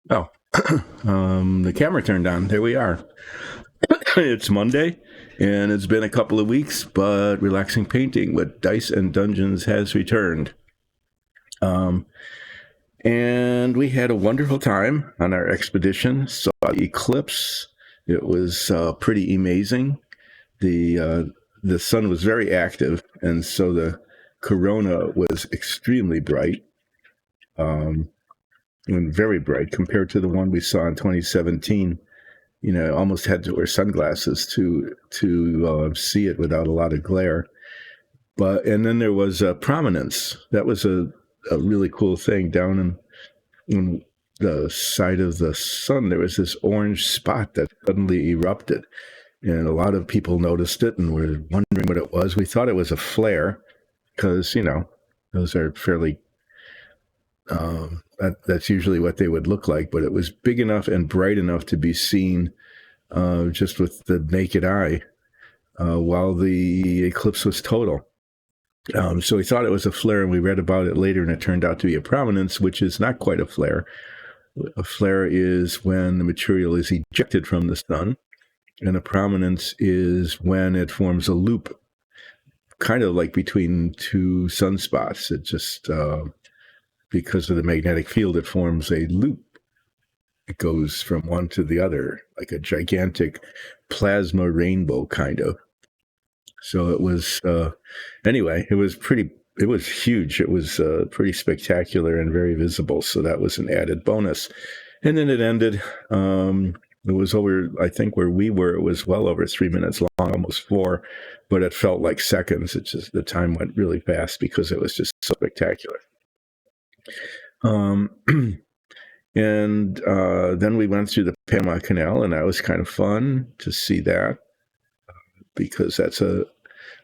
Oh, the camera turned on. There we are. It's Monday, and it's been a couple of weeks, but Relaxing Painting with Dice and Dungeons has returned. Um, and we had a wonderful time on our expedition. Saw the eclipse. It was pretty amazing. The sun was very active, and so the corona was extremely bright. And very bright compared to the one we saw in 2017. Almost had to wear sunglasses to see it without a lot of glare. And then there was a prominence. That was a really cool thing down in the side of the sun. There was this orange spot that suddenly erupted, and a lot of people noticed it and were wondering what it was. We thought it was a flare because those are fairly. That's usually what they would look like, but it was big enough and bright enough to be seen just with the naked eye while the eclipse was total. So we thought it was a flare, and we read about it later, and it turned out to be a prominence, which is not quite a flare. A flare is when the material is ejected from the sun, and a prominence is when it forms a loop, kind of like between two sunspots. It just, because of the magnetic field, it forms a loop. It goes from one to the other, like a gigantic plasma rainbow, kind of. So it was, anyway, it was huge. It was pretty spectacular and very visible. So that was an added bonus. And then it ended. It was over, I think where we were, it was well over 3 minutes long, almost 4, but it felt like seconds. It's just, the time went really fast because it was just so spectacular. And then we went through the Panama Canal, and that was kind of fun to see that because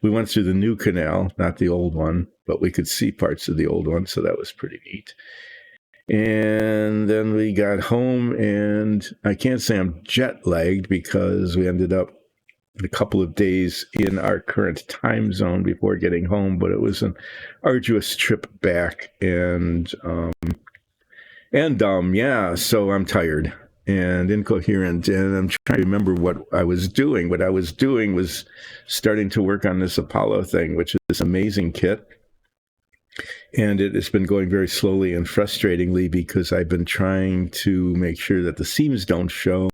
we went through the new canal, not the old one, but we could see parts of the old one, so that was pretty neat. And then we got home, and I can't say I'm jet lagged because we ended up a couple of days in our current time zone before getting home, but it was an arduous trip back, and so I'm tired and incoherent, and I'm trying to remember what I was doing. What I was doing was starting to work on this Apollo thing, which is this amazing kit. And it has been going very slowly and frustratingly because I've been trying to make sure that the seams don't show,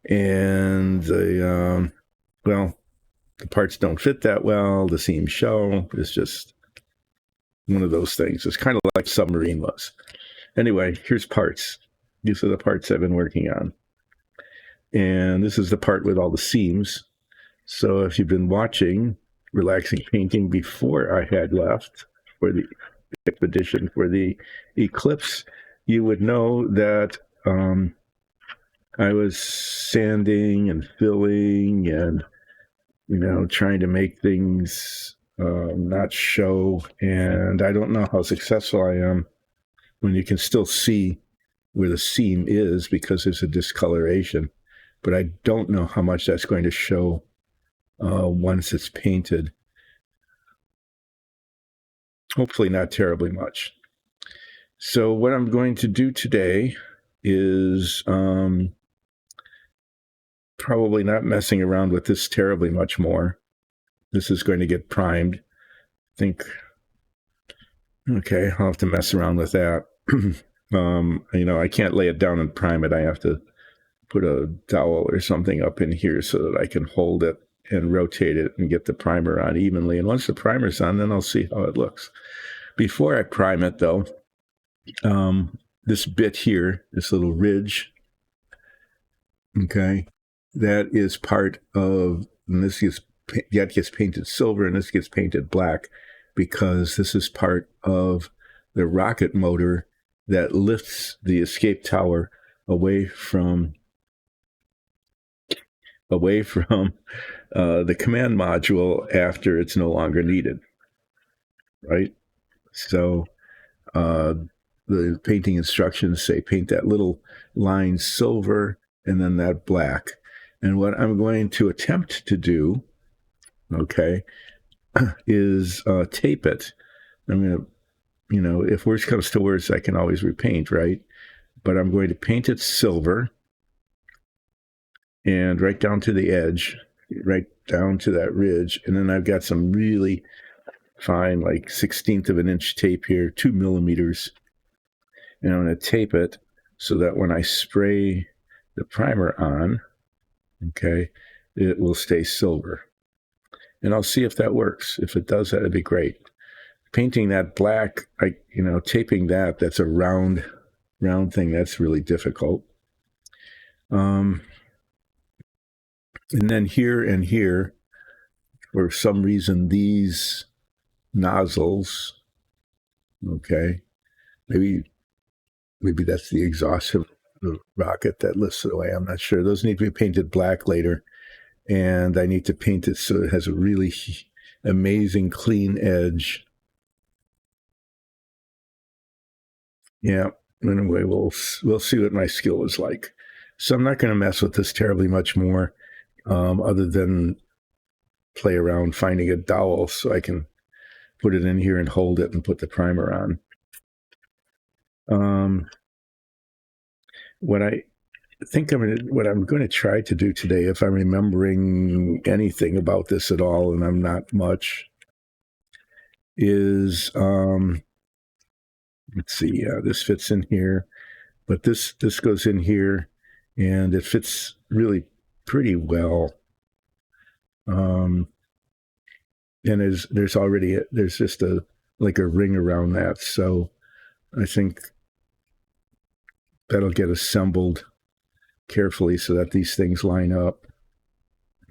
and the parts don't fit that well. The seams show. It's just one of those things. It's kind of like submarine was. Anyway, here's parts. These are the parts I've been working on. And this is the part with all the seams. So if you've been watching Relaxing Painting before I had left for the expedition for the eclipse, you would know that I was sanding and filling and, trying to make things not show. And I don't know how successful I am when you can still see where the seam is because there's a discoloration. But I don't know how much that's going to show once it's painted. Hopefully not terribly much. So what I'm going to do today is probably not messing around with this terribly much more. This is going to get primed. Okay, I'll have to mess around with that. I can't lay it down and prime it. I have to put a dowel or something up in here so that I can hold it and rotate it and get the primer on evenly. And once the primer's on, then I'll see how it looks. Before I prime it, though, this bit here, this little ridge, okay, that is part of, and that gets painted silver and this gets painted black because this is part of the rocket motor that lifts the escape tower away from the command module after it's no longer needed, right? So the painting instructions say paint that little line silver and then that black. And what I'm going to attempt to do, okay, is tape it. I'm going to, if worse comes to worse, I can always repaint, right? but I'm going to paint it silver and right down to the edge, right down to that ridge. And then I've got some really fine, like 1/16 of an inch tape here, 2 millimeters. And I'm going to tape it so that when I spray the primer on, okay, it will stay silver. And I'll see if that works. If it does, that'd be great. Painting that black, taping that's a round thing. That's really difficult. And then here and here, for some reason, these nozzles, okay, maybe that's the exhaust of the rocket that lifts it away. I'm not sure. Those need to be painted black later. And I need to paint it so it has a really amazing clean edge. Yeah. Anyway, we'll see what my skill is like. So I'm not going to mess with this terribly much more, other than play around finding a dowel so I can put it in here and hold it and put the primer on. What I'm going to try to do today, if I'm remembering anything about this at all, and I'm not much, is let's see. Yeah, this fits in here, but this goes in here, and it fits really pretty well. And there's just a ring around that, so I think that'll get assembled carefully so that these things line up.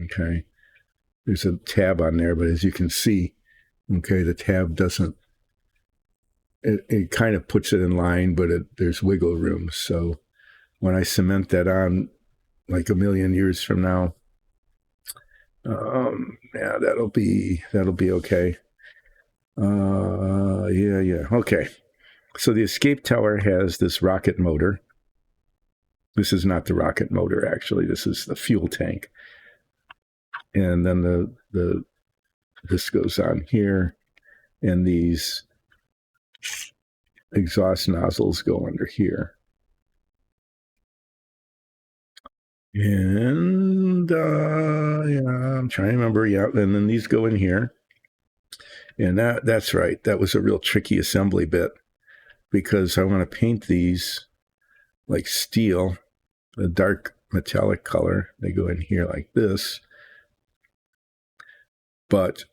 Okay, there's a tab on there, but as you can see, okay, the tab doesn't. It kind of puts it in line, but there's wiggle room. So when I cement that on, like a million years from now, yeah, that'll be okay. Yeah. Okay. So the escape tower has this rocket motor. This is not the rocket motor, actually. This is the fuel tank. And then this goes on here, and these exhaust nozzles go under here. And yeah, I'm trying to remember. Yeah, and then these go in here. And that's right. That was a real tricky assembly bit, because I want to paint these like steel, a dark metallic color. They go in here like this. But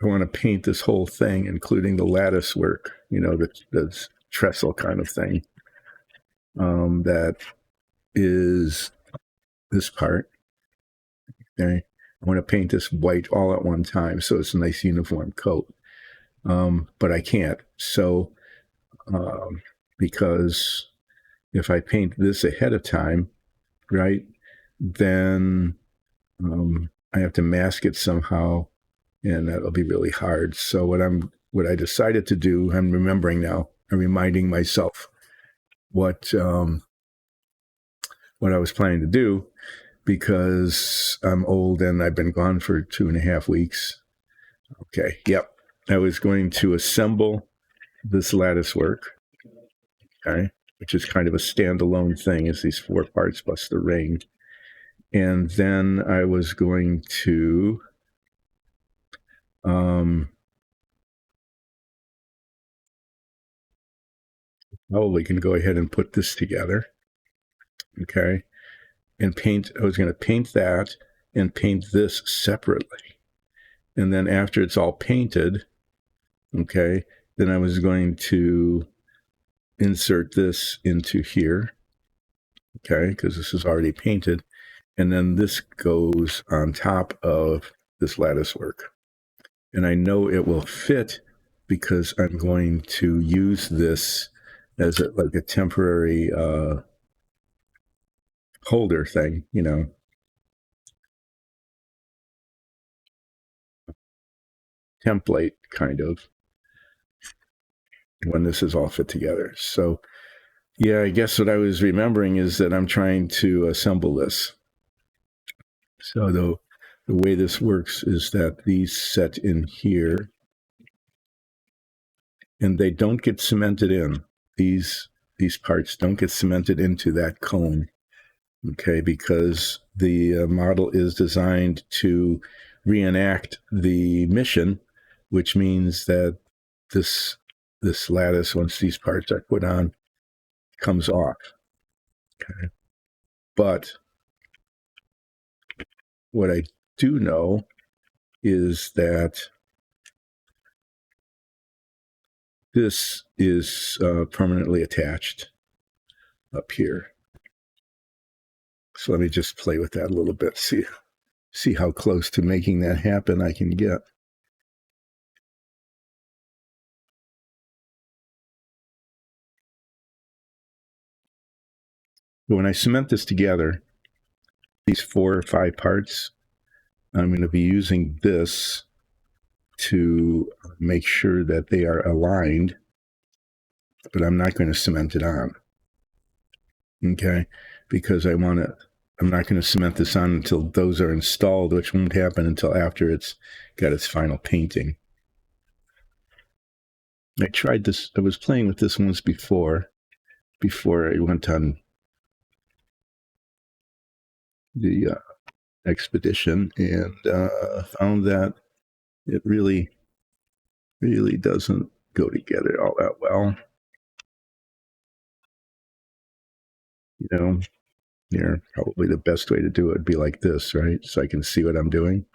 I want to paint this whole thing, including the lattice work, the trestle kind of thing. That is this part. Okay. I want to paint this white all at one time, so it's a nice uniform coat. But I can't. So, because if I paint this ahead of time, right, then I have to mask it somehow, and that'll be really hard. So what I decided to do, I'm remembering now. I'm reminding myself what I was planning to do, because I'm old and I've been gone for 2.5 weeks. Okay, yep. I was going to assemble this lattice work, okay, which is kind of a standalone thing. It's these 4 parts plus the ring. And then I was going to probably can go ahead and put this together, okay, and I was going to paint that and paint this separately. And then after it's all painted, okay, then I was going to insert this into here, okay, because this is already painted. And then this goes on top of this lattice work. And I know it will fit because I'm going to use this as a temporary holder thing, template kind of, when this is all fit together. So yeah, I guess what I was remembering is that I'm trying to assemble this. So the way this works is that these set in here, and they don't get cemented in. These these parts don't get cemented into that cone, okay, because the model is designed to reenact the mission, which means that this lattice, once these parts are put on, comes off. Okay. But what I do know is that this is permanently attached up here. So let me just play with that a little bit, see how close to making that happen I can get. But when I cement this together, these 4 or 5 parts, I'm going to be using this to make sure that they are aligned, but I'm not going to cement it on. Okay? Because I'm not going to cement this on until those are installed, which won't happen until after it's got its final painting. I tried this, I was playing with this once before I went on the expedition, and found that it really doesn't go together all that well. You know, here, probably the best way to do it would be like this, right? So I can see what I'm doing.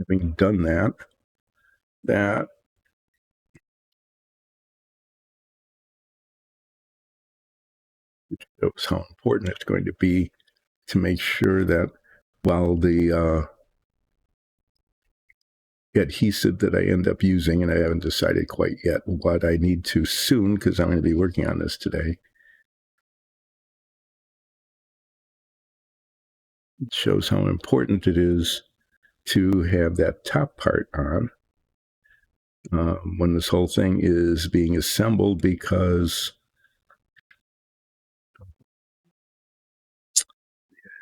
Having done that shows how important it's going to be to make sure that while the adhesive that I end up using, and I haven't decided quite yet what I need to soon, because I'm going to be working on this today, it shows how important it is to have that top part on when this whole thing is being assembled, because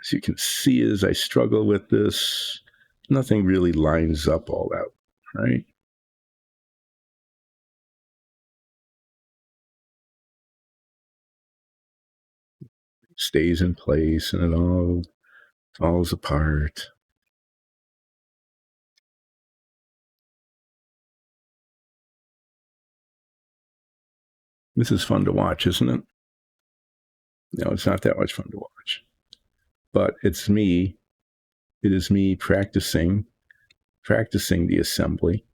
as you can see, as I struggle with this, nothing really lines up all that, right? It stays in place and it all falls apart. This is fun to watch, isn't it? No, it's not that much fun to watch. But it's me. It is me practicing the assembly.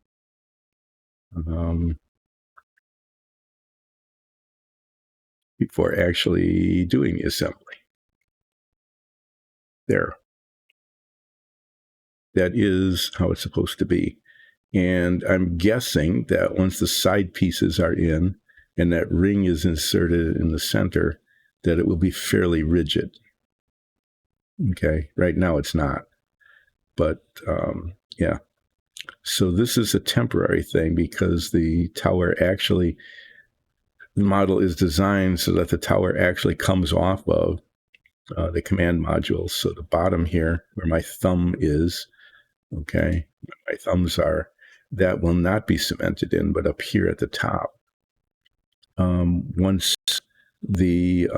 Before actually doing the assembly. There. That is how it's supposed to be. And I'm guessing that once the side pieces are in and that ring is inserted in the center, that it will be fairly rigid. Okay, right now it's not. But yeah. So this is a temporary thing because the tower actually, the model is designed so that the tower actually comes off of the command module. So the bottom here, where my thumb is, okay, my thumbs are, that will not be cemented in, but up here at the top, once the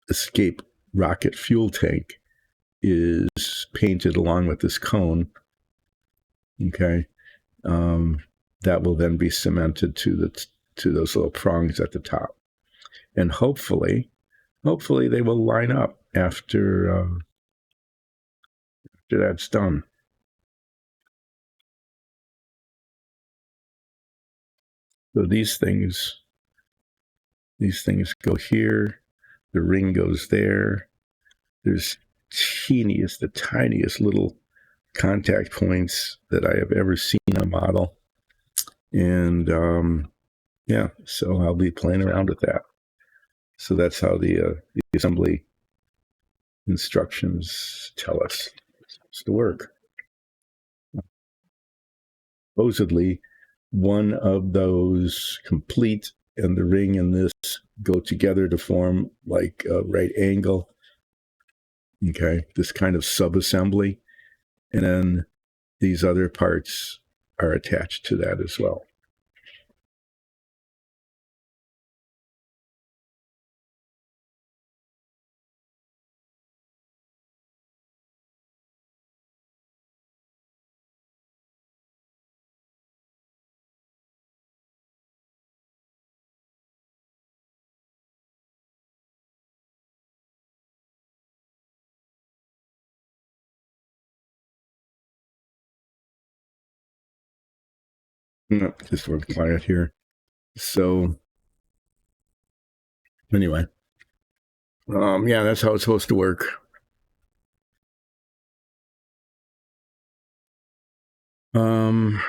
escape rocket fuel tank is painted along with this cone, okay, that will then be cemented to those little prongs at the top, and hopefully they will line up after that's done. So these things go here, the ring goes there. There's the tiniest little contact points that I have ever seen on a model. And yeah, so I'll be playing around with that. So that's how the assembly instructions tell us it's supposed to work. Supposedly, one of those complete and the ring and this go together to form like a right angle Okay, this kind of subassembly, and then these other parts are attached to that as well. Just real quiet here. So anyway, yeah, that's how it's supposed to work. Um,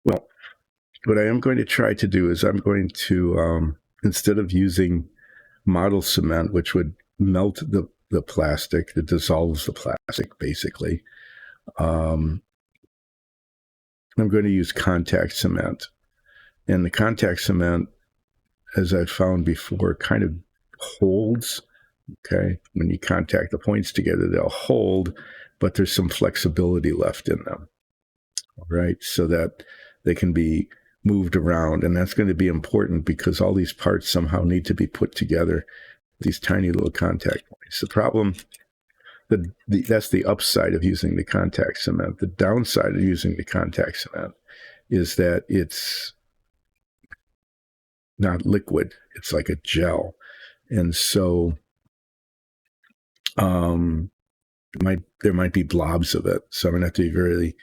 well, what I am going to try to do is I'm going to instead of using model cement, which would melt the plastic, that dissolves the plastic basically. I'm going to use contact cement, and the contact cement, as I've found before, kind of holds. Okay, when you contact the points together, they'll hold, but there's some flexibility left in them. Right, so that they can be moved around, and that's going to be important because all these parts somehow need to be put together. These tiny little contact points. The problem, that's the upside of using the contact cement. The downside of using the contact cement is that it's not liquid; it's like a gel, and so there might be blobs of it. So I'm going to have to be really,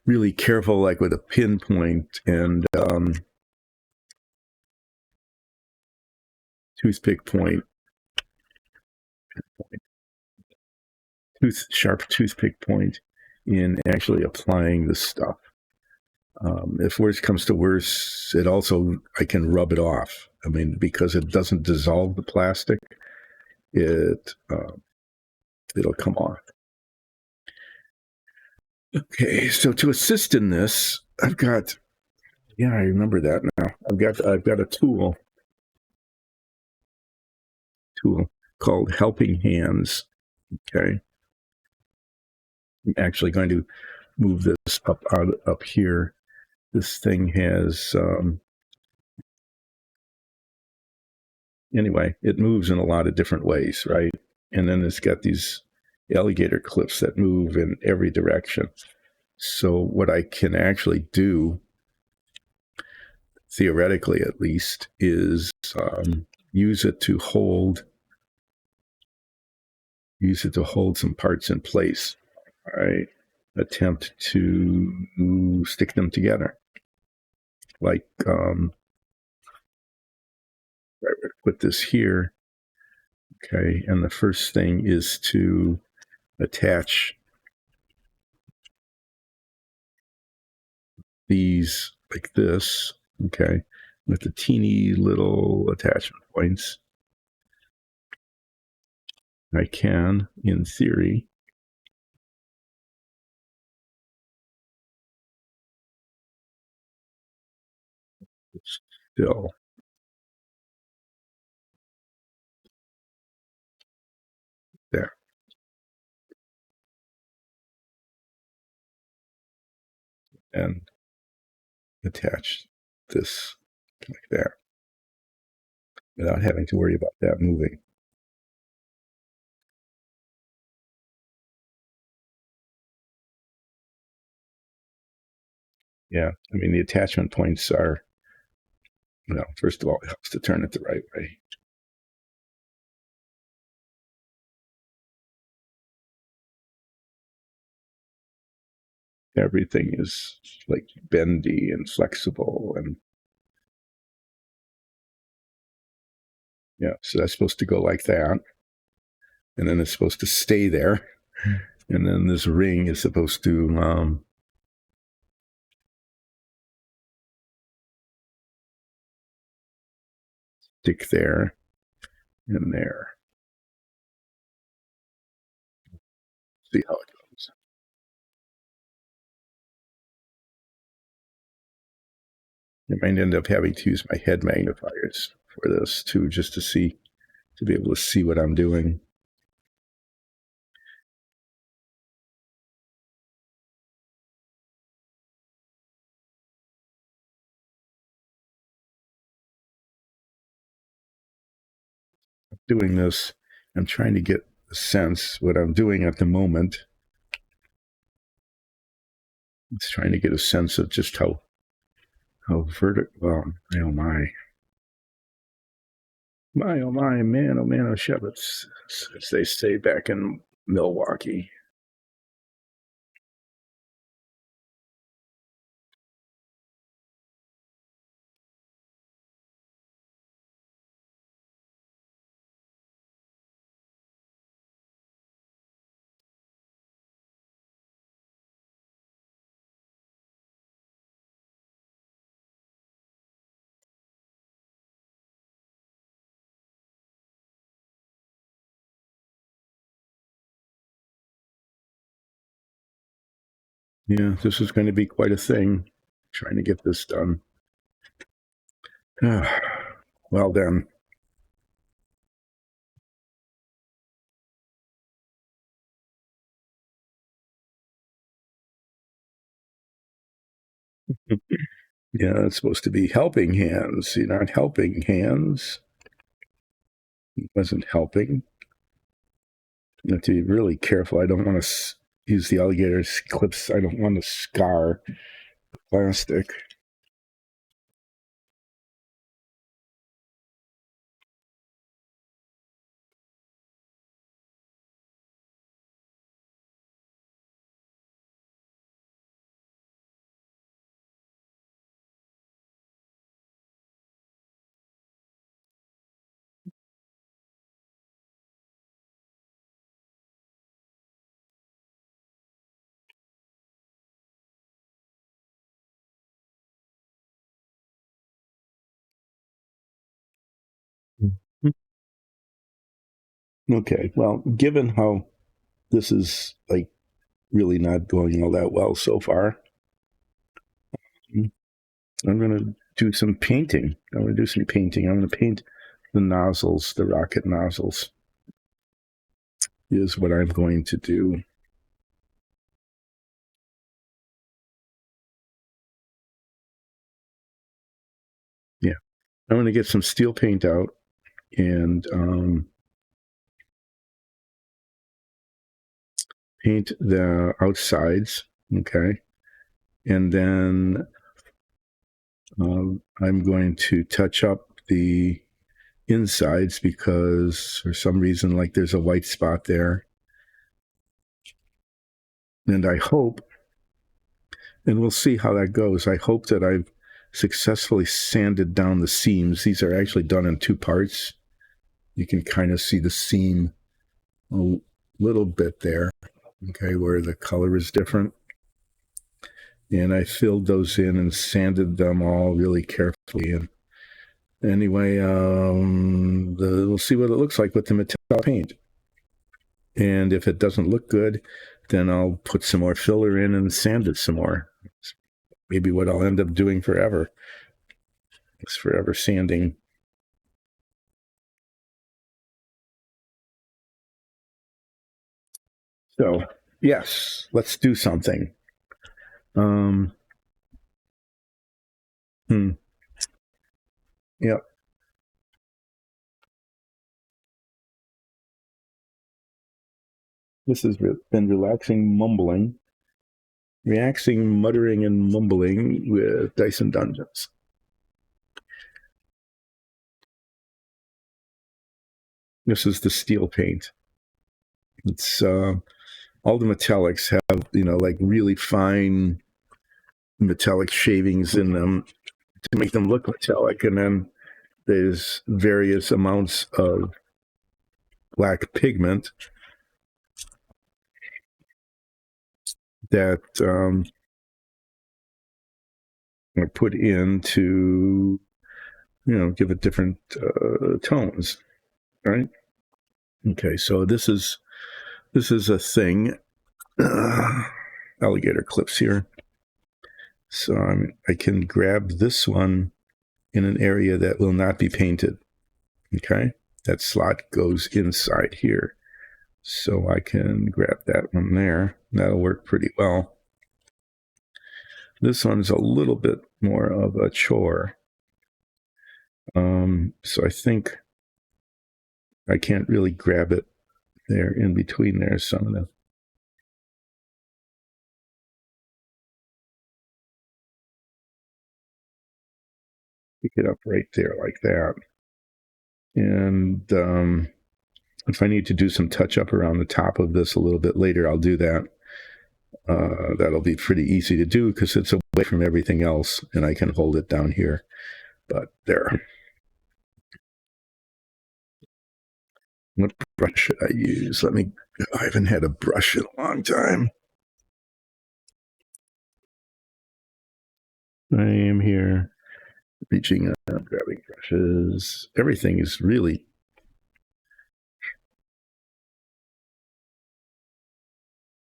really careful, like with a pinpoint and toothpick point, sharp toothpick point in actually applying the stuff. If worse comes to worse, I can rub it off. I mean, because it doesn't dissolve the plastic, it'll come off. Okay, so to assist in this, I remember that now. I've got a tool called Helping Hands. Okay, I'm actually going to move this up here. This thing has anyway, it moves in a lot of different ways, right? And then it's got these alligator clips that move in every direction. So what I can actually do, theoretically at least, is use it to hold some parts in place. I attempt to stick them together, like put this here. Okay, and the first thing is to attach these like this, okay, with the teeny little attachment points. I can, in theory, still there and attach this like there without having to worry about that moving. Yeah, I mean, the attachment points are, first of all, it helps to turn it the right way. Everything is like bendy and flexible, and yeah, so that's supposed to go like that, and then it's supposed to stay there, and then this ring is supposed to stick there and there. See how it goes. I might end up having to use my head magnifiers for this too, just to see to be able to see what I'm doing. Doing this, I'm trying to get a sense what I'm doing at the moment. It's trying to get a sense of just how vertical. Well, oh my, oh my, man, oh man, oh shit. As they say back in Milwaukee. Yeah, this is going to be quite a thing. Trying to get this done. Well then. Yeah, it's supposed to be helping hands. You're not helping hands. It wasn't helping. You have to be really careful. I don't want to use the alligator clips. I don't want to scar the plastic. Okay, well, given how this is like really not going all that well so far, I'm going to do some painting. I'm going to paint the nozzles, the rocket nozzles, is what I'm going to do. Yeah, I'm going to get some steel paint out and paint the outsides. Okay, and then I'm going to touch up the insides because for some reason, like there's a white spot there. And I hope, and we'll see how that goes. I hope that I've successfully sanded down the seams. These are actually done in two parts. You can kind of see the seam a little bit there, okay, where the color is different. And I filled those in and sanded them all really carefully. And anyway, we'll see what it looks like with the metallic paint. And if it doesn't look good, then I'll put some more filler in and sand it some more. It's maybe what I'll end up doing forever. It's forever sanding. So, yes, let's do something. Yep. This has been relaxing muttering, and mumbling with Dyson Dungeons. This is the steel paint. It's all the metallics have, like really fine metallic shavings in them to make them look metallic. And then there's various amounts of black pigment that are put in to, give it different tones, right? Okay, so this is a thing. Alligator clips here. So I can grab this one in an area that will not be painted. Okay, that slot goes inside here. So I can grab that one there. That'll work pretty well. This one's a little bit more of a chore. So I think I can't really grab it there in between there. So I'm going to pick it up right there like that. And if I need to do some touch up around the top of this a little bit later, I'll do that. That'll be pretty easy to do because it's away from everything else and I can hold it down here. But there. What brush should I use? I haven't had a brush in a long time. I am here reaching up, grabbing brushes. Everything is really.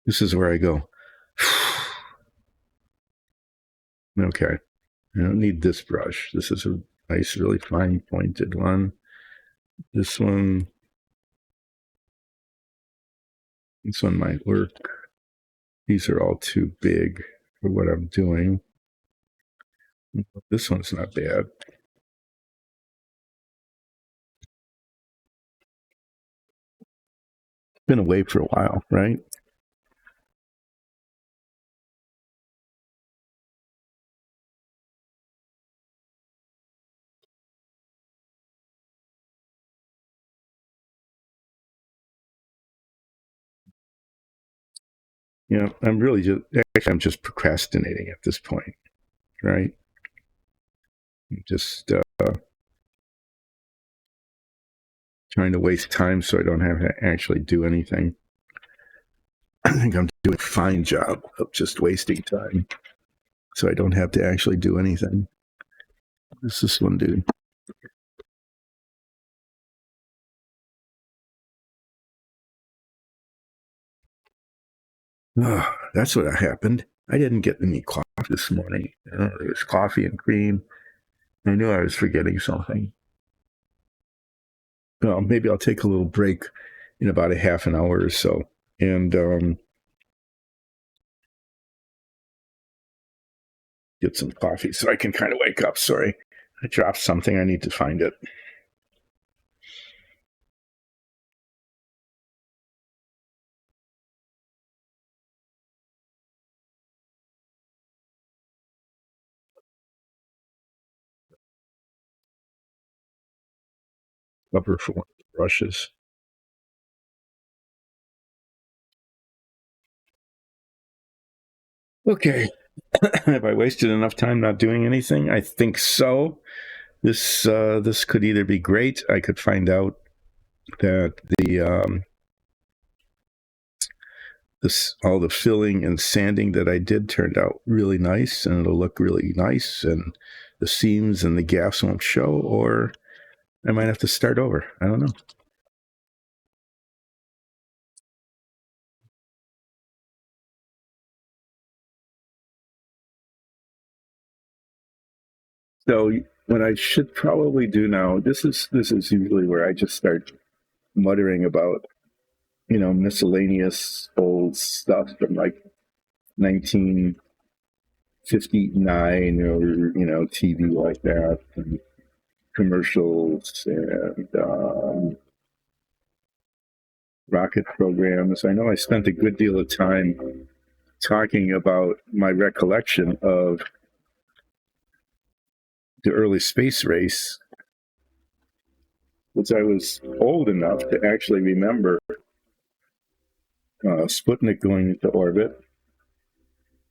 This is where I go. Okay. I don't need this brush. This is a nice, really fine pointed one. This one might work. These are all too big for what I'm doing. This one's not bad. Been away for a while, right? Yeah, I'm just procrastinating at this point, right? Just trying to waste time so I don't have to actually do anything. I think I'm doing a fine job of just wasting time so I don't have to actually do anything. What's this one do? Oh, that's what happened. I didn't get any coffee this morning. There was coffee and cream. I knew I was forgetting something. Well, maybe I'll take a little break in about a half an hour or so and get some coffee so I can kind of wake up. Sorry, I dropped something. I need to find it. Cover for one of the brushes. Okay. Have I wasted enough time not doing anything? I think so. This could either be great. I could find out that all the filling and sanding that I did turned out really nice, and it'll look really nice, and the seams and the gaps won't show, or I might have to start over. I don't know. So what I should probably do now, this is usually where I just start muttering about, miscellaneous old stuff from like 1959 or, TV like that, and commercials and rocket programs. I know I spent a good deal of time talking about my recollection of the early space race, because I was old enough to actually remember Sputnik going into orbit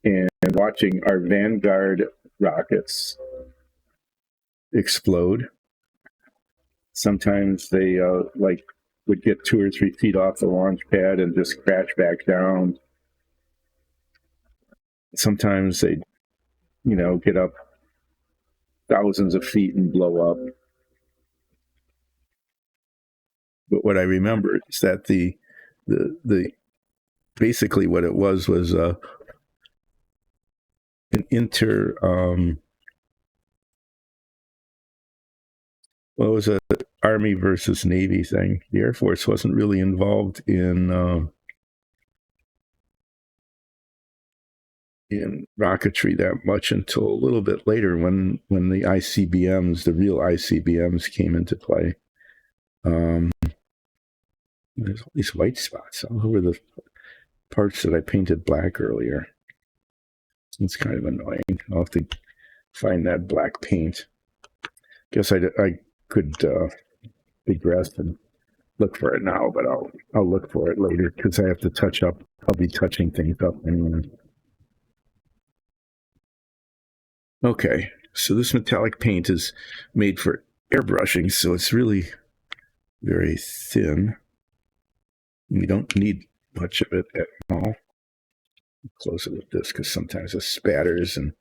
and watching our Vanguard rockets explode. Sometimes they would get 2 or 3 feet off the launch pad and just crash back down. Sometimes they, get up thousands of feet and blow up. But what I remember is that the basically what it was an what was a Army versus Navy thing. The Air Force wasn't really involved in rocketry that much until a little bit later when the ICBMs, the real ICBMs, came into play. There's all these white spots all over the parts that I painted black earlier. It's kind of annoying. I'll have to find that black paint. Guess I could digress and look for it now, but I'll look for it later because I have to touch up. I'll be touching things up anyway. Okay, so this metallic paint is made for airbrushing, so it's really very thin. We don't need much of it at all. Close it with this because sometimes it spatters and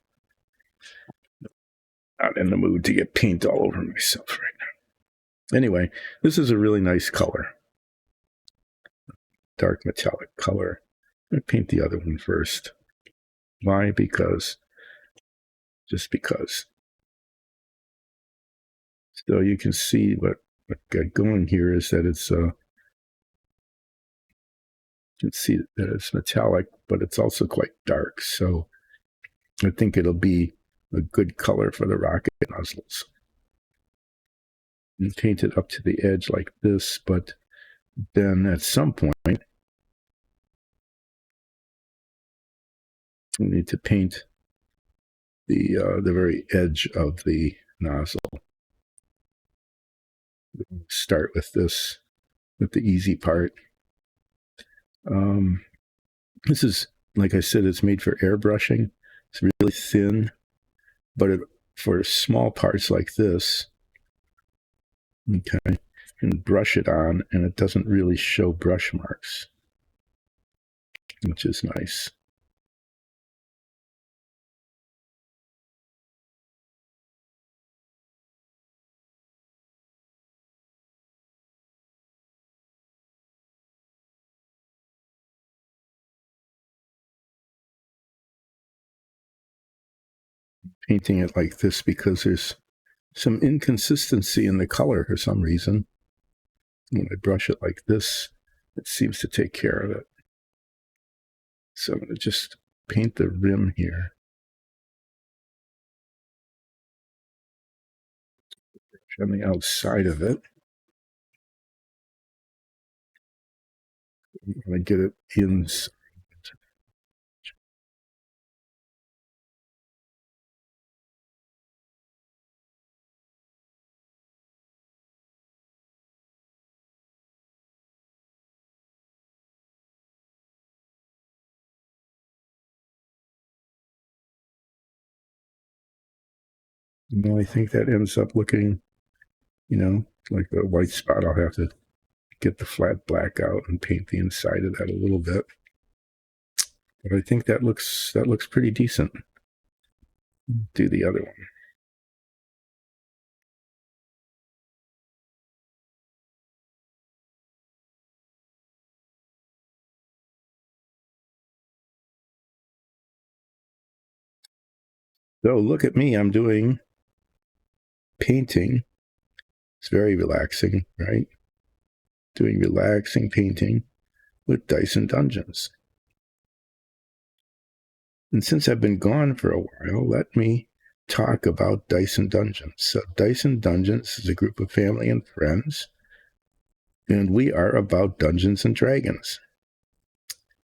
not in the mood to get paint all over myself right now. Anyway, this is a really nice color. Dark metallic color. I'm going to paint the other one first. Why? Just because. So you can see what got going here is that it's you can see that it's metallic, but it's also quite dark. So I think it'll be a good color for the rocket nozzles. And paint it up to the edge like this, but then at some point we need to paint the very edge of the nozzle. Start with this, with the easy part. This is, like I said, it's made for airbrushing. It's really thin, but for small parts like this, okay, you can brush it on and it doesn't really show brush marks, which is nice. Painting it like this because there's some inconsistency in the color for some reason. When I brush it like this, it seems to take care of it. So I'm going to just paint the rim here. On the outside of it. I'm going to get it inside. No, I think that ends up looking, like a white spot. I'll have to get the flat black out and paint the inside of that a little bit. But I think that looks pretty decent. Do the other one. So look at me, I'm doing painting. It's very relaxing, right? Doing relaxing painting with Dyson Dungeons. And since I've been gone for a while, let me talk about Dyson Dungeons. So Dyson Dungeons is a group of family and friends, and we are about Dungeons and Dragons.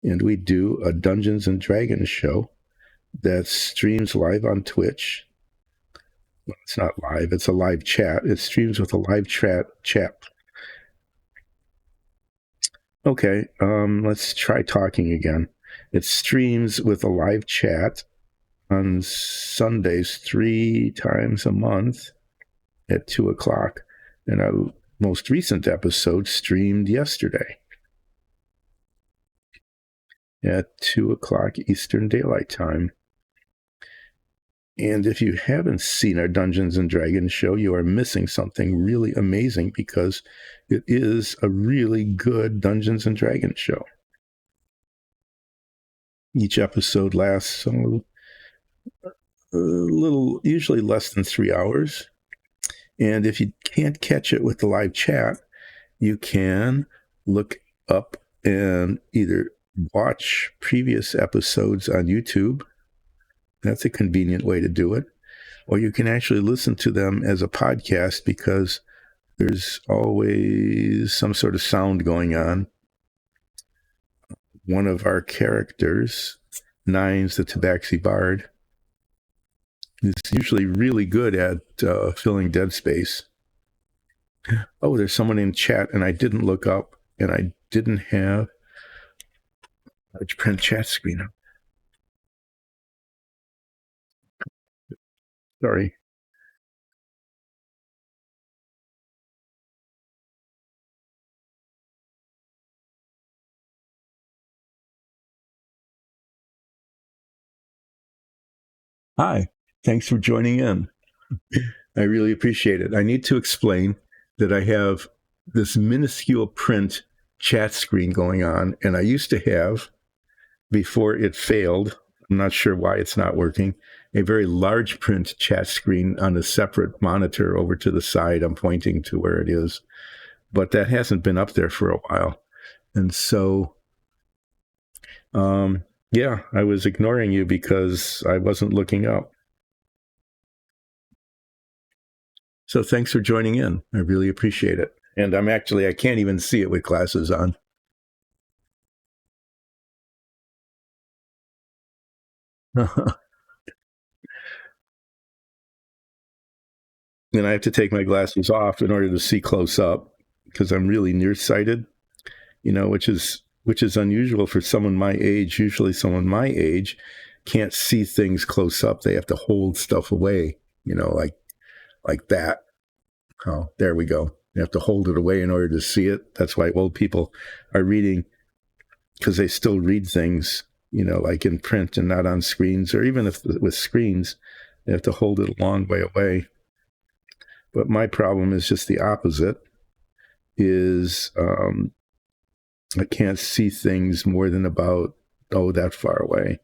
And we do a Dungeons and Dragons show that streams live on Twitch. Well, it's not live, it's a live chat. It streams with a live chat. Okay, let's try talking again. It streams with a live chat on Sundays 3 times a month at 2 o'clock. And our most recent episode streamed yesterday at 2 o'clock Eastern Daylight Time. And if you haven't seen our Dungeons and Dragons show, you are missing something really amazing because it is a really good Dungeons and Dragons show. Each episode lasts a little, usually less than 3 hours. And if you can't catch it with the live chat, you can look up and either watch previous episodes on YouTube. That's a convenient way to do it. Or you can actually listen to them as a podcast because there's always some sort of sound going on. One of our characters, Nines, the Tabaxi Bard, is usually really good at filling dead space. Oh, there's someone in chat, and I didn't look up, and I didn't have a print chat screen up. Sorry. Hi. Thanks for joining in. I really appreciate it. I need to explain that I have this minuscule print chat screen going on, and I used to have, before it failed, I'm not sure why it's not working, a very large print chat screen on a separate monitor over to the side. I'm pointing to where it is, but that hasn't been up there for a while. And so, yeah, I was ignoring you because I wasn't looking up. So thanks for joining in. I really appreciate it. And I can't even see it with glasses on. And I have to take my glasses off in order to see close up because I'm really nearsighted, which is unusual for someone my age. Usually someone my age can't see things close up. They have to hold stuff away, like that. Oh, there we go. You have to hold it away in order to see it. That's why old people are reading, because they still read things, like in print and not on screens, or even if with screens, they have to hold it a long way away. But my problem is just the opposite, is I can't see things more than about, that far away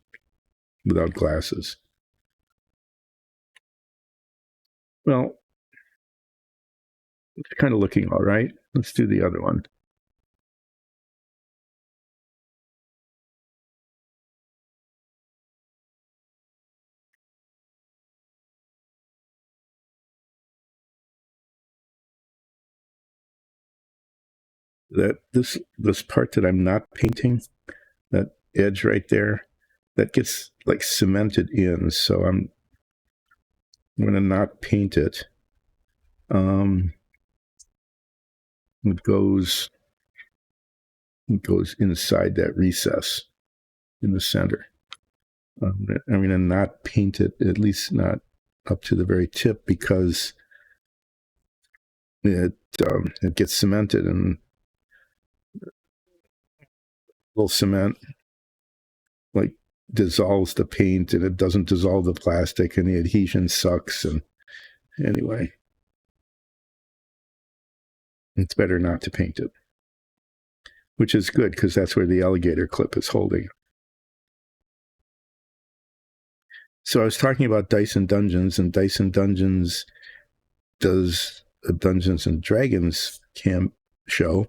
without glasses. Well, it's kind of looking all right. Let's do the other one. That this part that I'm not painting, that edge right there, that gets like cemented in. So I'm going to not paint it. It goes inside that recess in the center. I'm going to not paint it, at least not up to the very tip, because it gets cemented, and little cement like dissolves the paint, and it doesn't dissolve the plastic, and the adhesion sucks. And anyway, it's better not to paint it, which is good because that's where the alligator clip is holding. So I was talking about Dice and Dungeons, and Dice and Dungeons does a Dungeons and Dragons camp show.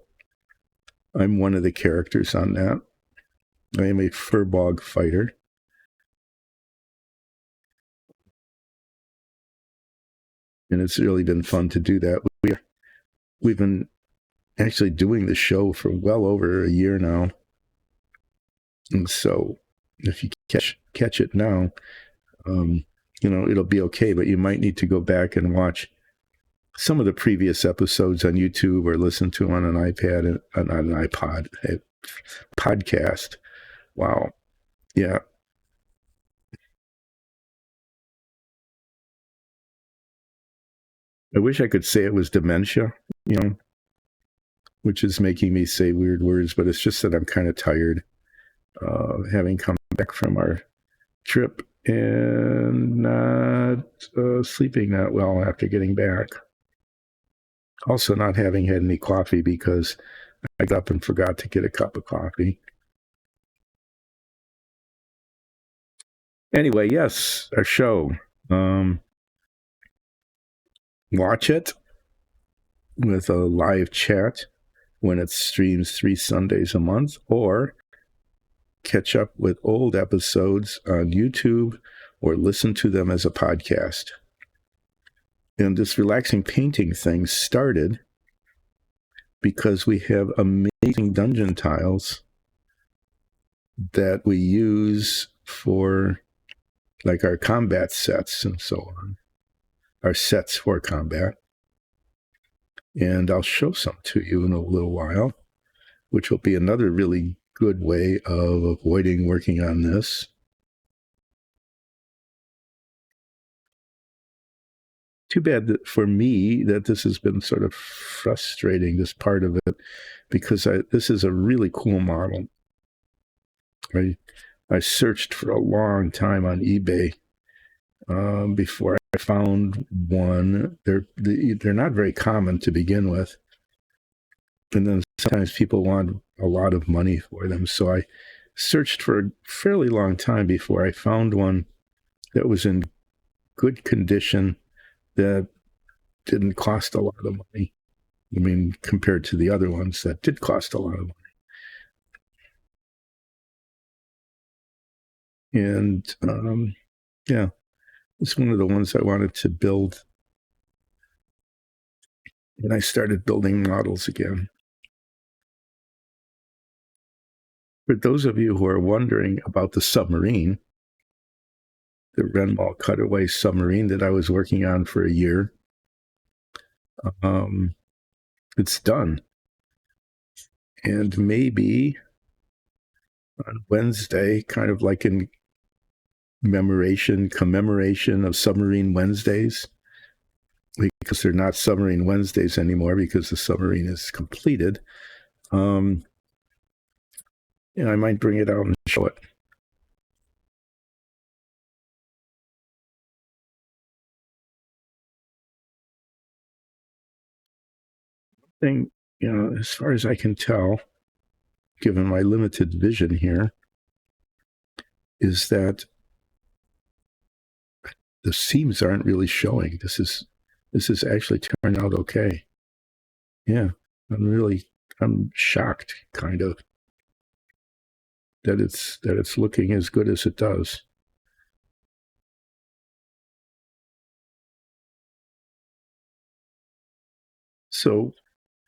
I'm one of the characters on that. I am a furbog fighter. And it's really been fun to do that. We've been actually doing the show for well over a year now. And so if you catch it now, it'll be okay, but you might need to go back and watch some of the previous episodes on YouTube or listen to them on an iPad, on an iPod, a podcast. Wow. Yeah. I wish I could say it was dementia, which is making me say weird words, but it's just that I'm kind of tired, having come back from our trip and not sleeping that well after getting back. Also not having had any coffee because I got up and forgot to get a cup of coffee. Anyway, yes, our show. watch it with a live chat when it streams 3 Sundays a month, or catch up with old episodes on YouTube or listen to them as a podcast. And this relaxing painting thing started because we have amazing dungeon tiles that we use for like our combat sets and so on, our sets for combat. And I'll show some to you in a little while, which will be another really good way of avoiding working on this. Too bad that for me that this has been sort of frustrating, this part of it, because this is a really cool model. I searched for a long time on eBay before I found one. They're not very common to begin with, and then sometimes people want a lot of money for them. So I searched for a fairly long time before I found one that was in good condition, that didn't cost a lot of money. I mean, compared to the other ones that did cost a lot of money. And yeah, it's one of the ones I wanted to build. And I started building models again. For those of you who are wondering about the submarine, the Renwall cutaway submarine that I was working on for a year, it's done. And maybe on Wednesday, kind of like in commemoration of Submarine Wednesdays, because they're not Submarine Wednesdays anymore because the submarine is completed, I might bring it out and show it. Thing, as far as I can tell, given my limited vision here, is that the seams aren't really showing. This is actually turned out okay. Yeah, I'm shocked, kind of, that it's looking as good as it does. So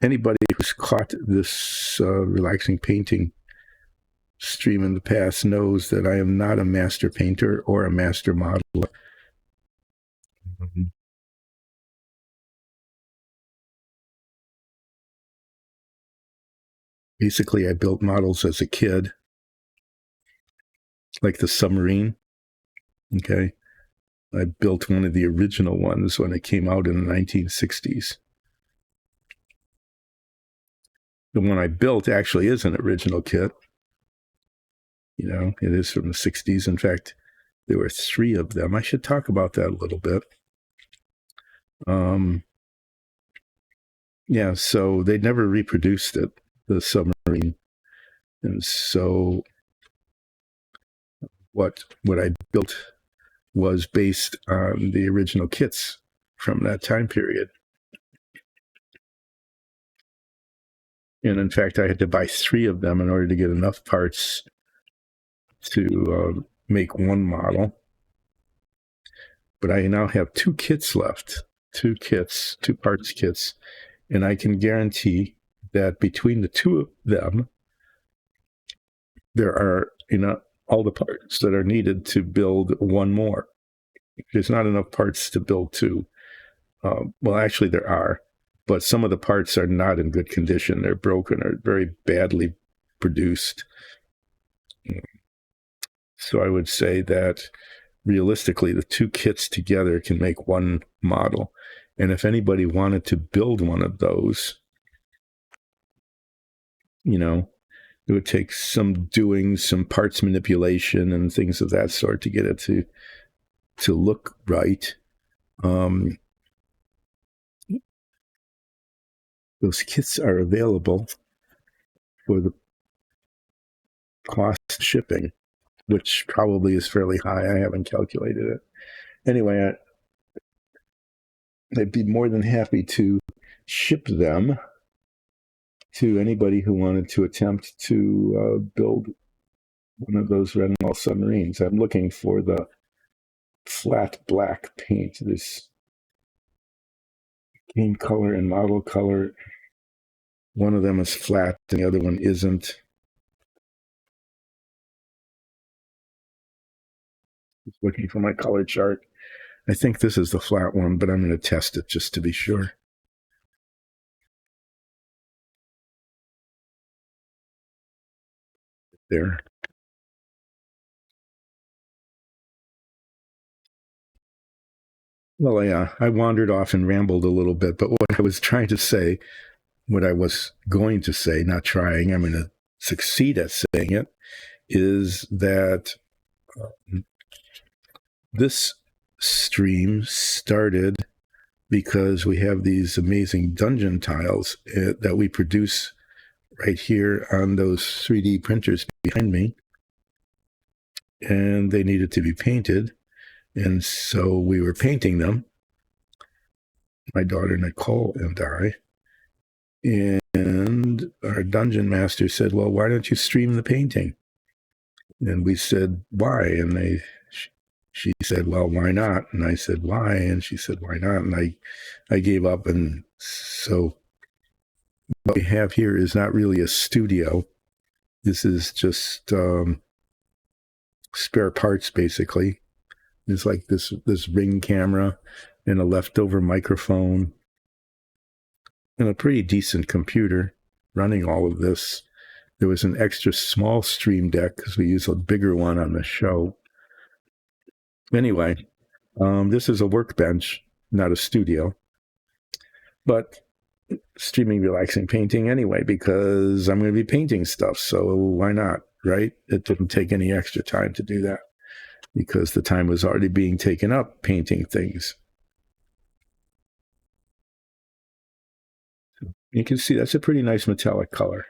anybody who's caught this relaxing painting stream in the past knows that I am not a master painter or a master modeler. Basically, I built models as a kid, like the submarine. Okay. I built one of the original ones when it came out in the 1960s. The one I built actually is an original kit. It is from the 60s. In fact, there were 3 of them. I should talk about that a little bit. Yeah, so they never reproduced it, the submarine. And so what I built was based on the original kits from that time period. And in fact, I had to buy 3 of them in order to get enough parts to make one model. But I now have 2 kits left, 2 parts kits, and I can guarantee that between the 2 of them, there are all the parts that are needed to build one more. There's not enough parts to build 2. Well, actually, there are, but some of the parts are not in good condition. They're broken or very badly produced. So I would say that realistically, the 2 kits together can make one model. And if anybody wanted to build one of those, it would take some parts manipulation and things of that sort to get it to look right. Those kits are available for the cost of shipping, which probably is fairly high. I haven't calculated it. Anyway, I'd be more than happy to ship them to anybody who wanted to attempt to build one of those Renwell submarines. I'm looking for the flat black paint. This game color and model color. One of them is flat and the other one isn't. Just looking for my color chart. I think this is the flat one, but I'm going to test it just to be sure. There. Well, yeah, I wandered off and rambled a little bit, but what I was trying to say, what I was going to say, not trying, I'm going to succeed at saying it, is that this stream started because we have these amazing dungeon tiles that we produce right here on those 3D printers behind me. And they needed to be painted. And so we were painting them, my daughter Nicole and I. And our dungeon master said, well, why don't you stream the painting? And we said, why? And she said, well, why not? And I said, why? And she said, why not? And I gave up. And so what we have here is not really a studio. This is just spare parts, basically. It's like this Ring camera and a leftover microphone and a pretty decent computer running all of this. There was an extra small stream deck because we use a bigger one on the show. Anyway, this is a workbench, not a studio. But streaming, relaxing, painting anyway, because I'm going to be painting stuff. So why not, right? It didn't take any extra time to do that because the time was already being taken up painting things. You can see that's a pretty nice metallic color.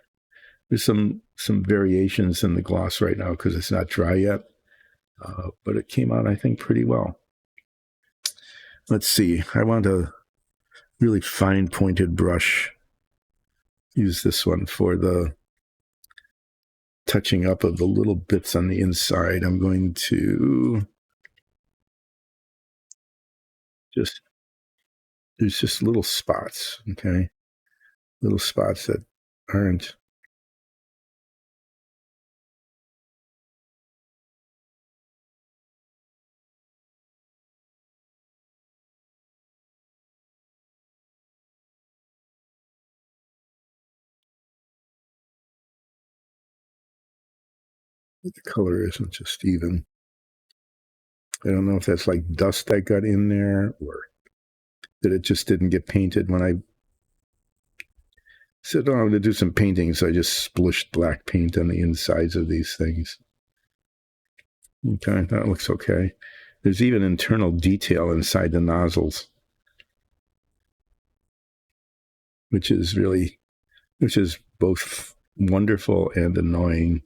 There's some variations in the gloss right now because it's not dry yet, but it came out, I think, pretty well. Let's see. I want a really fine pointed brush. Use this one for the touching up of the little bits on the inside. I'm going to there's just little spots, okay? Little spots that aren't the color isn't just even. I don't know if that's like dust that got in there or that it just didn't get painted when I said, oh, I'm going to do some painting. So I just splished black paint on the insides of these things. Okay, that looks okay. There's even internal detail inside the nozzles, which is both wonderful and annoying.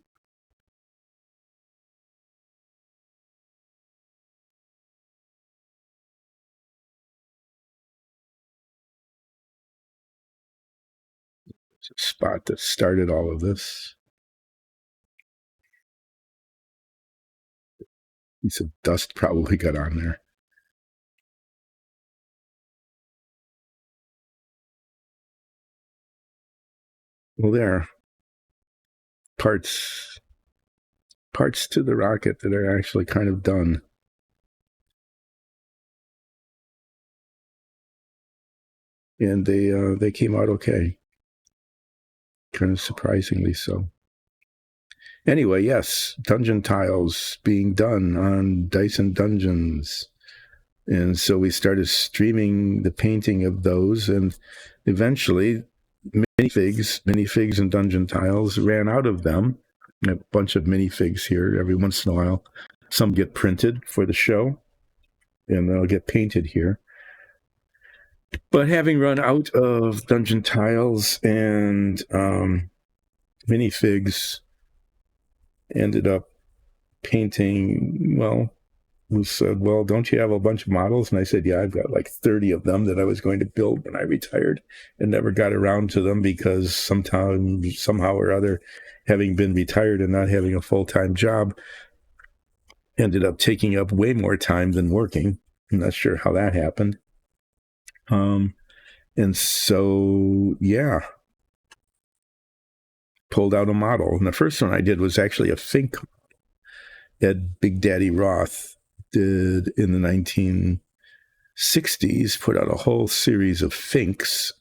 It's a spot that started all of this. Piece of dust probably got on there. Well, there are parts to the rocket that are actually kind of done. And they came out okay. Kind of surprisingly so. Anyway, yes, dungeon tiles being done on Dyson Dungeons. And so we started streaming the painting of those, and eventually minifigs and dungeon tiles ran out of them. A bunch of minifigs here every once in a while. Some get printed for the show, and they'll get painted here. But having run out of dungeon tiles and minifigs, ended up painting, well, said, well, don't you have a bunch of models? And I said, yeah, I've got like 30 of them that I was going to build when I retired and never got around to them because somehow or other, having been retired and not having a full-time job, ended up taking up way more time than working. I'm not sure how that happened. And so, yeah, pulled out a model. And the first one I did was actually a Fink that Big Daddy Roth did in the 1960s, put out a whole series of Finks.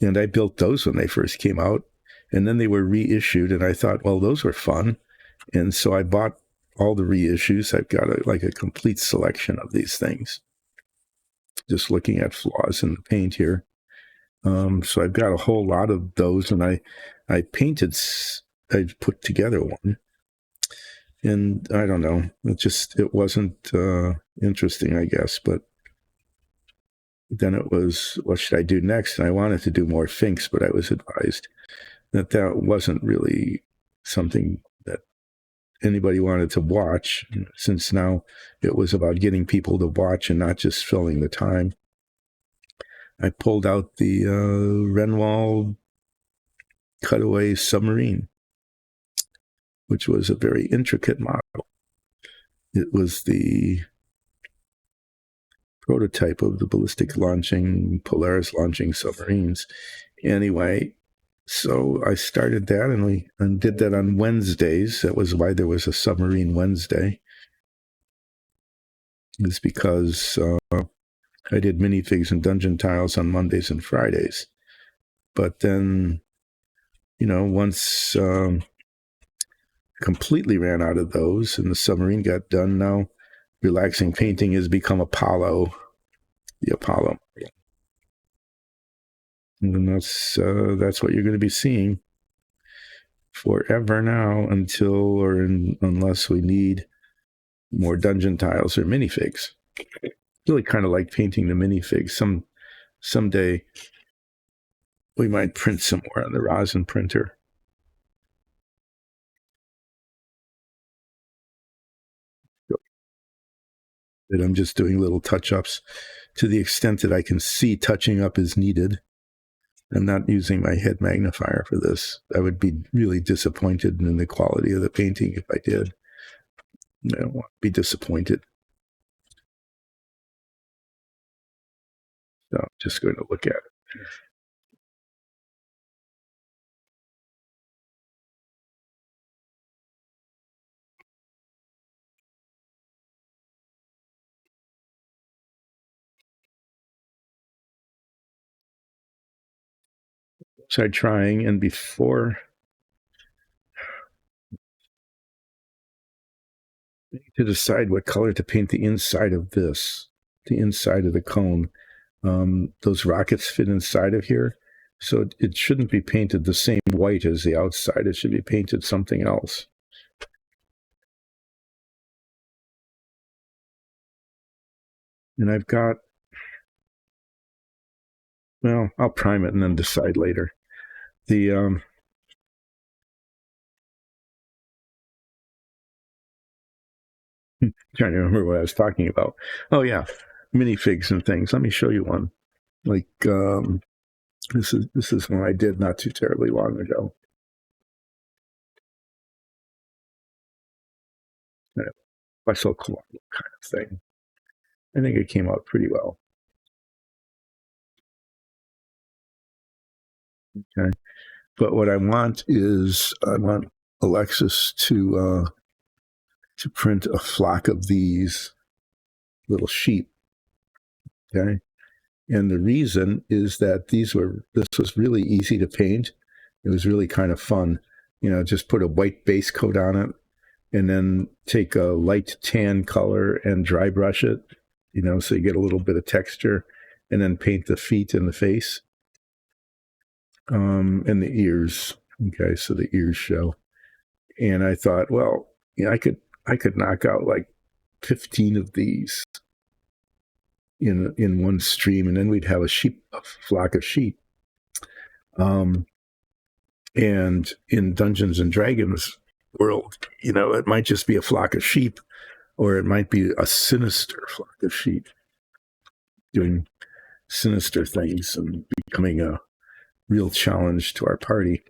And I built those when they first came out. And then they were reissued. And I thought, well, those were fun. And so I bought all the reissues. I've got a complete selection of these things. Just looking at flaws in the paint here. So I've got a whole lot of those. And I put together one. And I don't know, it wasn't interesting, I guess. But then it was, what should I do next? And I wanted to do more Finks, but I was advised that wasn't really something that anybody wanted to watch, since now it was about getting people to watch and not just filling the time. I pulled out the Renoir Cutaway Submarine, which was a very intricate model. It was the prototype of the ballistic Polaris launching submarines. Anyway, so I started that, and we did that on Wednesdays. That was why there was a Submarine Wednesday. It's because I did minifigs and dungeon tiles on Mondays and Fridays. But then, once completely ran out of those and the submarine got done, now relaxing painting has become Apollo, the Apollo. And that's what you're going to be seeing forever now, unless we need more dungeon tiles or minifigs. Really kind of like painting the minifigs. Someday we might print some more on the rosin printer. That I'm just doing little touch-ups to the extent that I can see touching up is needed. I'm not using my head magnifier for this. I would be really disappointed in the quality of the painting if I did. I don't want to be disappointed. So I'm just going to look at it. Tried trying, and before to decide what color to paint the inside of this, the inside of the cone, those rockets fit inside of here, so it shouldn't be painted the same white as the outside. It should be painted something else. And I've got, well, I'll prime it and then decide later. The trying to remember what I was talking about. Oh yeah, minifigs and things. Let me show you one. Like this is one I did not too terribly long ago. Special kind of thing. I think it came out pretty well. Okay, but what I want Alexis to print a flock of these little sheep. Okay, and the reason is that this was really easy to paint. It was really kind of fun. Just put a white base coat on it, and then take a light tan color and dry brush it, so you get a little bit of texture, and then paint the feet and the face, and the ears. Okay, so the ears show. And I thought, well, I could knock out like 15 of these in one stream, and then we'd have a flock of sheep. And in Dungeons and Dragons world, it might just be a flock of sheep, or it might be a sinister flock of sheep doing sinister things and becoming a real challenge to our party.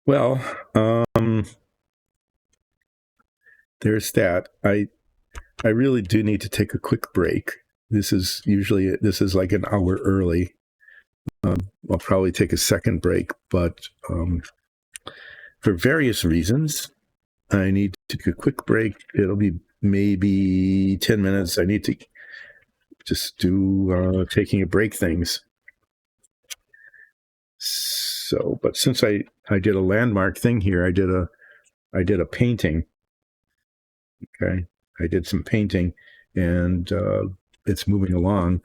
Well, there's that. I really do need to take a quick break. This is like an hour early. I'll probably take a second break, but for various reasons, I need to take a quick break. It'll be maybe 10 minutes. I need to just do taking a break things. So, but since I did a landmark thing here, I did a painting. Okay, I did some painting, and it's moving along.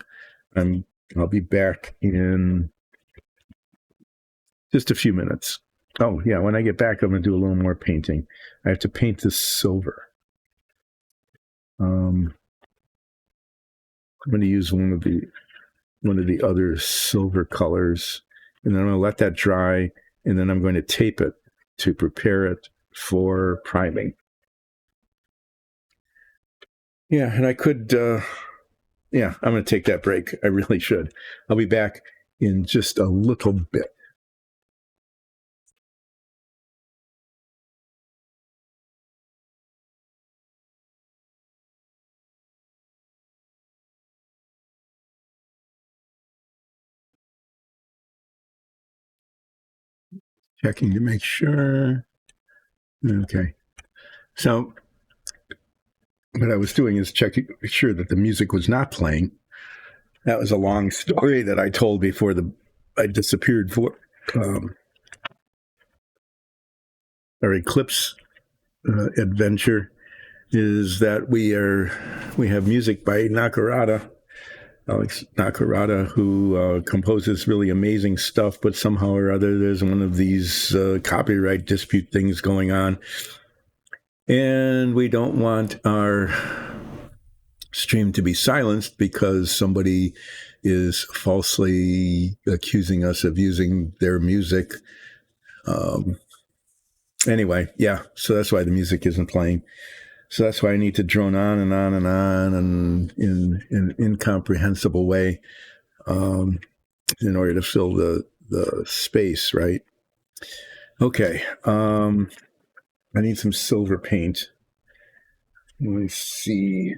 I'll be back in just a few minutes. Oh yeah, when I get back, I'm gonna do a little more painting. I have to paint this silver. I'm going to use one of the other silver colors, and then I'm going to let that dry, and then I'm going to tape it to prepare it for priming. Yeah, and I could, I'm going to take that break. I really should. I'll be back in just a little bit. Checking to make sure. Okay. So what I was doing is checking to make sure that the music was not playing. That was a long story that I told before I disappeared for our eclipse adventure. Is that we have music by Alex Nakarada, who composes really amazing stuff, but somehow or other there's one of these copyright dispute things going on, and we don't want our stream to be silenced because somebody is falsely accusing us of using their music. Anyway, yeah, so that's why the music isn't playing. So that's why I need to drone on and on and on and in an incomprehensible way in order to fill the space, right? Okay. I need some silver paint. Let me see.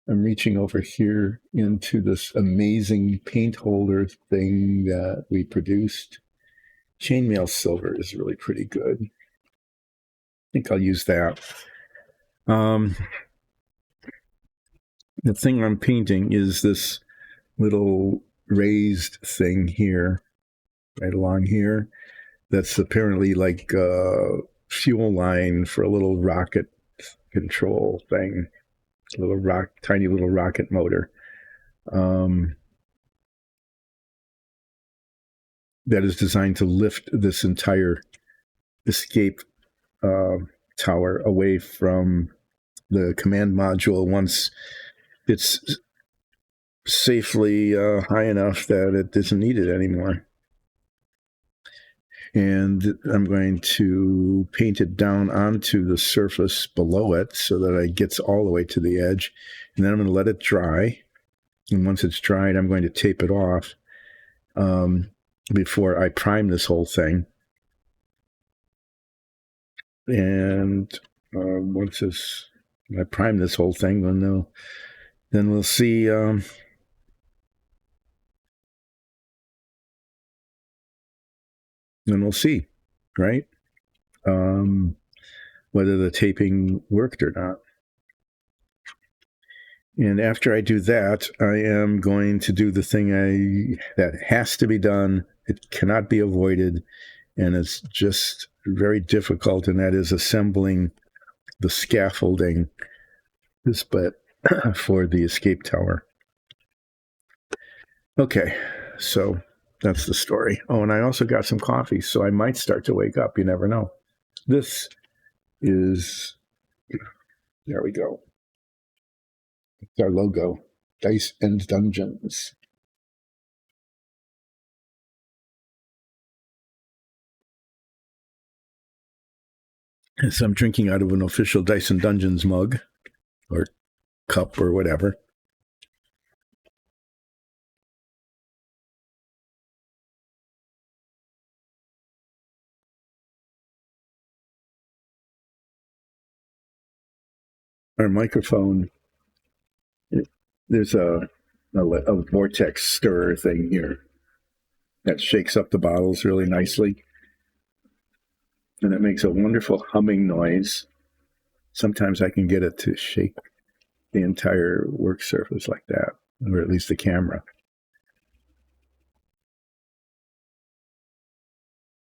I'm reaching over here into this amazing paint holder thing that we produced. Chainmail silver is really pretty good. I think I'll use that. The thing I'm painting is this little raised thing here, right along here. That's apparently like a fuel line for a little rocket control thing, tiny little rocket motor. That is designed to lift this entire escape tower away from the command module once it's safely high enough that it isn't needed anymore. And I'm going to paint it down onto the surface below it so that it gets all the way to the edge. And then I'm going to let it dry. And once it's dried, I'm going to tape it off before I prime this whole thing. And once I prime this whole thing, then we'll see. Then we'll see, right? Whether the taping worked or not. And after I do that, I am going to do the thing that has to be done. It cannot be avoided, and it's just very difficult, and that is assembling the scaffolding, this bit, for the escape tower. Okay, so that's the story. Oh, and I also got some coffee, so I might start to wake up. You never know. This is, there we go. It's our logo, Dice and Dungeons. So I'm drinking out of an official Dyson Dungeons mug or cup or whatever. Our microphone, there's a vortex stirrer thing here that shakes up the bottles really nicely. And it makes a wonderful humming noise. Sometimes I can get it to shake the entire work surface like that, or at least the camera.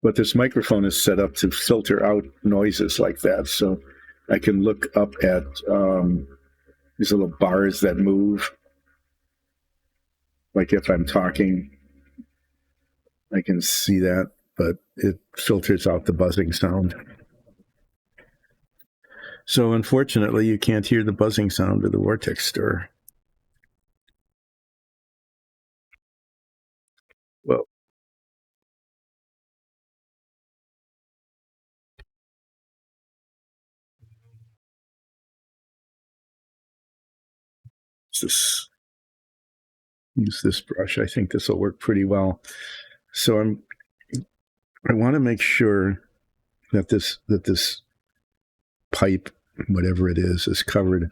But this microphone is set up to filter out noises like that. So I can look up at these little bars that move. Like if I'm talking, I can see that, but it filters out the buzzing sound. So unfortunately, you can't hear the buzzing sound of the vortex stir. Well, use this brush. I think this will work pretty well. So I want to make sure that this pipe, whatever it is covered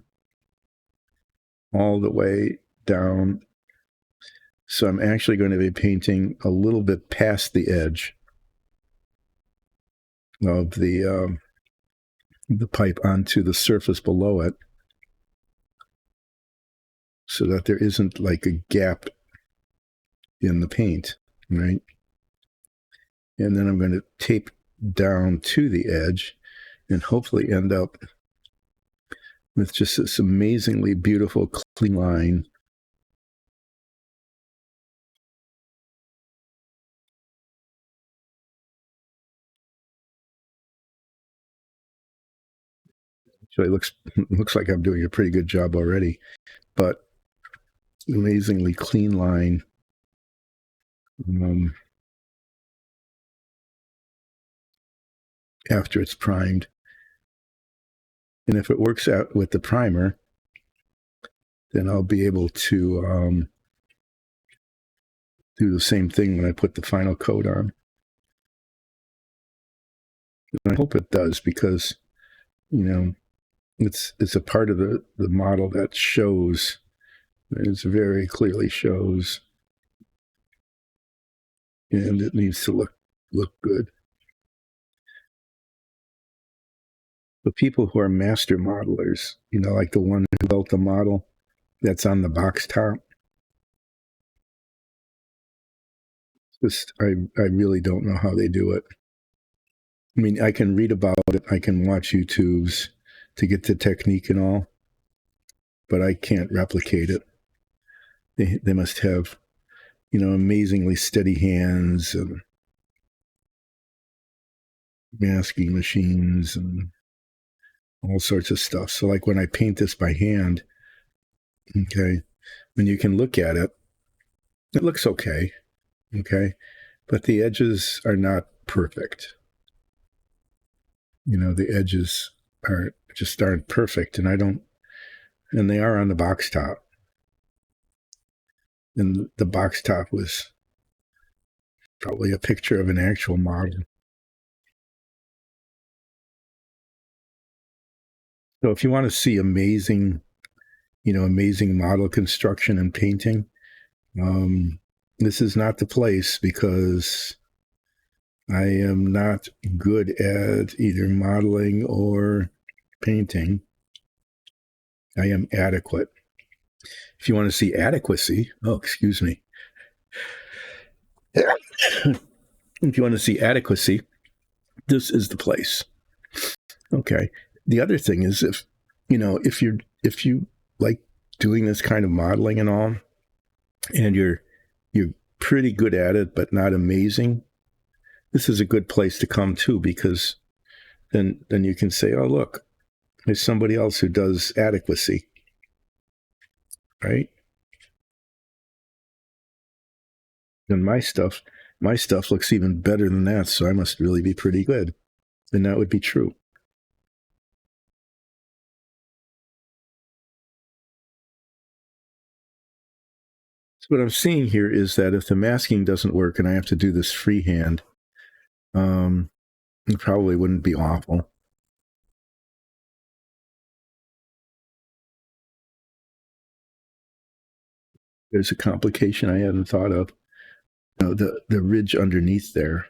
all the way down. So I'm actually going to be painting a little bit past the edge of the pipe onto the surface below it, so that there isn't like a gap in the paint, right? And then I'm going to tape down to the edge and hopefully end up with just this amazingly beautiful clean line. So it looks like I'm doing a pretty good job already, but amazingly clean line. After it's primed. And if it works out with the primer, then I'll be able to do the same thing when I put the final coat on. And I hope it does, because, you know, it's a part of the model that shows. It very clearly shows, and it needs to look good. The people who are master modelers, you know, like the one who built the model that's on the box top, just I really don't know how they do it. I mean, I can read about it, I can watch YouTubes to get the technique and all, but I can't replicate it. They must have, you know, amazingly steady hands and masking machines and all sorts of stuff. So like when I paint this by hand, okay, when you can look at it, it looks okay, okay, but the edges are not perfect. You know, the edges aren't perfect, and they are on the box top. And the box top was probably a picture of an actual model. So if you want to see amazing model construction and painting, this is not the place, because I am not good at either modeling or painting. I am adequate. If you want to see adequacy, excuse me. If you want to see adequacy, this is the place. Okay. The other thing is, if you like doing this kind of modeling and all, and you're pretty good at it but not amazing, this is a good place to come to, because then you can say, oh, look, there's somebody else who does adequacy, right? And my stuff looks even better than that, so I must really be pretty good. And that would be true. what I'm seeing here is that if the masking doesn't work and I have to do this freehand, it probably wouldn't be awful. There's a complication I hadn't thought of. The ridge underneath there.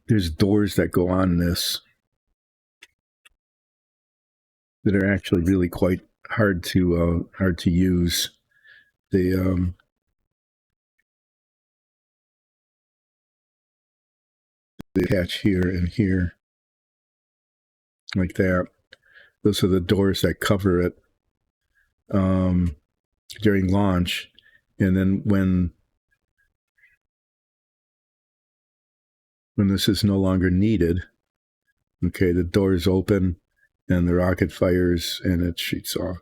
There's doors that go on this that are actually really quite hard to use. They attach here and here, like that. Those are the doors that cover it during launch, and then when this is no longer needed, okay, the doors open and the rocket fires and it shoots off.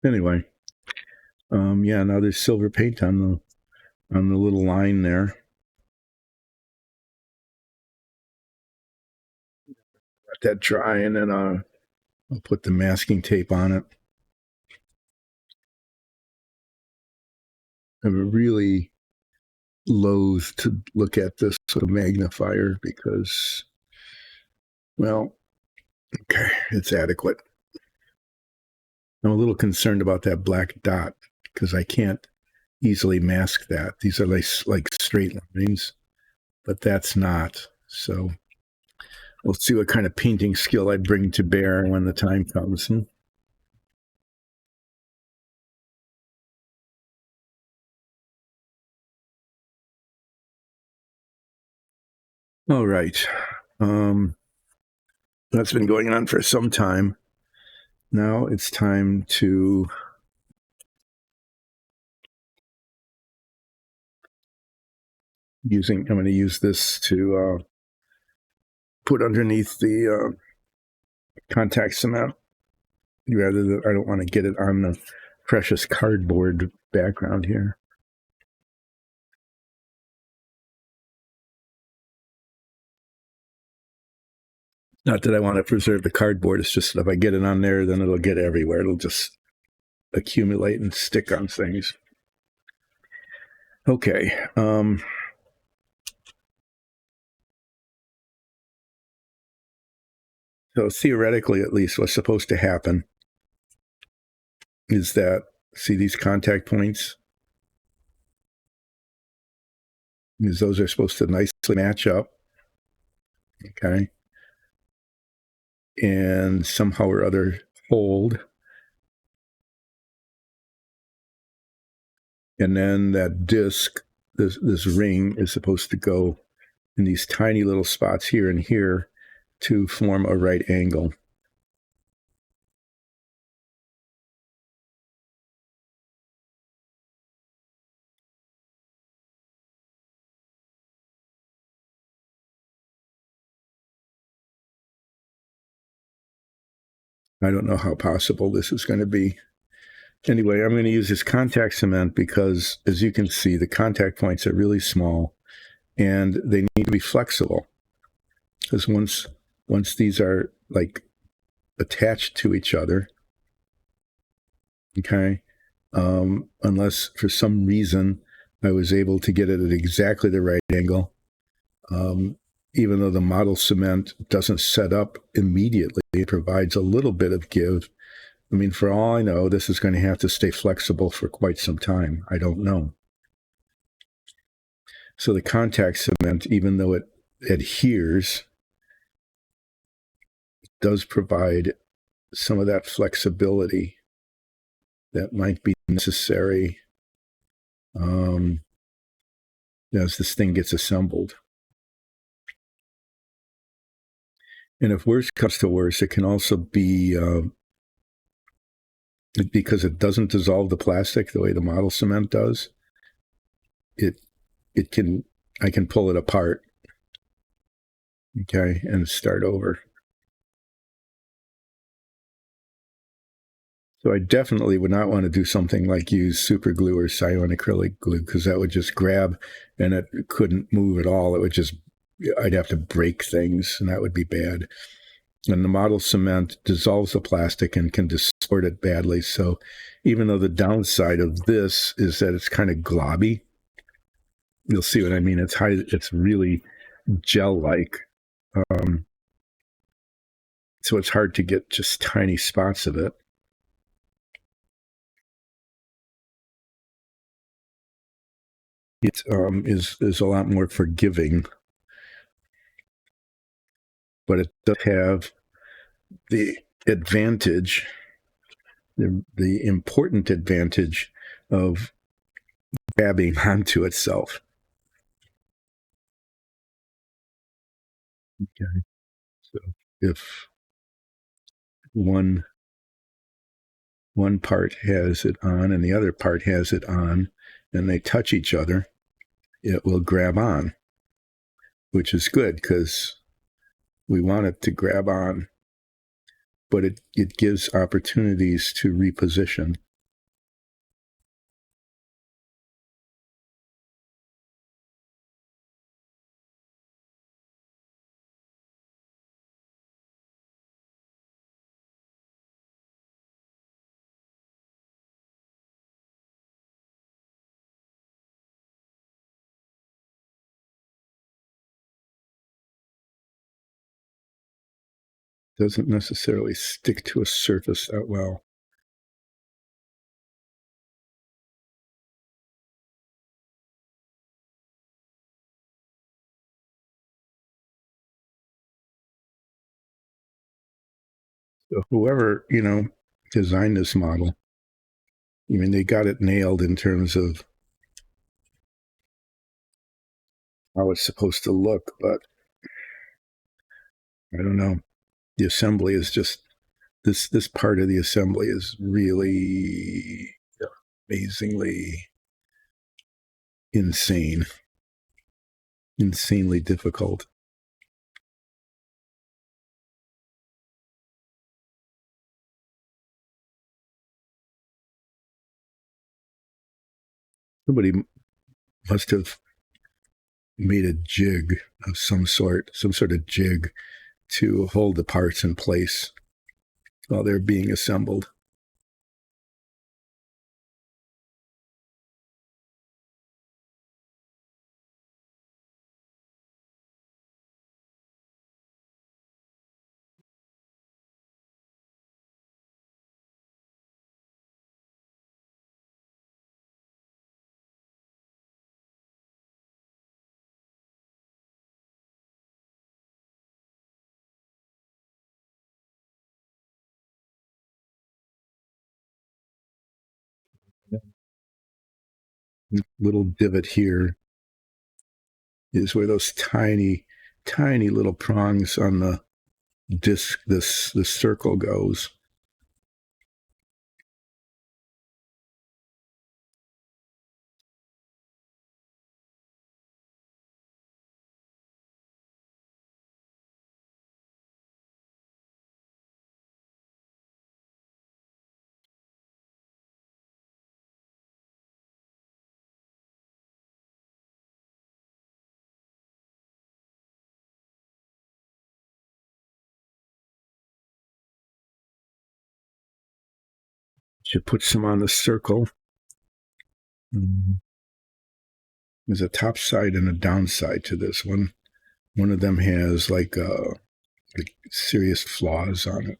Anyway, yeah, now there's silver paint on the little line there. Let that dry, and then I'll put the masking tape on it. I'm really loath to look at this with a magnifier because, well, okay, it's adequate. I'm a little concerned about that black dot because I can't easily mask that. These are like straight lines, but that's not. So we'll see what kind of painting skill I bring to bear when the time comes. All right. That's been going on for some time. Now it's time to I'm going to use this to put underneath the contact cement. Rather than, I don't want to get it on the precious cardboard background here. Not that I want to preserve the cardboard. It's just that if I get it on there, then it'll get everywhere. It'll just accumulate and stick on things. Okay. So theoretically, at least, what's supposed to happen is that, see these contact points? Is those are supposed to nicely match up. Okay. And somehow or other hold. And then that disc, this ring, is supposed to go in these tiny little spots here and here to form a right angle. I don't know how possible this is going to be. Anyway, I'm going to use this contact cement because, as you can see, the contact points are really small and they need to be flexible. Because once these are like attached to each other, okay, unless for some reason I was able to get it at exactly the right angle, even though the model cement doesn't set up immediately, it provides a little bit of give. I mean, for all I know, this is going to have to stay flexible for quite some time. I don't know. So the contact cement, even though it adheres, does provide some of that flexibility that might be necessary as this thing gets assembled. And if worse comes to worse, it can also be because it doesn't dissolve the plastic the way the model cement does. I can pull it apart, okay, and start over. So I definitely would not want to do something like use super glue or cyanacrylic glue, because that would just grab and it couldn't move at all. It would just, I'd have to break things and that would be bad. And the model cement dissolves the plastic and can distort it badly. So even though the downside of this is that it's kind of globby, you'll see what I mean. It's really gel-like. So it's hard to get just tiny spots of it. It is a lot more forgiving, but it does have the advantage, the important advantage of grabbing onto itself. Okay. So if one part has it on and the other part has it on, and they touch each other, it will grab on, which is good because we want it to grab on, but it gives opportunities to reposition. Doesn't necessarily stick to a surface that well. So whoever, designed this model, I mean, they got it nailed in terms of how it's supposed to look, but I don't know. The assembly is just this part of the assembly is really amazingly insanely difficult. Somebody must have made a jig of some sort of jig to hold the parts in place while they're being assembled. Little divot here is where those tiny little prongs on the disc, this circle goes. Should put some on the circle. There's a top side and a downside to this one. One of them has like serious flaws on it.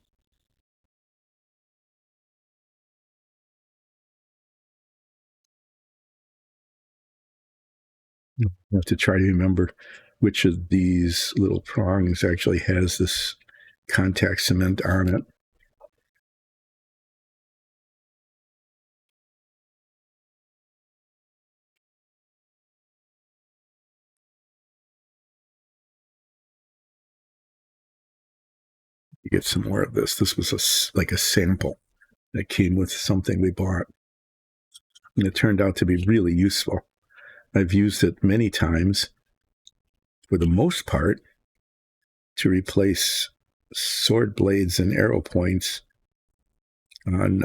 I have to try to remember which of these little prongs actually has this contact cement on it. You get some more of this. This was like a sample that came with something we bought, and it turned out to be really useful. I've used it many times, for the most part, to replace sword blades and arrow points on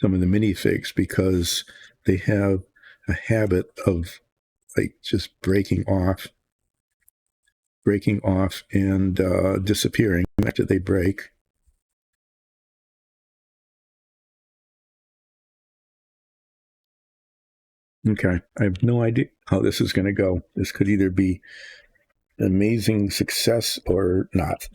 some of the minifigs, because they have a habit of like just breaking off breaking off and disappearing after they break. Okay, I have no idea how this is going to go. This could either be an amazing success or not.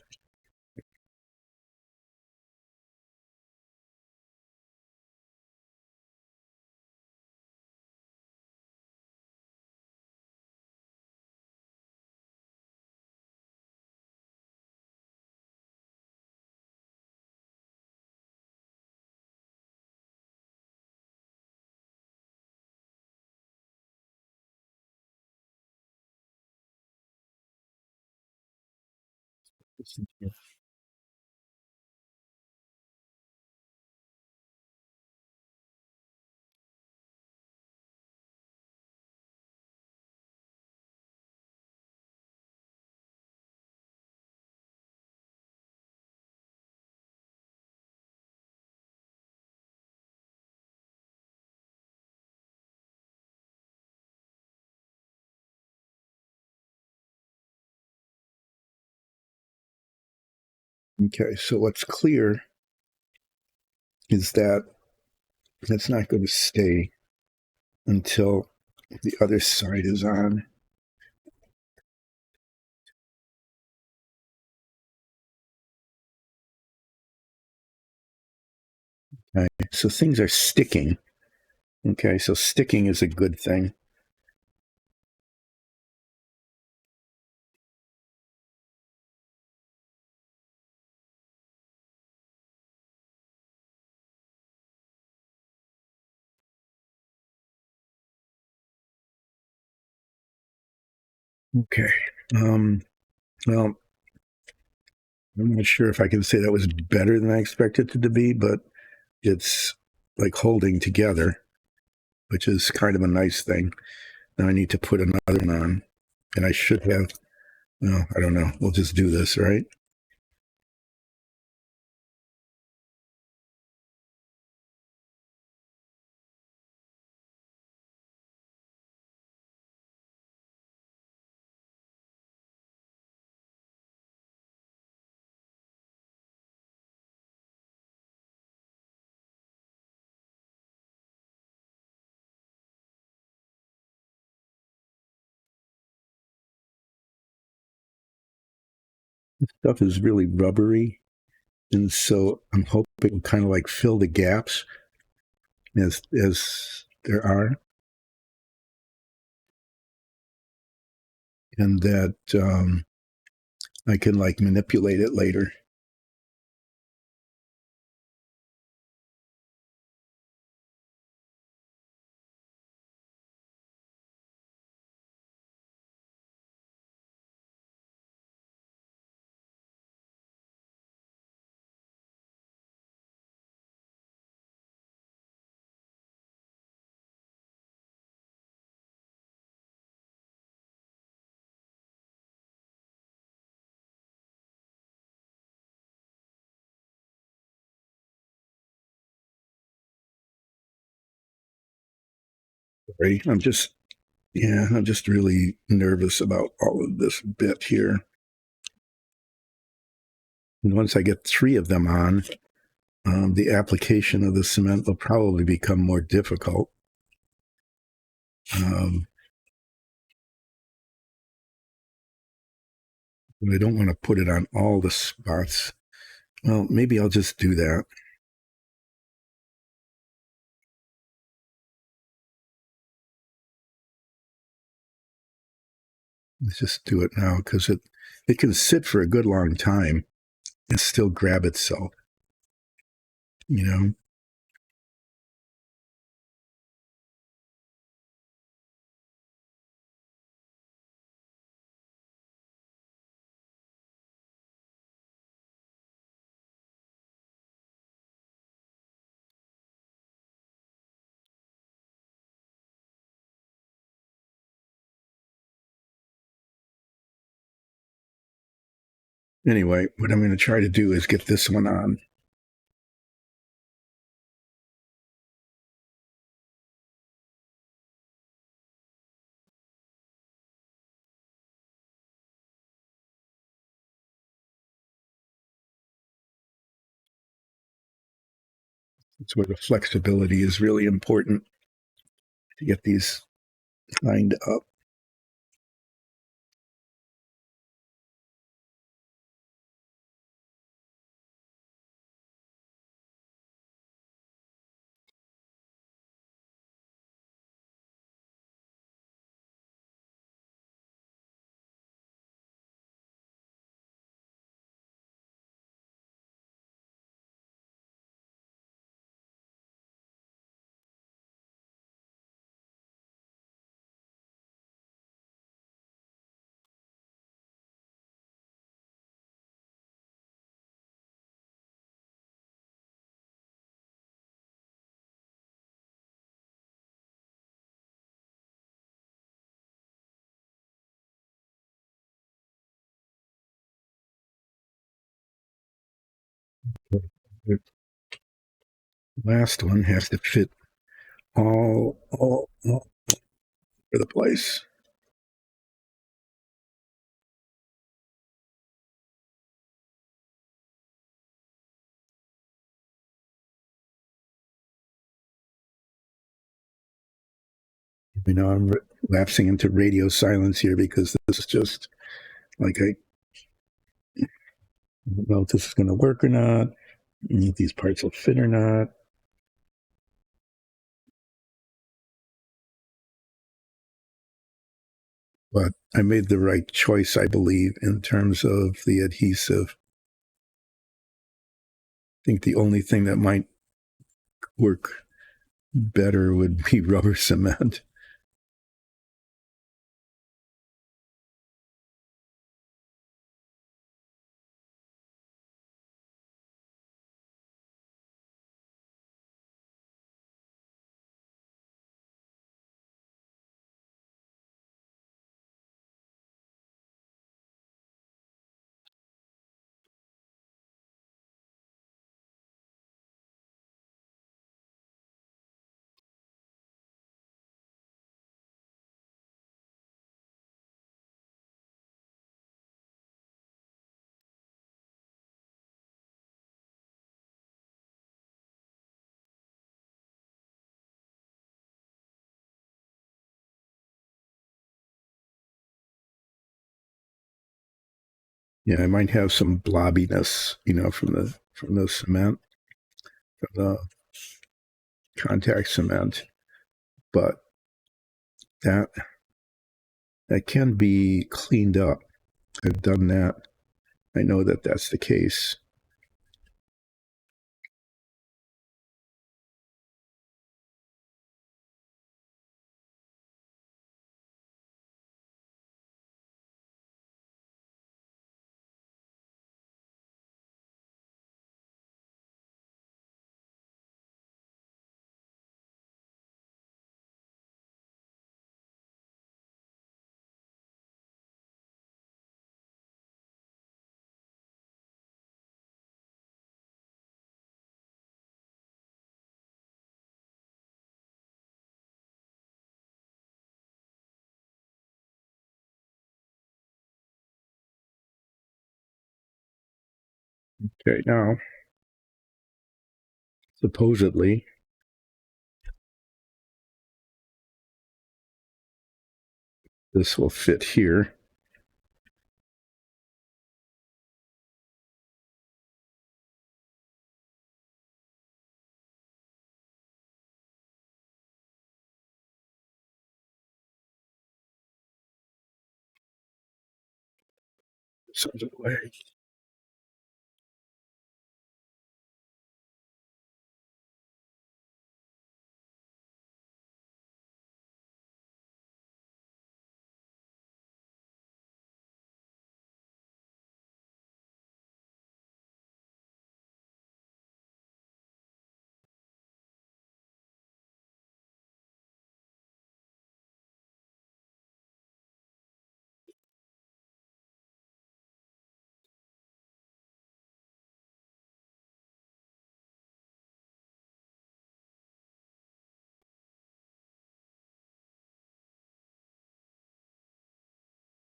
Okay, so what's clear is that it's not going to stay until the other side is on. Okay, so things are sticking. Okay, so sticking is a good thing. Okay. Well, I'm not sure if I can say that was better than I expected it to be, but it's like holding together, which is kind of a nice thing. Now I need to put another one on, and I should have. No, I don't know. We'll just do this, right? This stuff is really rubbery, and so I'm hoping it will kind of like fill the gaps as there are, and that I can like manipulate it later. Right? I'm just really nervous about all of this bit here. And once I get three of them on, the application of the cement will probably become more difficult. Um, but I don't want to put it on all the spots. Well, maybe I'll just do that. Let's just do it now because it can sit for a good long time and still grab itself. You know. Anyway, what I'm going to try to do is get this one on. It's where the flexibility is really important to get these lined up. The last one has to fit all over the place. You know, I'm lapsing into radio silence here because this is just like I don't know if this is going to work or not, if these parts will fit or not. But I made the right choice, I believe, in terms of the adhesive. I think the only thing that might work better would be rubber cement. Yeah, I might have some blobbiness, from the cement, from the contact cement, but that that can be cleaned up. I've done that. I know that that's the case. Okay, now supposedly this will fit here. Some way.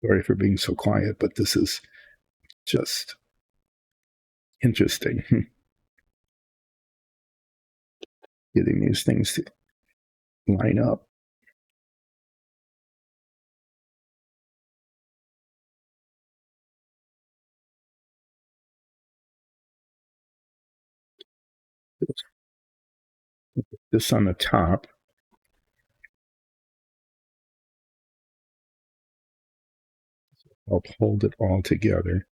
Sorry for being so quiet, but this is just interesting. getting these things to line up. This on the top. I'll hold it all together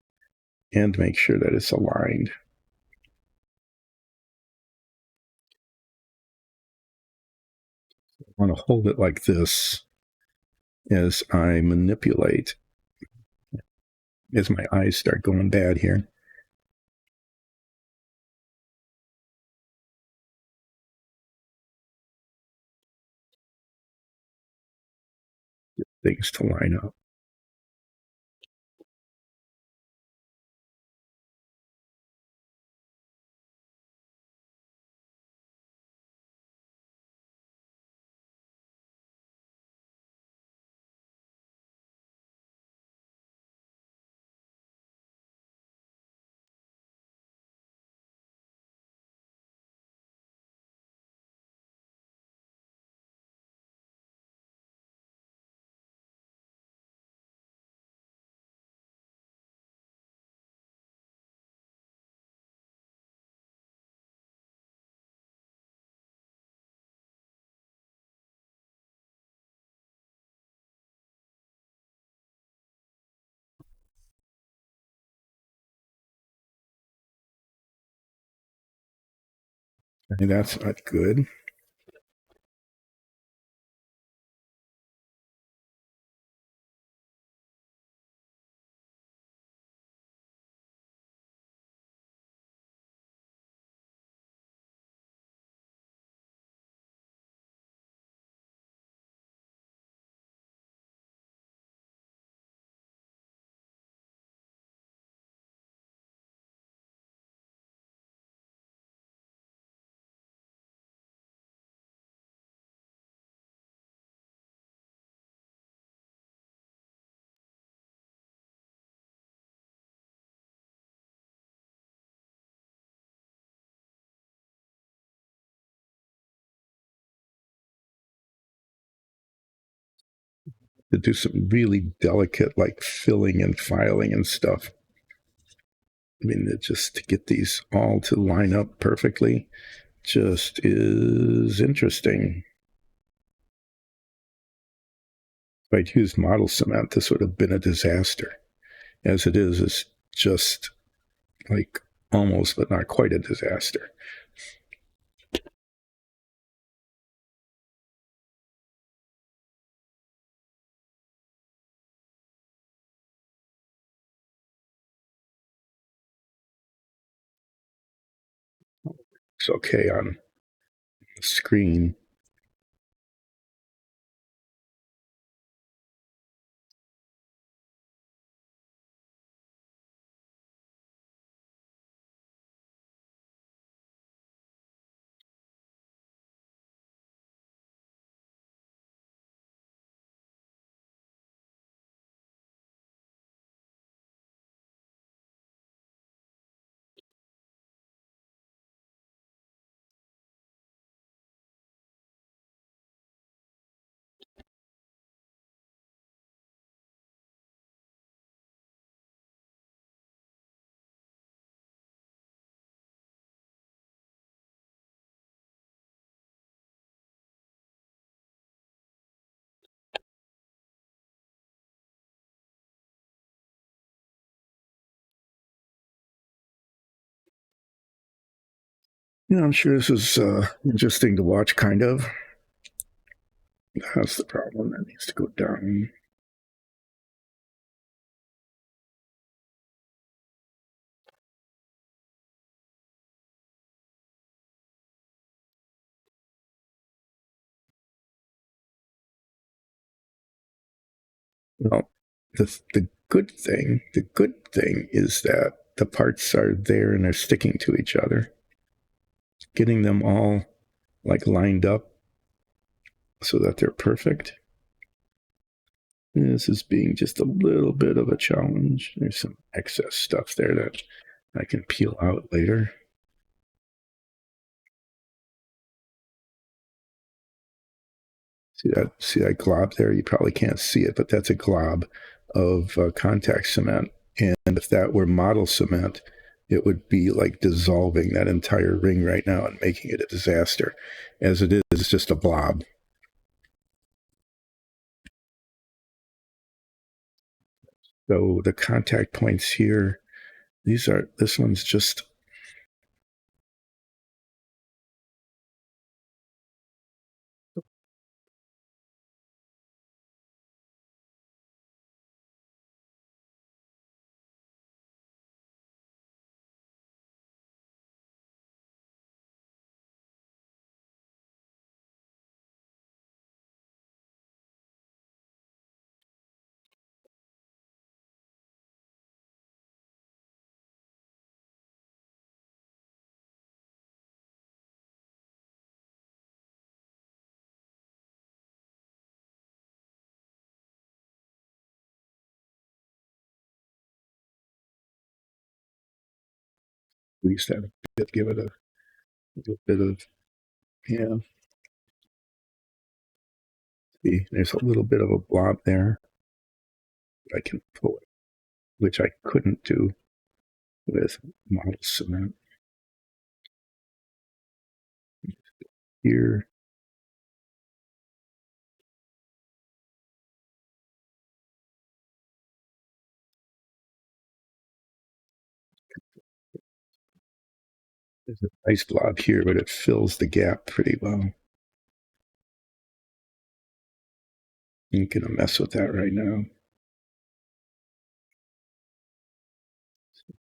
and make sure that it's aligned. I want to hold it like this as I manipulate, as my eyes start going bad here. Get things to line up. Okay, that's not good. To do some really delicate, like filling and filing and stuff. I mean, just to get these all to line up perfectly just is interesting. If I'd used model cement, this would have been a disaster. As it is, it's just like almost, but not quite a disaster. It's okay on the screen. Yeah, I'm sure this is interesting to watch, kind of. That's the problem. That needs to go down. Well, the good thing is that the parts are there and they're sticking to each other. Getting them all like lined up so that they're perfect. This is being just a little bit of a challenge. There's some excess stuff there that I can peel out later. See that glob there? You probably can't see it, but that's a glob of contact cement. And if that were model cement, it would be like dissolving that entire ring right now and making it a disaster. As it is, it's just a blob. So the contact points here, this one's just, we used to have a bit, give it a little bit of, yeah, see, there's a little bit of a blob there. I can pull it, which I couldn't do with model cement. Here, there's a nice blob here, but it fills the gap pretty well. I'm gonna mess with that right now.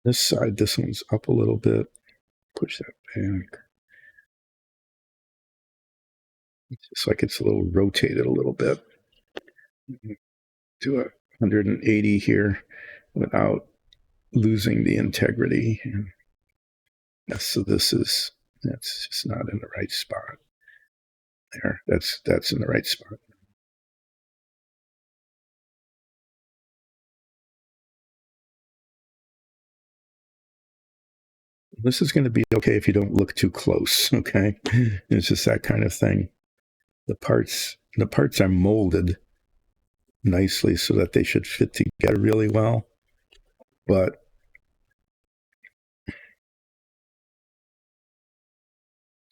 This side, this one's up a little bit. Push that back. It's like it's a little rotated a little bit. Do a 180 here without losing the integrity. So that's just not in the right spot. There, that's in the right spot. This is going to be okay if you don't look too close. Okay, it's just that kind of thing. The parts are molded nicely so that they should fit together really well, but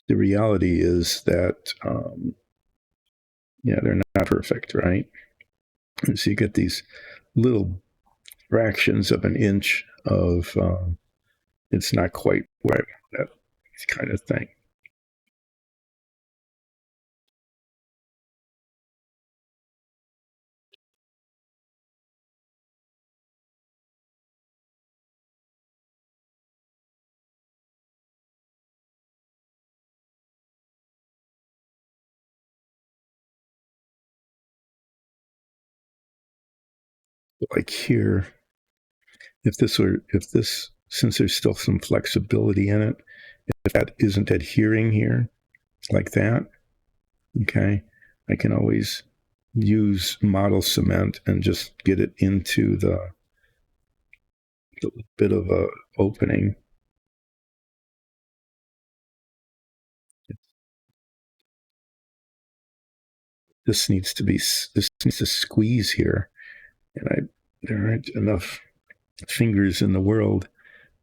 the reality is that they're not perfect, right? And so you get these little fractions of an inch of it's not quite where I want that kind of thing. Like here, if this since there's still some flexibility in it, if that isn't adhering here like that, okay, I can always use model cement and just get it into the bit of a opening. This needs to squeeze here, and there aren't enough fingers in the world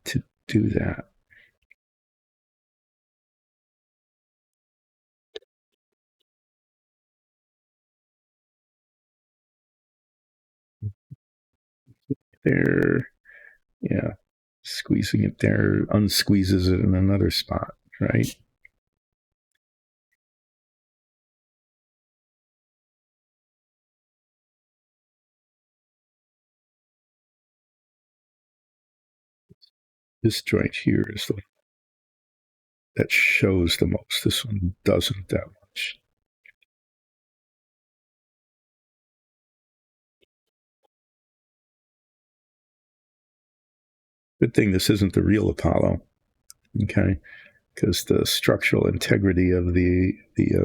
to do that. There, yeah, squeezing it there unsqueezes it in another spot, right? This joint here is the that shows the most. This one doesn't that much. Good thing this isn't the real Apollo, okay? Because the structural integrity of the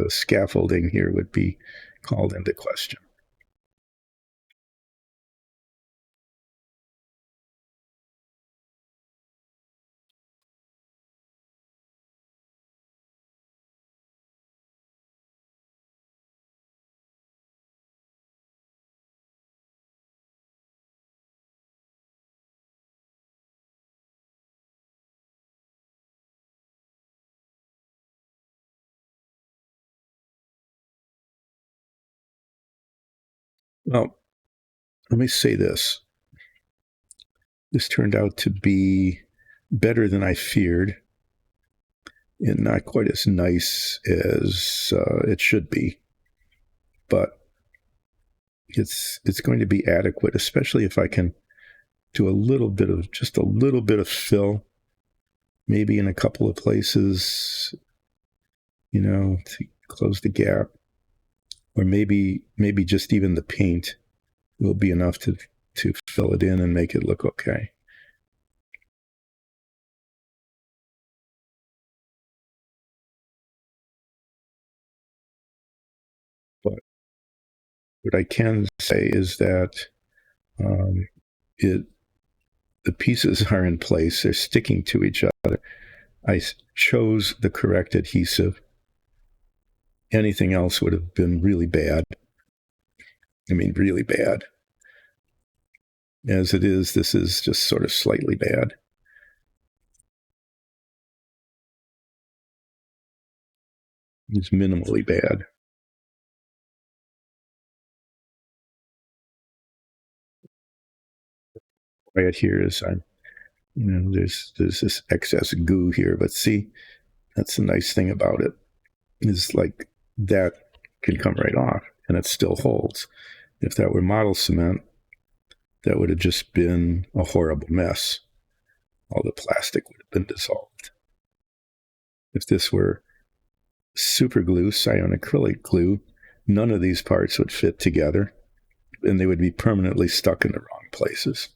scaffolding here would be called into question. Well, let me say this. This turned out to be better than I feared, and not quite as nice as it should be, but it's going to be adequate, especially if I can do just a little bit of fill, maybe in a couple of places, to close the gap, or maybe just even the paint will be enough to fill it in and make it look okay. But what I can say is that um, it the pieces are in place; they're sticking to each other. I chose the correct adhesive. Anything else would have been really bad. I mean, really bad. As it is, this is just sort of slightly bad. It's minimally bad. Right here is there's this excess goo here, but see, that's the nice thing about it, is like that can come right off and it still holds. If that were model cement, that would have just been a horrible mess. All the plastic would have been dissolved. If this were super glue, cyanoacrylic glue, none of these parts would fit together and they would be permanently stuck in the wrong places.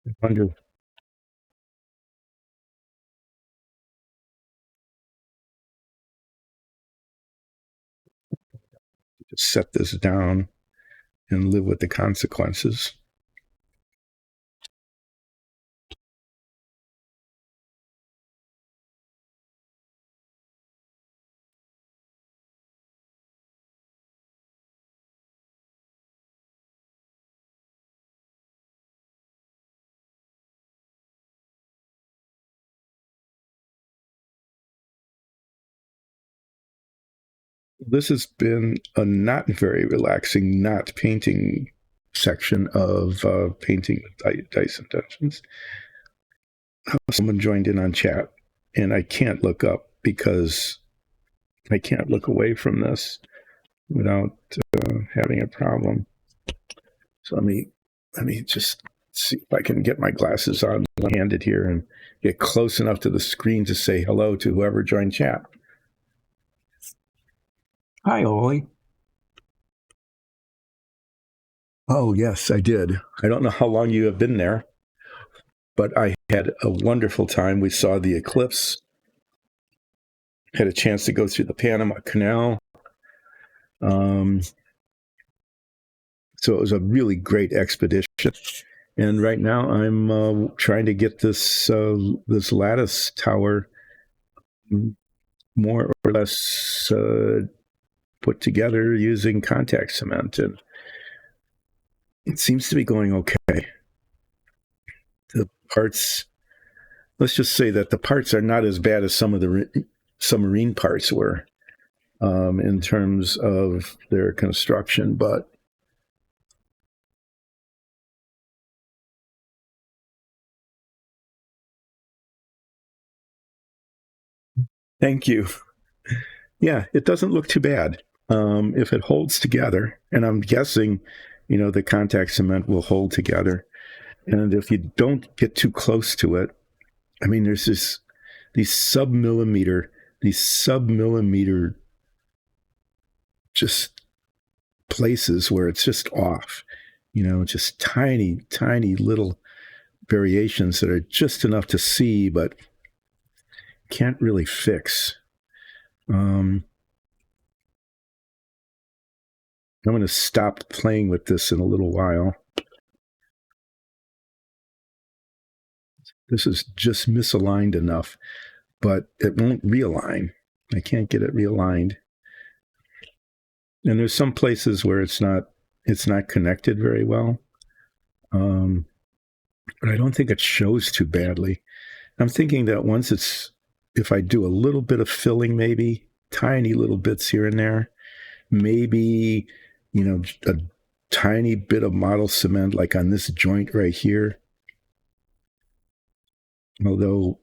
I wonder, just set this down and live with the consequences. This has been a not very relaxing, not painting section of painting with Dyson Dungeons. Someone joined in on chat, and I can't look up because I can't look away from this without having a problem. So let me just see if I can get my glasses on one-handed here and get close enough to the screen to say hello to whoever joined chat. Hi, Oli. Oh, yes, I did. I don't know how long you have been there, but I had a wonderful time. We saw the eclipse, had a chance to go through the Panama Canal. So it was a really great expedition. And right now I'm trying to get this lattice tower more or less put together using contact cement, and it seems to be going okay. The parts, let's just say that the parts are not as bad as some of the submarine parts were in terms of their construction, but thank you. Yeah, it doesn't look too bad. If it holds together, and I'm guessing, the contact cement will hold together. And if you don't get too close to it, I mean, there's these sub-millimeter just places where it's just off. just tiny, tiny little variations that are just enough to see, but can't really fix. I'm going to stop playing with this in a little while. This is just misaligned enough, but it won't realign. I can't get it realigned. And there's some places where it's not connected very well. But I don't think it shows too badly. I'm thinking that if I do a little bit of filling, maybe tiny little bits here and there, maybe, a tiny bit of model cement, like on this joint right here. Although,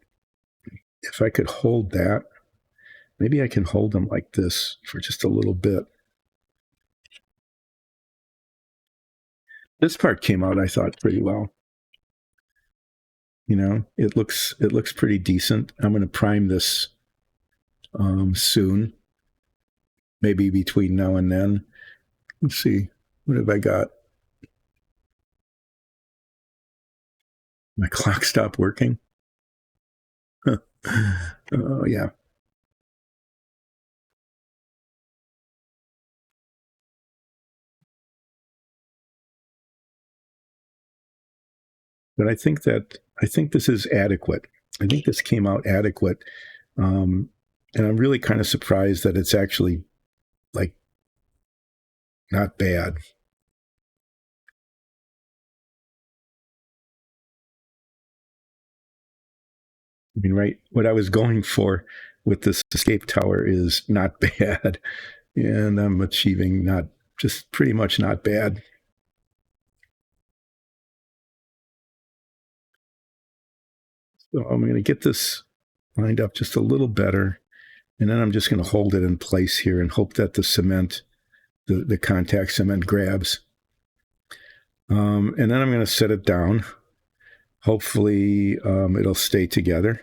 if I could hold that, maybe I can hold them like this for just a little bit. This part came out, I thought, pretty well. It looks pretty decent. I'm going to prime this soon, maybe between now and then. Let's see, what have I got? My clock stopped working. Oh, yeah. But I think this is adequate. I think this came out adequate. And I'm really kind of surprised that it's actually like not bad. I mean, right, what I was going for with this escape tower is not bad. And I'm achieving just pretty much not bad. So I'm going to get this lined up just a little better. And then I'm just going to hold it in place here and hope that the cement, the contact cement grabs. And then I'm going to set it down. Hopefully it'll stay together.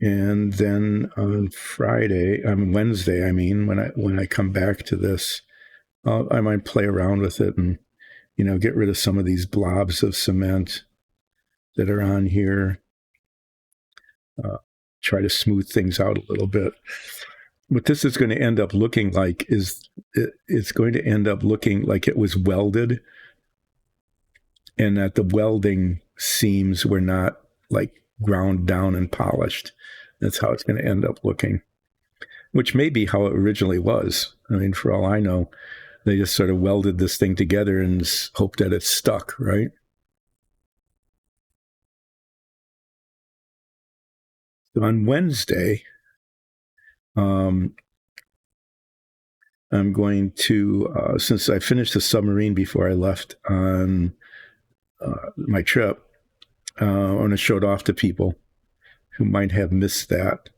And then on Wednesday, when I come back to this, I might play around with it and, get rid of some of these blobs of cement that are on here. Try to smooth things out a little bit. What this is going to end up looking like it's going to end up looking like it was welded, and that the welding seams were not like ground down and polished. That's how it's going to end up looking, which may be how it originally was. I mean, for all I know, they just sort of welded this thing together and hoped that it stuck, right? So on Wednesday, I'm going to, since I finished the submarine before I left on my trip, I want to show it off to people who might have missed that,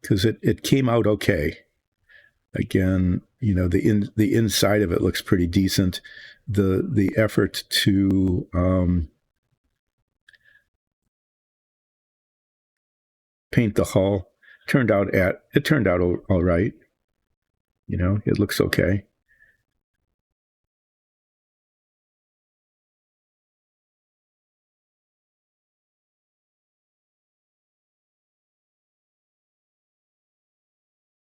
because it came out okay. Again, the inside of it looks pretty decent. The effort to paint the hull turned out all right. It looks okay.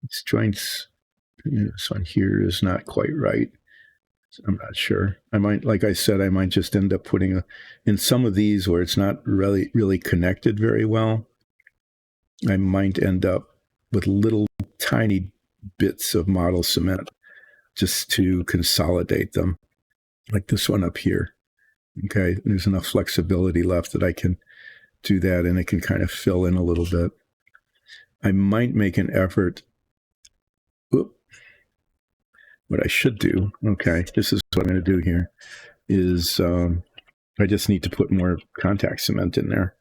These joints, this one here is not quite right. I'm not sure. Like I said, I might just end up putting in some of these where it's not really connected very well. I might end up with little tiny bits of model cement just to consolidate them, like this one up here. Okay, there's enough flexibility left that I can do that, and it can kind of fill in a little bit. I might make an effort. What I should do, okay, this is what I'm going to do here, is I just need to put more contact cement in there.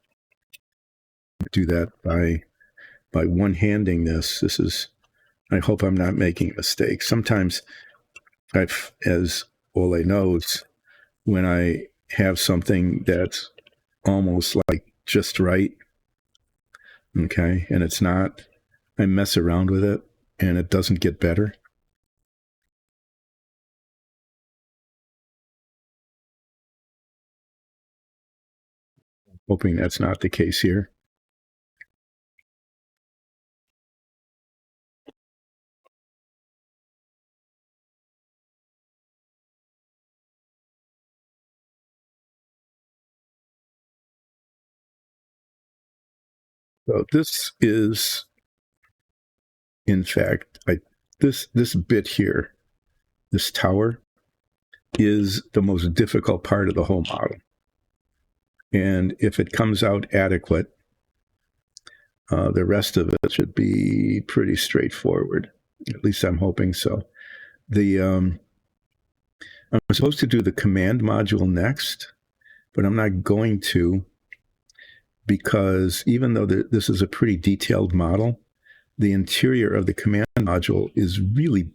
Do that by one-handing this. I hope I'm not making a mistake. Sometimes, as Ole knows, when I have something that's almost like just right, okay, and it's not, I mess around with it and it doesn't get better. Hoping that's not the case here. So this is, in fact, this bit here, this tower, is the most difficult part of the whole model. And if it comes out adequate, the rest of it should be pretty straightforward. At least I'm hoping so. I'm supposed to do the command module next, but I'm not going to, because even though this is a pretty detailed model, the interior of the command module is really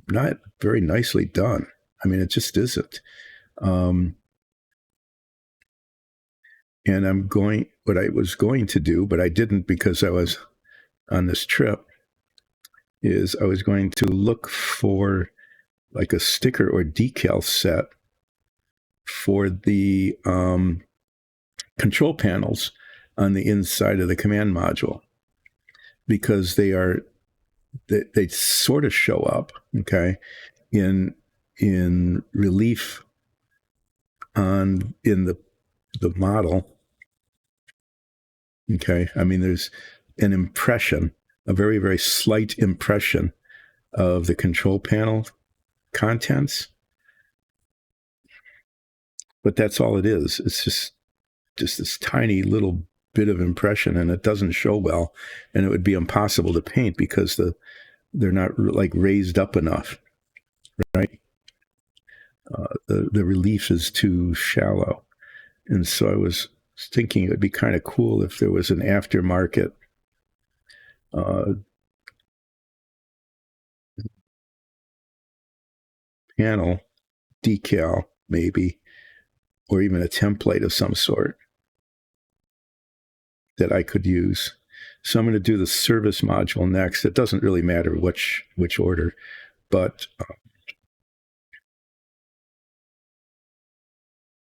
not very nicely done. I mean, it just isn't. And what I was going to do, but I didn't because I was on this trip, is I was going to look for like a sticker or decal set for the control panels on the inside of the command module, because they sort of show up, okay, in relief in the model. Okay, I mean, there's an impression, a very, very slight impression of the control panel contents, but that's all it is. It's just this tiny little bit of impression, and it doesn't show well, and it would be impossible to paint because they're not like raised up enough, right? The relief is too shallow, and so I was thinking it would be kind of cool if there was an aftermarket panel decal, maybe, or even a template of some sort that I could use. So I'm going to do the service module next. It doesn't really matter which order, but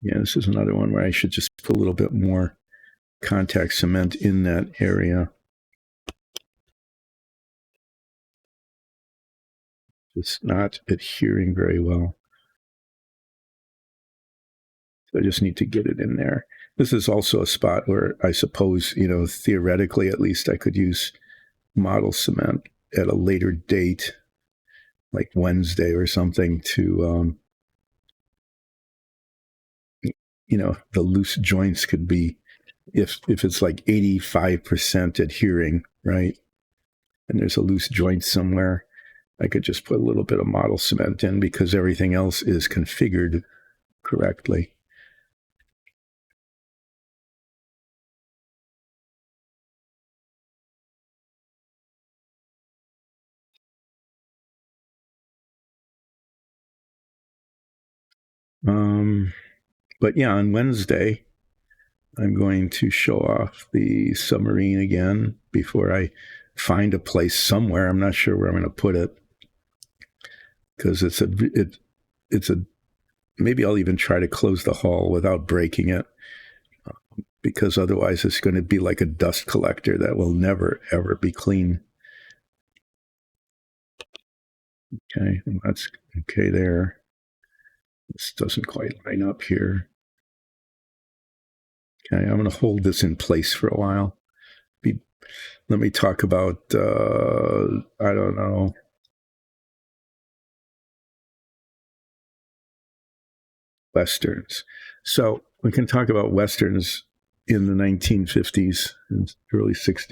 yeah, this is another one where I should just put a little bit more contact cement in that area. It's not adhering very well. So I just need to get it in there. This is also a spot where I suppose, theoretically at least, I could use model cement at a later date, like Wednesday or something, to, the loose joints could be, if it's like 85% adhering, right? And there's a loose joint somewhere, I could just put a little bit of model cement in because everything else is configured correctly. But yeah, on Wednesday, I'm going to show off the submarine again before I find a place somewhere. I'm not sure where I'm going to put it, because it's a maybe I'll even try to close the hull without breaking it, because otherwise it's going to be like a dust collector that will never ever be clean. Okay, and that's okay there. This doesn't quite line up here. Okay, I'm going to hold this in place for a while. Let me talk about, I don't know, Westerns. So we can talk about Westerns in the 1950s and early 60s.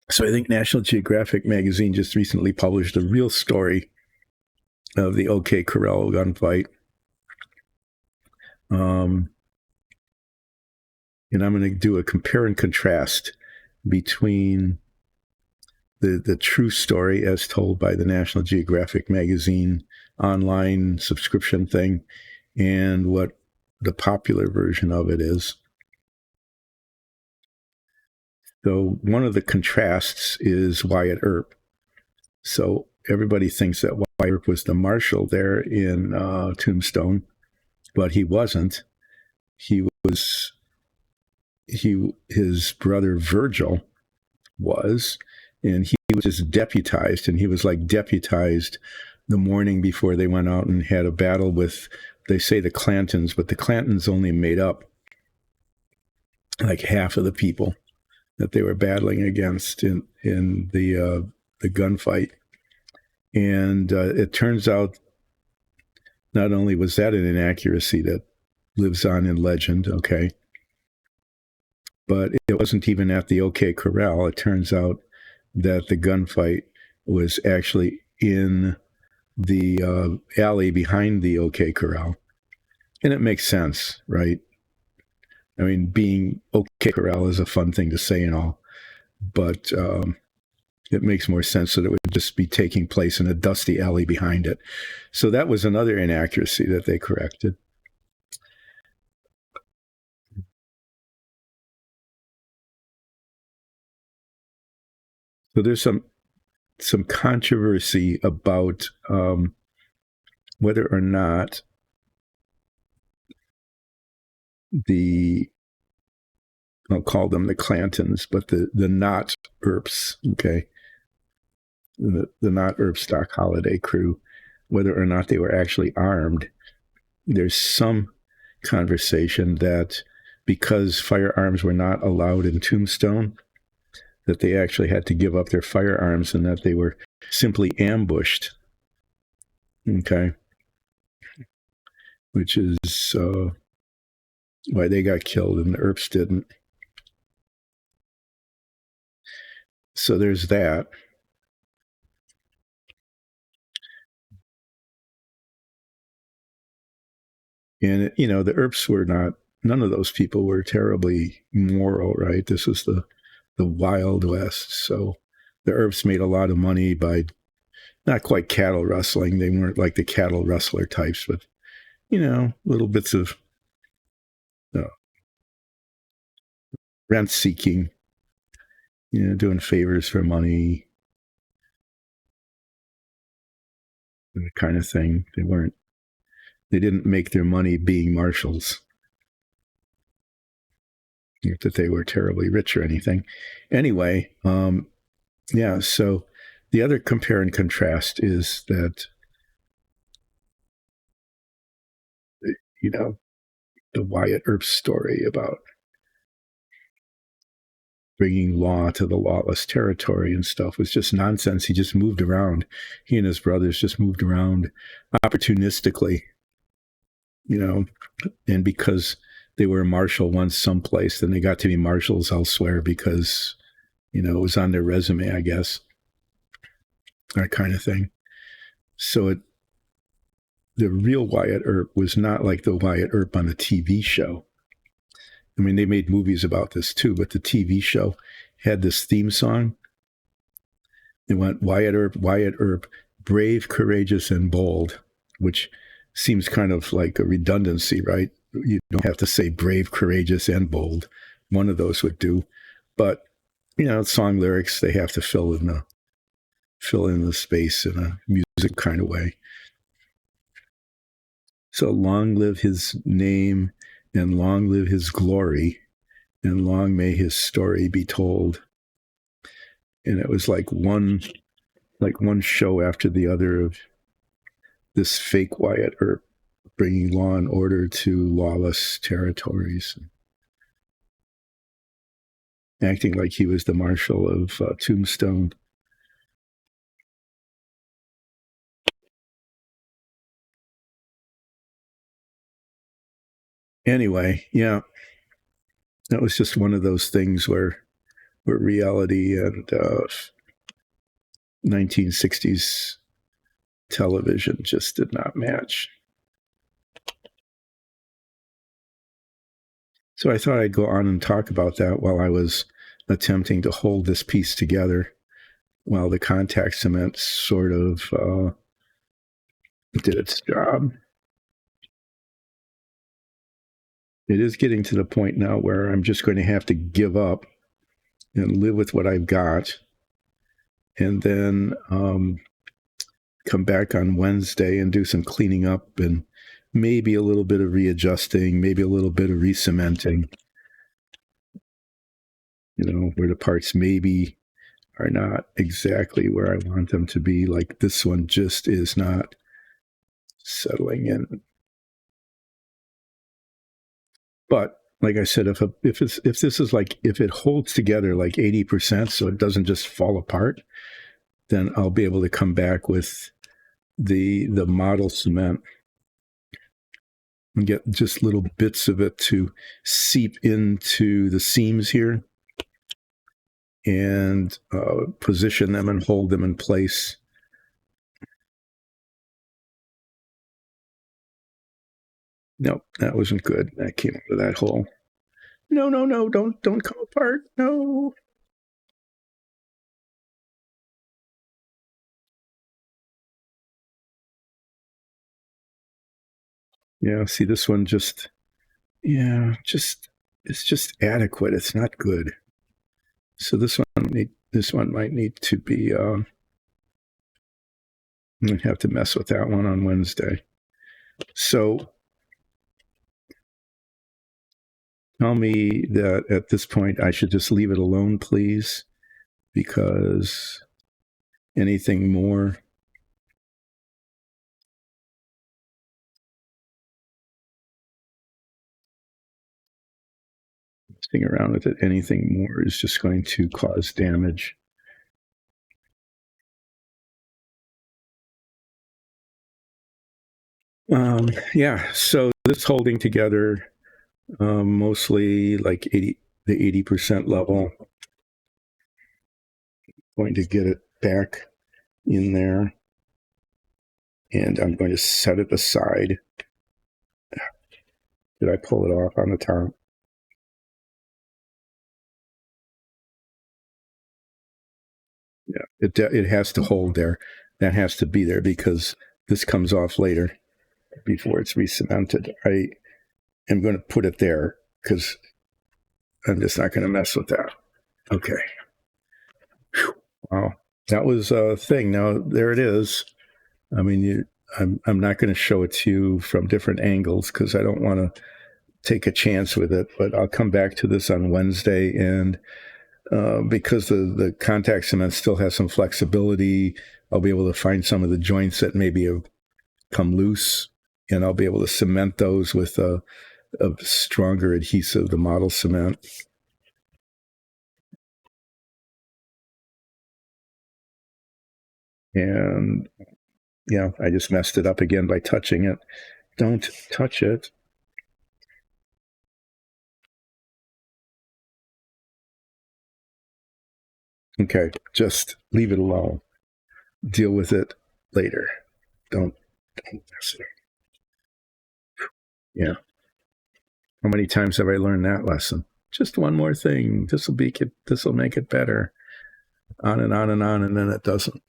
So I think National Geographic magazine just recently published a real story of the OK Corral gunfight. And I'm going to do a compare and contrast between the true story as told by the National Geographic magazine online subscription thing and what the popular version of it is. So one of the contrasts is Wyatt Earp. So everybody thinks that Fire was the marshal there in Tombstone, but he wasn't. He was his brother Virgil was, and he was just deputized, and he was like deputized the morning before they went out and had a battle with, they say, the Clantons, but the Clantons only made up like half of the people that they were battling against in the gunfight. And it turns out not only was that an inaccuracy that lives on in legend, okay, but it wasn't even at the OK Corral. It turns out that the gunfight was actually in the alley behind the OK Corral. And it makes sense, right? I mean, being OK Corral is a fun thing to say and all, but it makes more sense that it would just be taking place in a dusty alley behind it. So that was another inaccuracy that they corrected. So there's some controversy about whether or not I'll call them the Clantons, but the not Earps, okay, the not Earpstock holiday crew, whether or not they were actually armed. There's some conversation that because firearms were not allowed in Tombstone, that they actually had to give up their firearms and that they were simply ambushed, okay, which is why they got killed and the Earps didn't. So there's that. And, you know, the Earps were not, none of those people were terribly moral, right? This was the Wild West. So the Earps made a lot of money by not quite cattle rustling. They weren't like the cattle rustler types, but, you know, little bits of rent seeking, you know, doing favors for money, that kind of thing. They didn't make their money being marshals. Not that they were terribly rich or anything. Anyway, yeah, so the other compare and contrast is that, you know, the Wyatt Earp story about bringing law to the lawless territory and stuff was just nonsense. He just moved around. He and his brothers just moved around opportunistically, you know, and because they were a marshal once someplace, then they got to be marshals elsewhere because, you know, it was on their resume, I guess, that kind of thing. So the real Wyatt Earp was not like the Wyatt Earp on the TV show. I mean, they made movies about this too, but the TV show had this theme song. It went Wyatt Earp, brave, courageous, and bold, which seems kind of like a redundancy, right? You don't have to say brave, courageous, and bold. One of those would do. But, you know, song lyrics, they have to fill in the space in a music kind of way. So long live his name, and long live his glory, and long may his story be told. And it was like one show after the other of this fake Wyatt Earp bringing law and order to lawless territories, acting like he was the marshal of Tombstone. Anyway, yeah, that was just one of those things where reality and 1960s television just did not match. So I thought I'd go on and talk about that while I was attempting to hold this piece together, while the contact cement sort of did its job. It is getting to the point now where I'm just going to have to give up and live with what I've got. And then come back on Wednesday and do some cleaning up and maybe a little bit of readjusting, maybe a little bit of re-cementing, where the parts maybe are not exactly where I want them to be. Like this one just is not settling in. But like I said, if it holds together like 80%, so it doesn't just fall apart, then I'll be able to come back with the model cement and get just little bits of it to seep into the seams here and position them and hold them in place. Nope, that wasn't good. That came out of that hole. No, don't come apart. No. Yeah, see this one it's just adequate. It's not good. So this one might need to be I'm gonna have to mess with that one on Wednesday. So tell me that at this point I should just leave it alone, please, because anything more messing around with it, anything more is just going to cause damage. Yeah, so this holding together mostly like the 80% level. Going to get it back in there, and I'm going to set it aside. Did I pull it off on the top? Yeah, it has to hold there. That has to be there because this comes off later before it's re-cemented. I am going to put it there because I'm just not going to mess with that. Okay. Whew. Wow. That was a thing. Now, there it is. I mean, I'm not going to show it to you from different angles because I don't want to take a chance with it, but I'll come back to this on Wednesday. And because the contact cement still has some flexibility, I'll be able to find some of the joints that maybe have come loose, and I'll be able to cement those with a stronger adhesive, the model cement. And yeah, I just messed it up again by touching it. Don't touch it. Okay, just leave it alone. Deal with it later. Don't mess it up. Yeah. How many times have I learned that lesson? Just one more thing. This will make it better. On and on and on, and then it doesn't.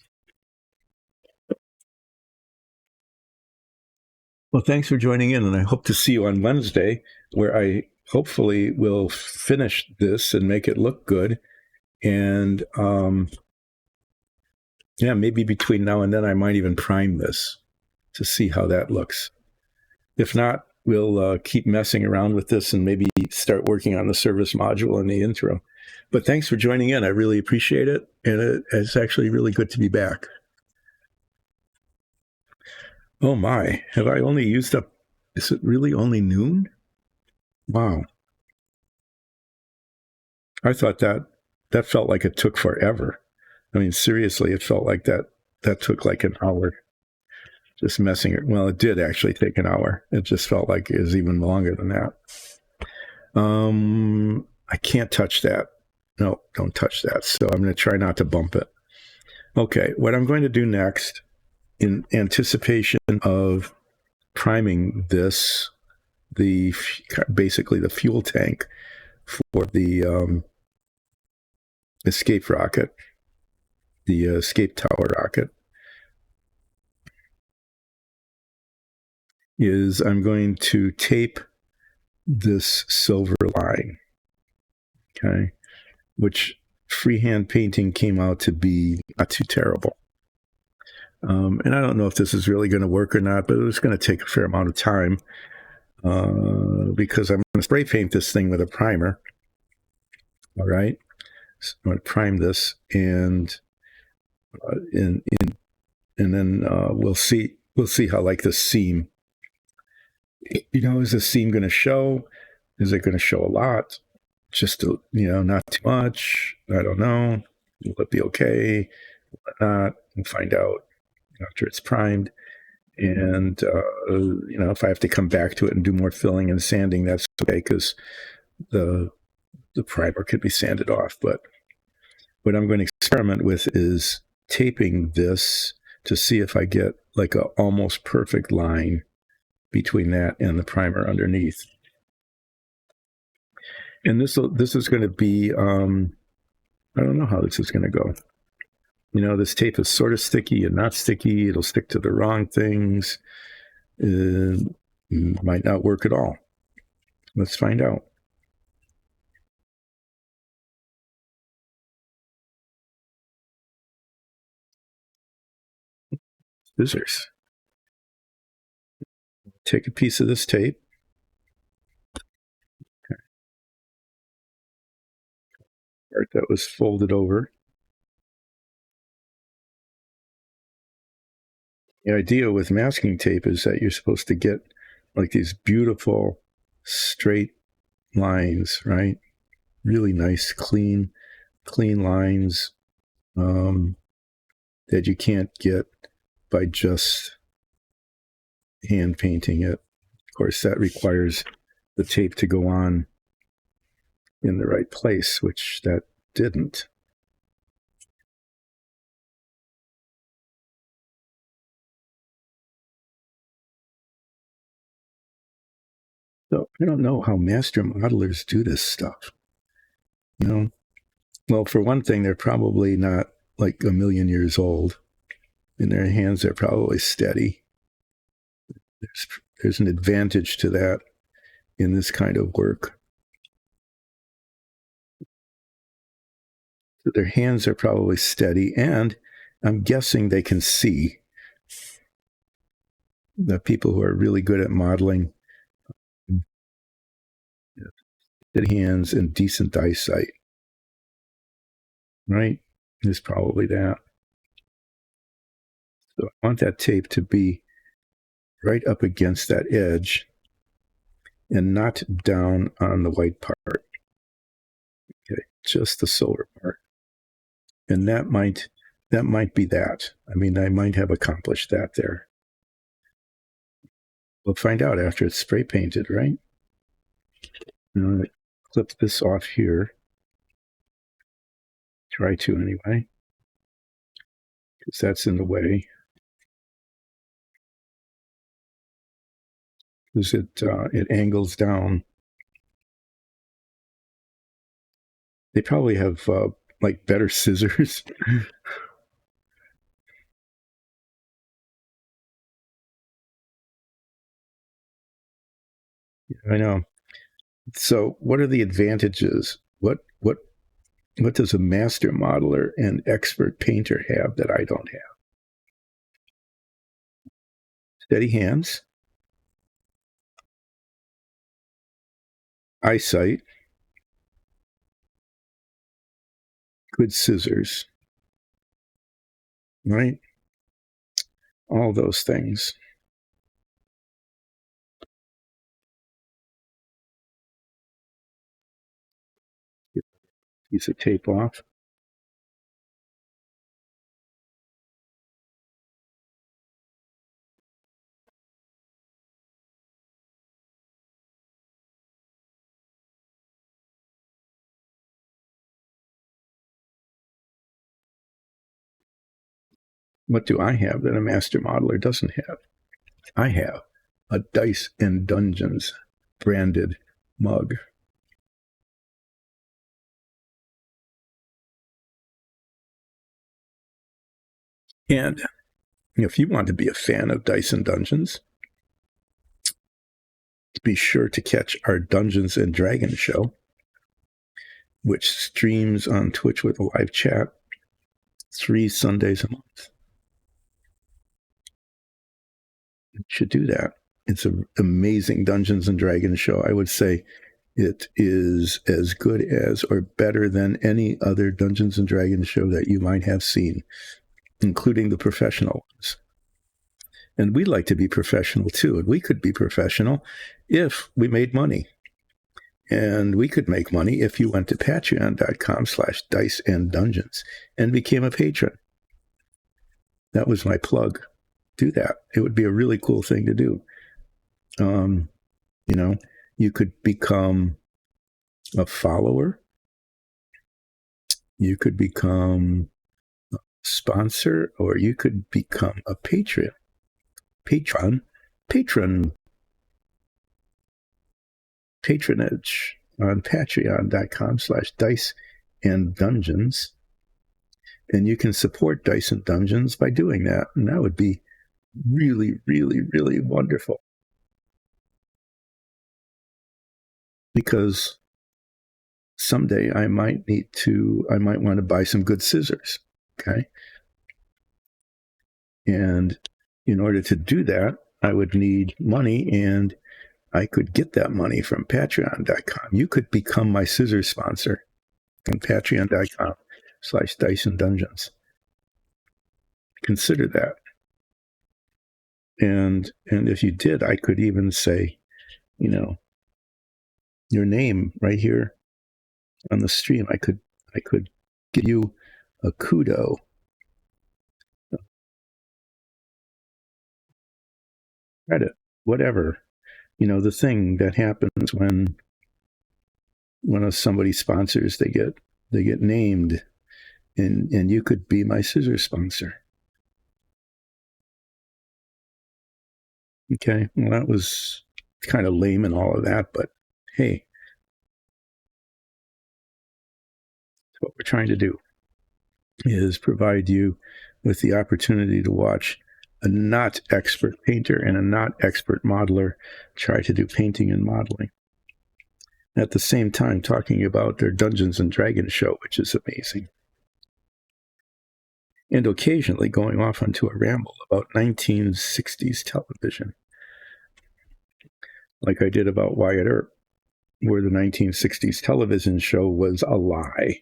Well, thanks for joining in, and I hope to see you on Wednesday, where I hopefully will finish this and make it look good. And yeah, maybe between now and then I might even prime this to see how that looks. If not, we'll keep messing around with this and maybe start working on the service module in the intro. But thanks for joining in. I really appreciate it. And it's actually really good to be back. Oh my, have I only used up? Is it really only noon? Wow. I thought that felt like it took forever. I mean, seriously, it felt like that took like an hour. Just messing it. Well, it did actually take an hour. It just felt like it was even longer than that. I can't touch that. No, don't touch that. So I'm going to try not to bump it. Okay, what I'm going to do next, in anticipation of priming this, basically the fuel tank for the escape rocket, the escape tower rocket, is I'm going to tape this silver line, okay, which freehand painting came out to be not too terrible. And I don't know if this is really going to work or not, but it's going to take a fair amount of time because I'm going to spray paint this thing with a primer. All right. So I'm going to prime this and then we'll see how like the seam, is the seam going to show? Is it going to show a lot? Just not too much. I don't know. Will it be okay? Will it not? We'll find out after it's primed. And if I have to come back to it and do more filling and sanding, that's okay because the primer could be sanded off. But what I'm going to experiment with is taping this to see if I get like a almost perfect line between that and the primer underneath. And this is going to be I don't know how this is going to go. This tape is sort of sticky and not sticky. It'll stick to the wrong things. Might not work at all. Let's find out. Scissors. Take a piece of this tape. Okay. Part that was folded over. The idea with masking tape is that you're supposed to get like these beautiful straight lines, right? Really nice, clean lines that you can't get by just hand painting it. Of course, that requires the tape to go on in the right place, which that didn't. So I don't know how master modelers do this stuff. Well, for one thing, they're probably not like a million years old. In their hands, they're probably steady. There's an advantage to that in this kind of work. So their hands are probably steady, and I'm guessing they can see. The people who are really good at modeling, good hands and decent eyesight, right? Is probably that. So I want that tape to be right up against that edge and not down on the white part. Okay, just the silver part. And that might be that. I mean, I might have accomplished that there. We'll find out after it's spray painted, right? Clip this off here. Try to anyway, because that's in the way. Because it angles down. They probably have like better scissors. I know. So, what are the advantages? What does a master modeler and expert painter have that I don't have? Steady hands, eyesight, good scissors, right? All those things. Get a piece of tape off. What do I have that a master modeler doesn't have? I have a Dice and Dungeons branded mug. And if you want to be a fan of Dice and Dungeons, be sure to catch our Dungeons and Dragons show, which streams on Twitch with a live chat 3 Sundays a month. You should do that. It's an amazing Dungeons and Dragons show. I would say it is as good as or better than any other Dungeons and Dragons show that you might have seen, including the professional ones. And we'd like to be professional too. And we could be professional if we made money. And we could make money if you went to patreon.com/dice and dungeons and became a patron. That was my plug. Do that. It would be a really cool thing to do. You know, you could become a follower. You could become a sponsor, or you could become a patron. Patronage on patreon.com/dice and dungeons. And you can support Dice and Dungeons by doing that. And that would be really, really, really wonderful. Because someday I might want to buy some good scissors. Okay. And in order to do that, I would need money, and I could get that money from patreon.com. You could become my scissors sponsor on patreon.com/dice and dungeons. Consider that. And if you did, I could even say, your name right here on the stream. I could give you a kudo. Credit, whatever. The thing that happens when somebody sponsors, they get named, and you could be my scissors sponsor. Okay, well, that was kind of lame and all of that, but hey, what we're trying to do is provide you with the opportunity to watch a not expert painter and a not expert modeler try to do painting and modeling. At the same time, talking about their Dungeons and Dragons show, which is amazing. And occasionally going off onto a ramble about 1960s television, like I did about Wyatt Earp, where the 1960s television show was a lie.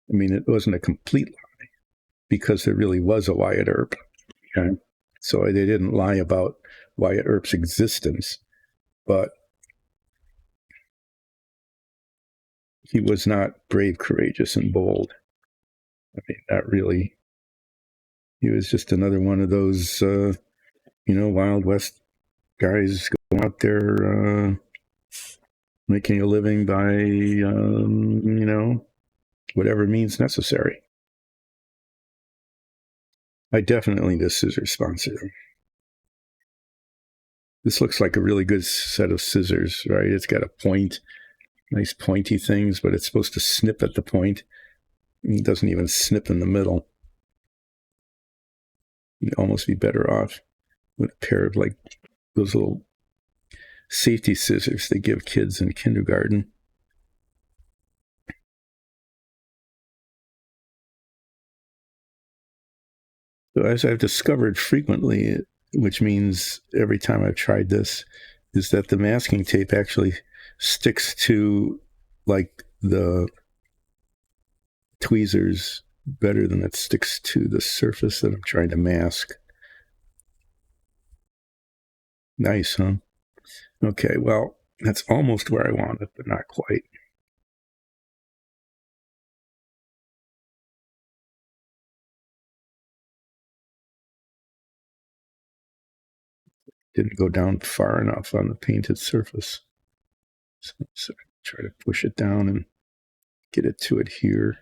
I mean, it wasn't a complete lie, because there really was a Wyatt Earp. Okay? So they didn't lie about Wyatt Earp's existence, but he was not brave, courageous, and bold. I mean, not really. He was just another one of those, Wild West guys going out there making a living by, whatever means necessary. I definitely need a scissors sponsor them. This looks like a really good set of scissors, right? It's got a point, nice pointy things, but it's supposed to snip at the point. It doesn't even snip in the middle. You'd almost be better off with a pair of like those little safety scissors they give kids in kindergarten. So as I've discovered frequently, which means every time I've tried this, is that the masking tape actually sticks to like the tweezers better than it sticks to the surface that I'm trying to mask. Nice, huh? Okay, well, that's almost where I want it, but not quite. Didn't go down far enough on the painted surface. So try to push it down and get it to adhere.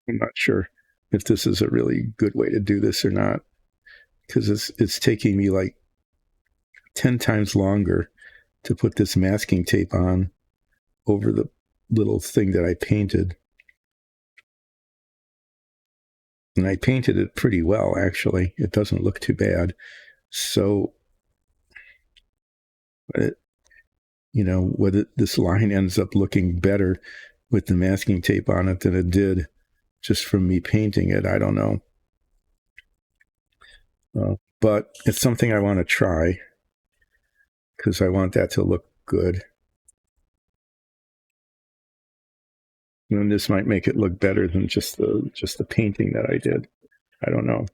I'm not sure if this is a really good way to do this or not, because it's taking me like 10 times longer to put this masking tape on over the little thing that I painted. And I painted it pretty well, actually. It doesn't look too bad. So, whether this line ends up looking better with the masking tape on it than it did just from me painting it. I don't know. But it's something I want to try because I want that to look good. And this might make it look better than just the painting that I did. I don't know.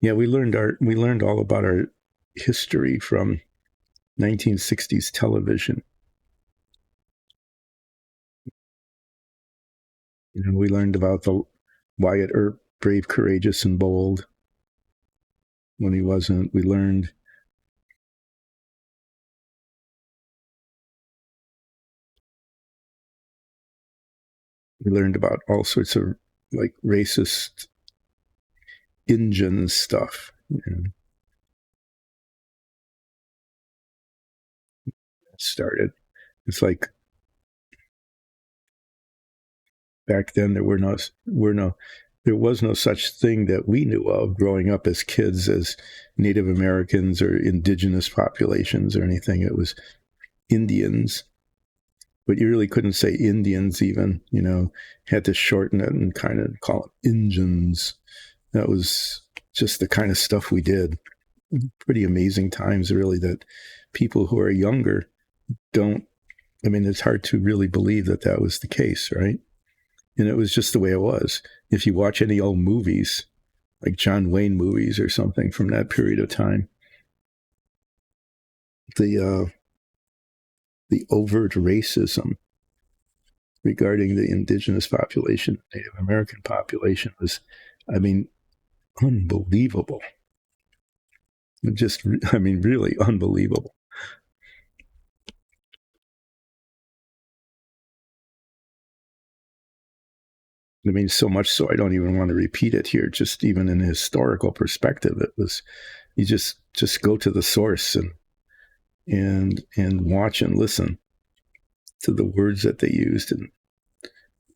Yeah, we learned all about our history from 1960s television. You know, we learned about the Wyatt Earp, brave, courageous, and bold when he wasn't. We learned about all sorts of like racist Indian stuff. You know, started. It's like back then there was no such thing that we knew of growing up as kids as Native Americans or indigenous populations or anything. It was Indians, but you really couldn't say Indians even, you know, had to shorten it and kind of call it Injuns. That was just the kind of stuff we did. Pretty amazing times, really, that people who are younger don't, I mean, it's hard to really believe that that was the case, right? And it was just the way it was. If you watch any old movies, like John Wayne movies or something from that period of time, the overt racism regarding the indigenous population, Native American population was, I mean, unbelievable. Just, I mean, really unbelievable. I mean, so much so I don't even want to repeat it here. Just even in a historical perspective, it was you just go to the source and watch and listen to the words that they used and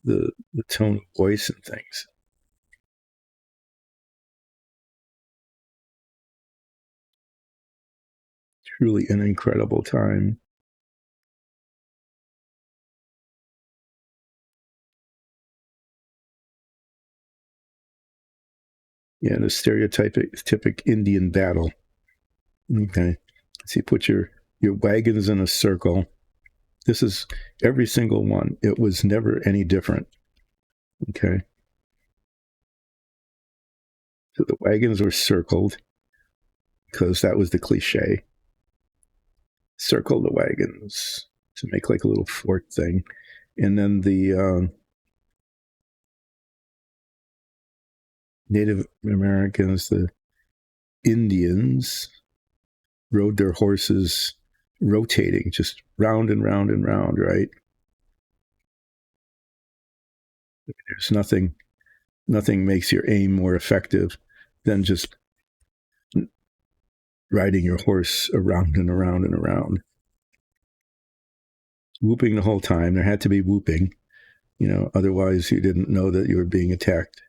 the tone of voice and things. Truly an incredible time. Yeah, the stereotypic Indian battle. Okay, so you put your wagons in a circle. This is every single one. It was never any different. Okay, so the wagons were circled because that was the cliche. Circle the wagons to make like a little fort thing, and then the Native Americans, the Indians, rode their horses rotating just round and round and round, right? There's nothing makes your aim more effective than just riding your horse around and around and around. Whooping the whole time. There had to be whooping, you know, otherwise you didn't know that you were being attacked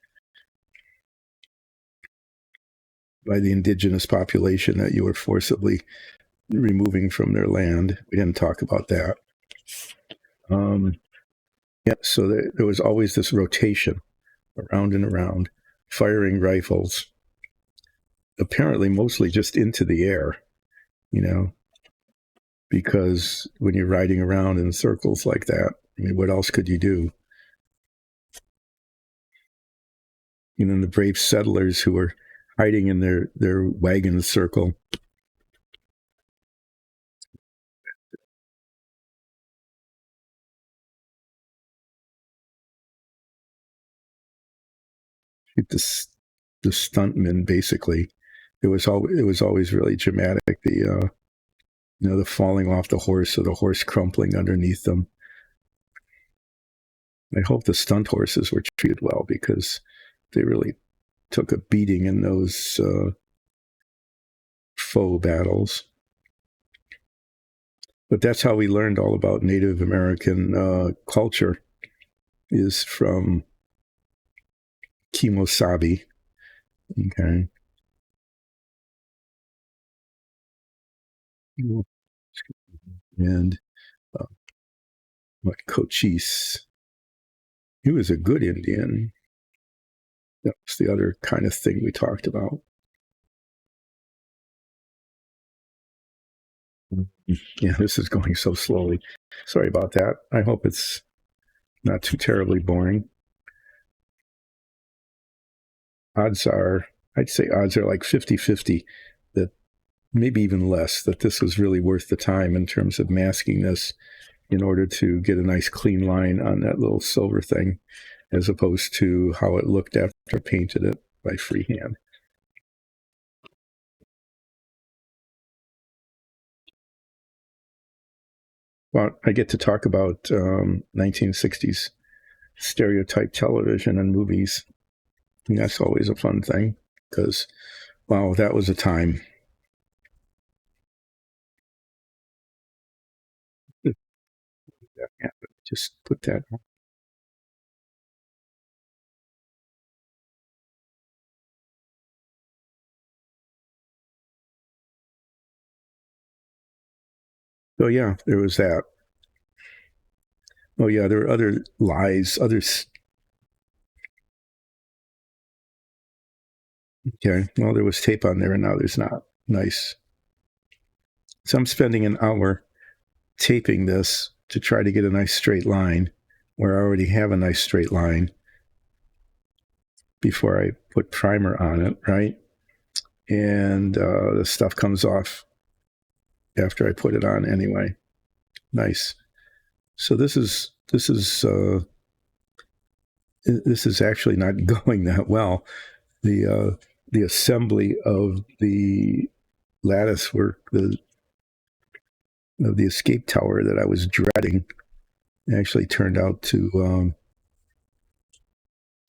by the indigenous population that you were forcibly removing from their land. We didn't talk about that. Yeah, so there was always this rotation around and around, firing rifles, apparently mostly just into the air, you know, because when you're riding around in circles like that, I mean, what else could you do? You know, the brave settlers who were hiding in their wagon circle. The, the stuntmen, basically, it was always really dramatic. You know, the falling off the horse or the horse crumpling underneath them. I hope the stunt horses were treated well because they really took a beating in those faux battles. But that's how we learned all about Native American culture, is from Kimosabi. Okay. And uh, what Cochise. He was a good Indian. That was the other kind of thing we talked about. Yeah, this is going so slowly. Sorry about that. I hope it's not too terribly boring. Odds are, I'd say odds are like 50-50 that maybe even less, that this was really worth the time in terms of masking this in order to get a nice clean line on that little silver thing, as opposed to how it looked after I painted it by freehand. Well, I get to talk about 1960s stereotype television and movies. And that's always a fun thing because, wow, that was a time. Just put that on. Oh, yeah, there was that. Oh, yeah, there were other lies, others. Okay, well, there was tape on there and now there's not. Nice. So I'm spending an hour taping this to try to get a nice straight line where I already have a nice straight line before I put primer on it, right? And the stuff comes off after I put it on anyway. Nice. So this is actually not going that well. The assembly of the lattice work, of the escape tower that I was dreading, actually turned out to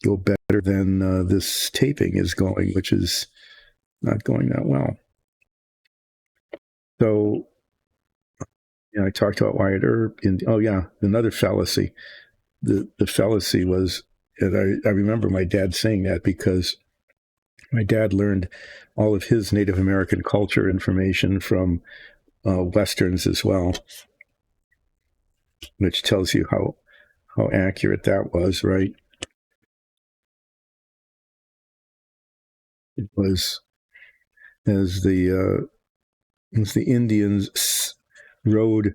go better than this taping is going, which is not going that well. So, I talked about Wyatt Earp. Oh yeah, another fallacy. The fallacy was, and I remember my dad saying that because my dad learned all of his Native American culture information from Westerns as well, which tells you how accurate that was, right? It was as the Indians rode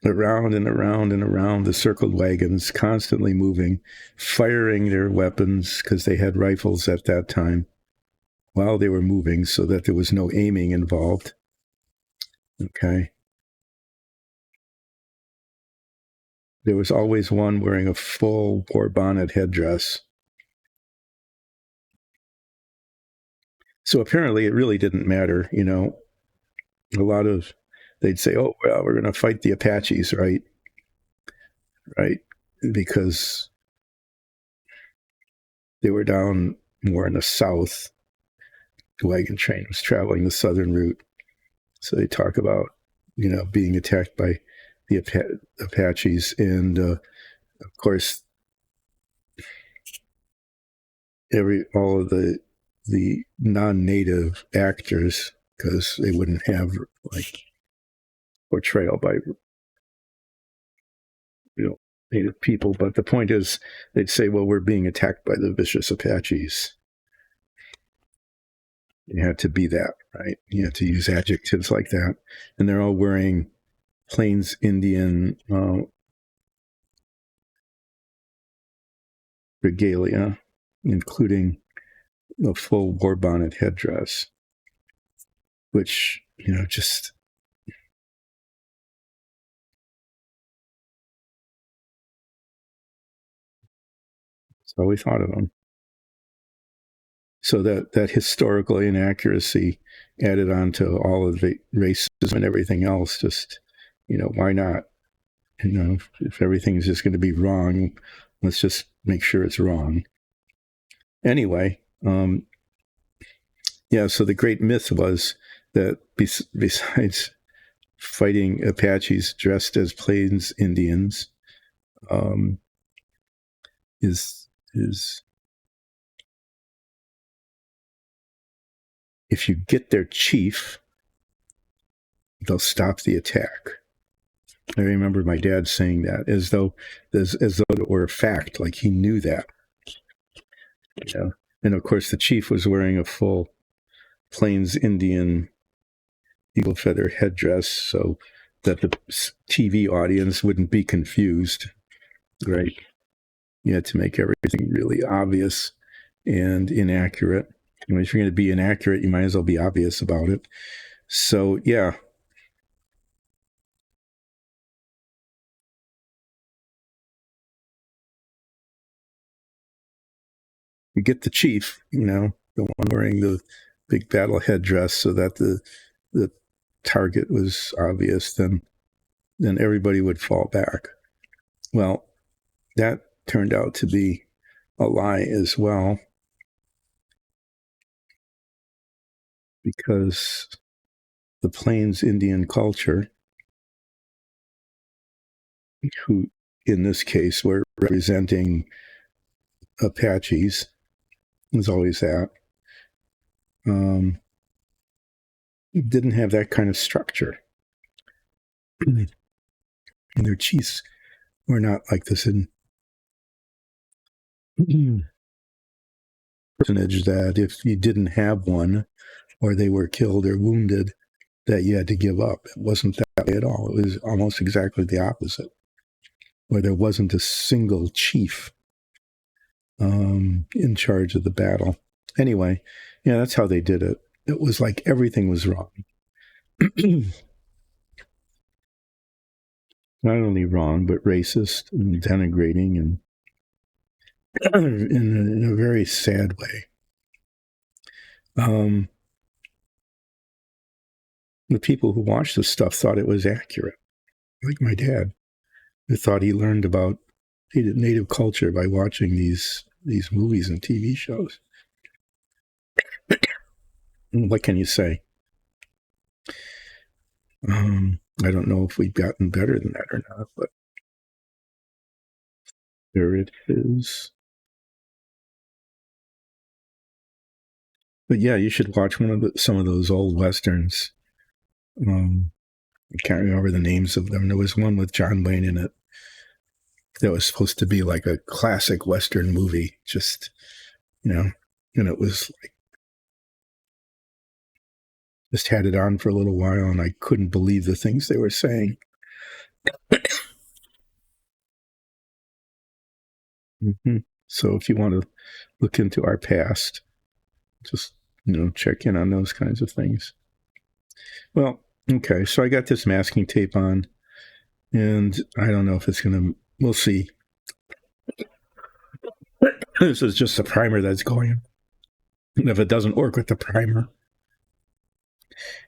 around and around and around the circled wagons, constantly moving, firing their weapons because they had rifles at that time while they were moving so that there was no aiming involved. Okay. There was always one wearing a full war bonnet headdress. So apparently it really didn't matter, A lot of, they'd say, oh, well, we're going to fight the Apaches, right? Right. Because they were down more in the south. The wagon train was traveling the southern route. So they talk about, being attacked by the Apaches. And of course, all of the non-native actors, because they wouldn't have like portrayal by native people. But the point is, they'd say, well, we're being attacked by the vicious Apaches. You had to be that, right? You had to use adjectives like that. And they're all wearing Plains Indian regalia, including a full war bonnet headdress, which, just. So we thought of them. So that historical inaccuracy added on to all of the racism and everything else, just, why not? If everything's just going to be wrong, let's just make sure it's wrong. Anyway, Yeah, so the great myth was that besides fighting Apaches dressed as Plains Indians, um, is if you get their chief, they'll stop the attack. I remember my dad saying that as though it were a fact, like he knew that. Yeah. And of course, the chief was wearing a full Plains Indian eagle feather headdress so that the TV audience wouldn't be confused. Right. You had to make everything really obvious and inaccurate. And if you're going to be inaccurate, you might as well be obvious about it. So, yeah. You get the chief, the one wearing the big battle headdress so that the target was obvious, then everybody would fall back. Well, that turned out to be a lie as well, because the Plains Indian culture, who in this case were representing Apaches, was always that, didn't have that kind of structure. And their chiefs were not like this in personage that if you didn't have one or they were killed or wounded, that you had to give up. It wasn't that way at all. It was almost exactly the opposite, where there wasn't a single chief in charge of the battle. Anyway, yeah, that's how they did it. It was like everything was wrong. Not only wrong, but racist and denigrating and in a very sad way. The people who watched this stuff thought it was accurate. Like my dad, who thought he learned about native culture by watching these movies and TV shows. What can you say? I don't know if we've gotten better than that or not, but there it is. But yeah, you should watch some of those old westerns. I can't remember the names of them. There was one with John Wayne in it that was supposed to be like a classic western movie, just and it was like just had it on for a little while, and I couldn't believe the things they were saying. Mm-hmm. So if you want to look into our past, just check in on those kinds of things. Well, okay, so I got this masking tape on, and I don't know if it's gonna. We'll see. This is just the primer that's going. And if it doesn't work with the primer,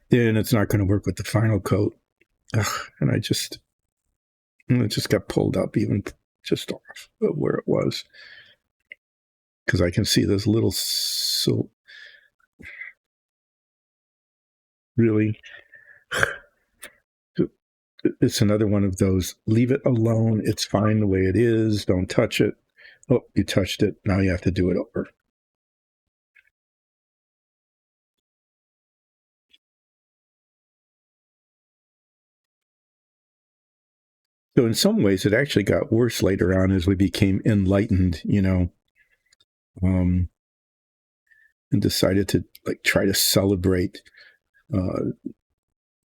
then it's not going to work with the final coat. And it just got pulled up even just off of where it was, because I can see this little really. It's another one of those, leave it alone. It's fine the way it is. Don't touch it. Oh, you touched it. Now you have to do it over. So in some ways, it actually got worse later on as we became enlightened, and decided to try to celebrate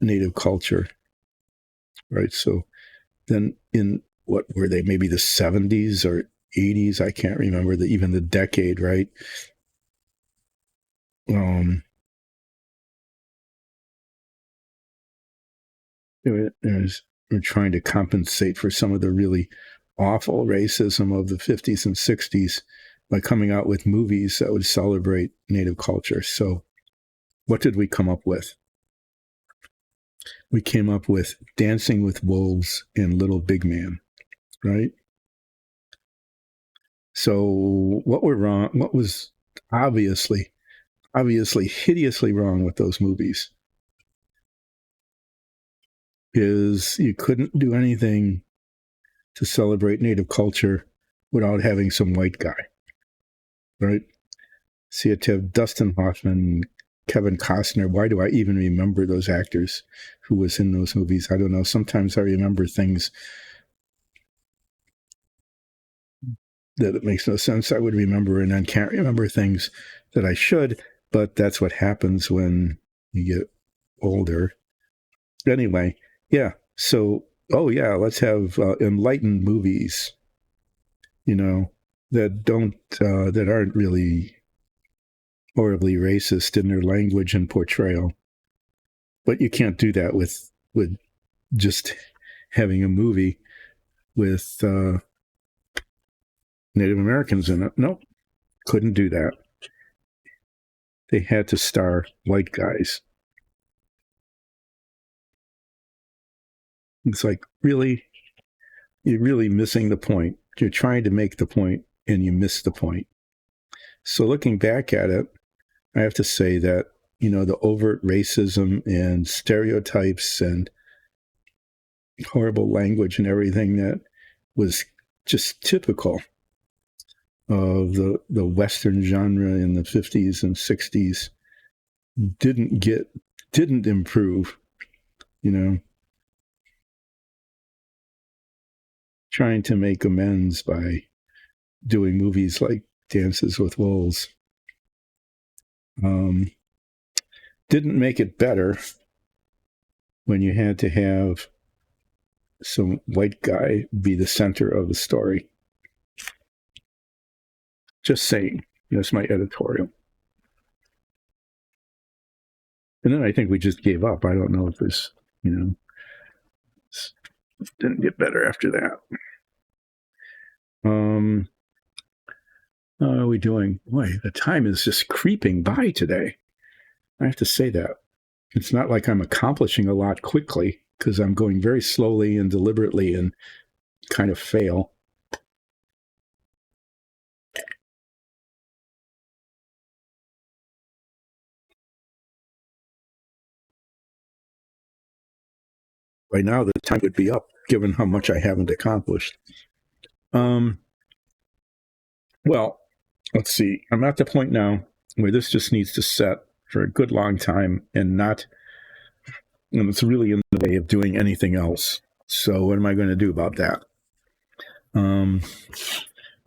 native culture, right? So then in what were they, maybe the 70s or 80s? I can't remember even the decade, right? We're trying to compensate for some of the really awful racism of the 50s and 60s by coming out with movies that would celebrate native culture. So what did we come up with? We came up with Dancing with Wolves and Little Big Man, right? So what were wrong? What was obviously, obviously hideously wrong with those movies is you couldn't do anything to celebrate Native culture without having some white guy, right? See, it to have Dustin Hoffman, Kevin Costner. Why do I even remember those actors who was in those movies? I don't know. Sometimes I remember things that it makes no sense I would remember, and then can't remember things that I should. But that's what happens when you get older. Anyway, yeah. So, oh yeah, let's have enlightened movies. You know, that aren't really horribly racist in their language and portrayal. But you can't do that with just having a movie with Native Americans in it. Nope, couldn't do that. They had to star white guys. It's like, really? You're really missing the point. You're trying to make the point and you miss the point. So looking back at it, I have to say that, the overt racism and stereotypes and horrible language and everything that was just typical of the Western genre in the 50s and 60s didn't improve, trying to make amends by doing movies like Dances with Wolves. Didn't make it better when you had to have some white guy be the center of the story. Just saying. That's my editorial. And then I think we just gave up. I don't know if this, didn't get better after that. How are we doing? Boy, the time is just creeping by today. I have to say that. It's not like I'm accomplishing a lot quickly because I'm going very slowly and deliberately and kind of fail. By now, the time would be up, given how much I haven't accomplished. Well, let's see. I'm at the point now where this just needs to set for a good long time and it's really in the way of doing anything else. So what am I going to do about that? I'm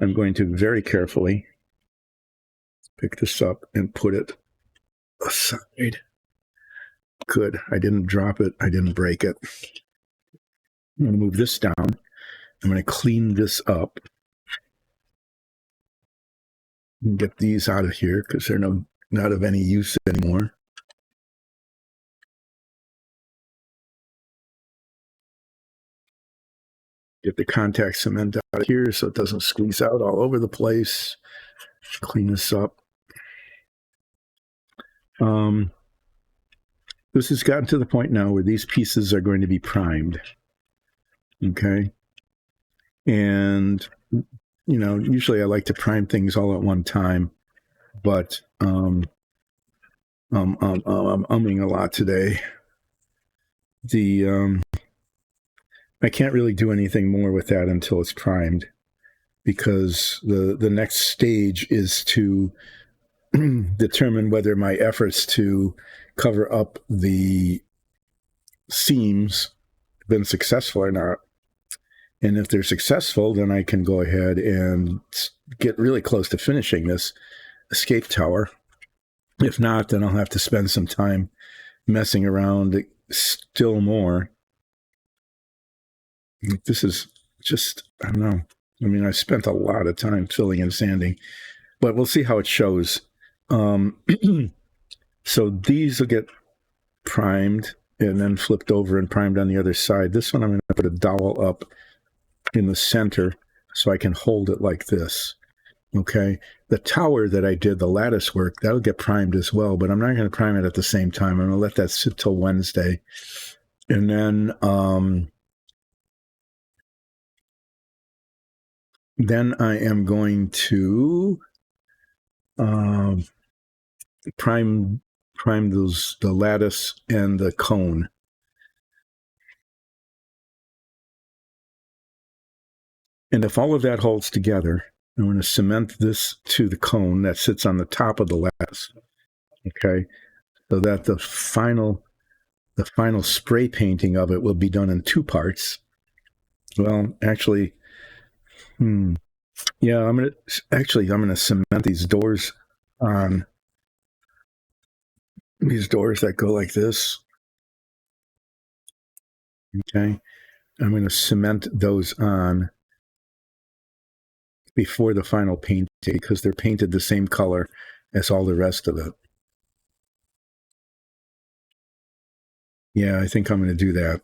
going to very carefully pick this up and put it aside. Good. I didn't drop it. I didn't break it. I'm going to move this down. I'm going to clean this up and get these out of here because they're not of any use anymore. Get the contact cement out of here so it doesn't squeeze out all over the place. Clean this up. This has gotten to the point now where these pieces are going to be primed. Okay. And, usually I like to prime things all at one time, but I'm umming a lot today. I can't really do anything more with that until it's primed because the next stage is to determine whether my efforts to cover up the seams have been successful or not. And if they're successful, then I can go ahead and get really close to finishing this escape tower. If not, then I'll have to spend some time messing around still more. This is just, I don't know. I mean, I spent a lot of time filling and sanding, but we'll see how it shows. So these will get primed and then flipped over and primed on the other side. This one I'm going to put a dowel up in the center so I can hold it like this. Okay. The tower that I did, the lattice work, that'll get primed as well, but I'm not going to prime it at the same time. I'm going to let that sit till Wednesday. And then I am going to um, prime the lattice and the cone. And if all of that holds together, I'm going to cement this to the cone that sits on the top of the lattice. Okay, so that the final spray painting of it will be done in two parts. Well, actually, yeah, I'm gonna cement these doors on these doors that go like this. Okay, I'm gonna cement those on before the final painting because they're painted the same color as all the rest of it. Yeah, I think I'm going to do that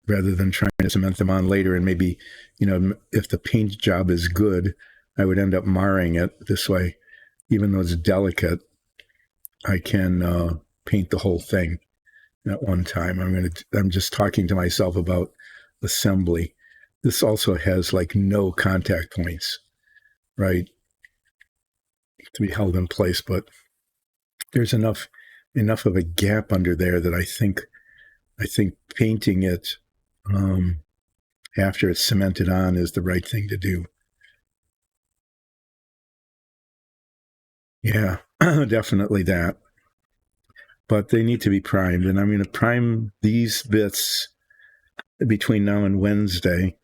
rather than trying to cement them on later. And maybe, if the paint job is good, I would end up marring it this way. Even though it's delicate, I can paint the whole thing at one time. I'm just talking to myself about assembly. This also has like no contact points, right, to be held in place, but there's enough of a gap under there that I think painting it after it's cemented on is the right thing to do. Yeah, definitely that. But they need to be primed, and I'm going to prime these bits between now and Wednesday.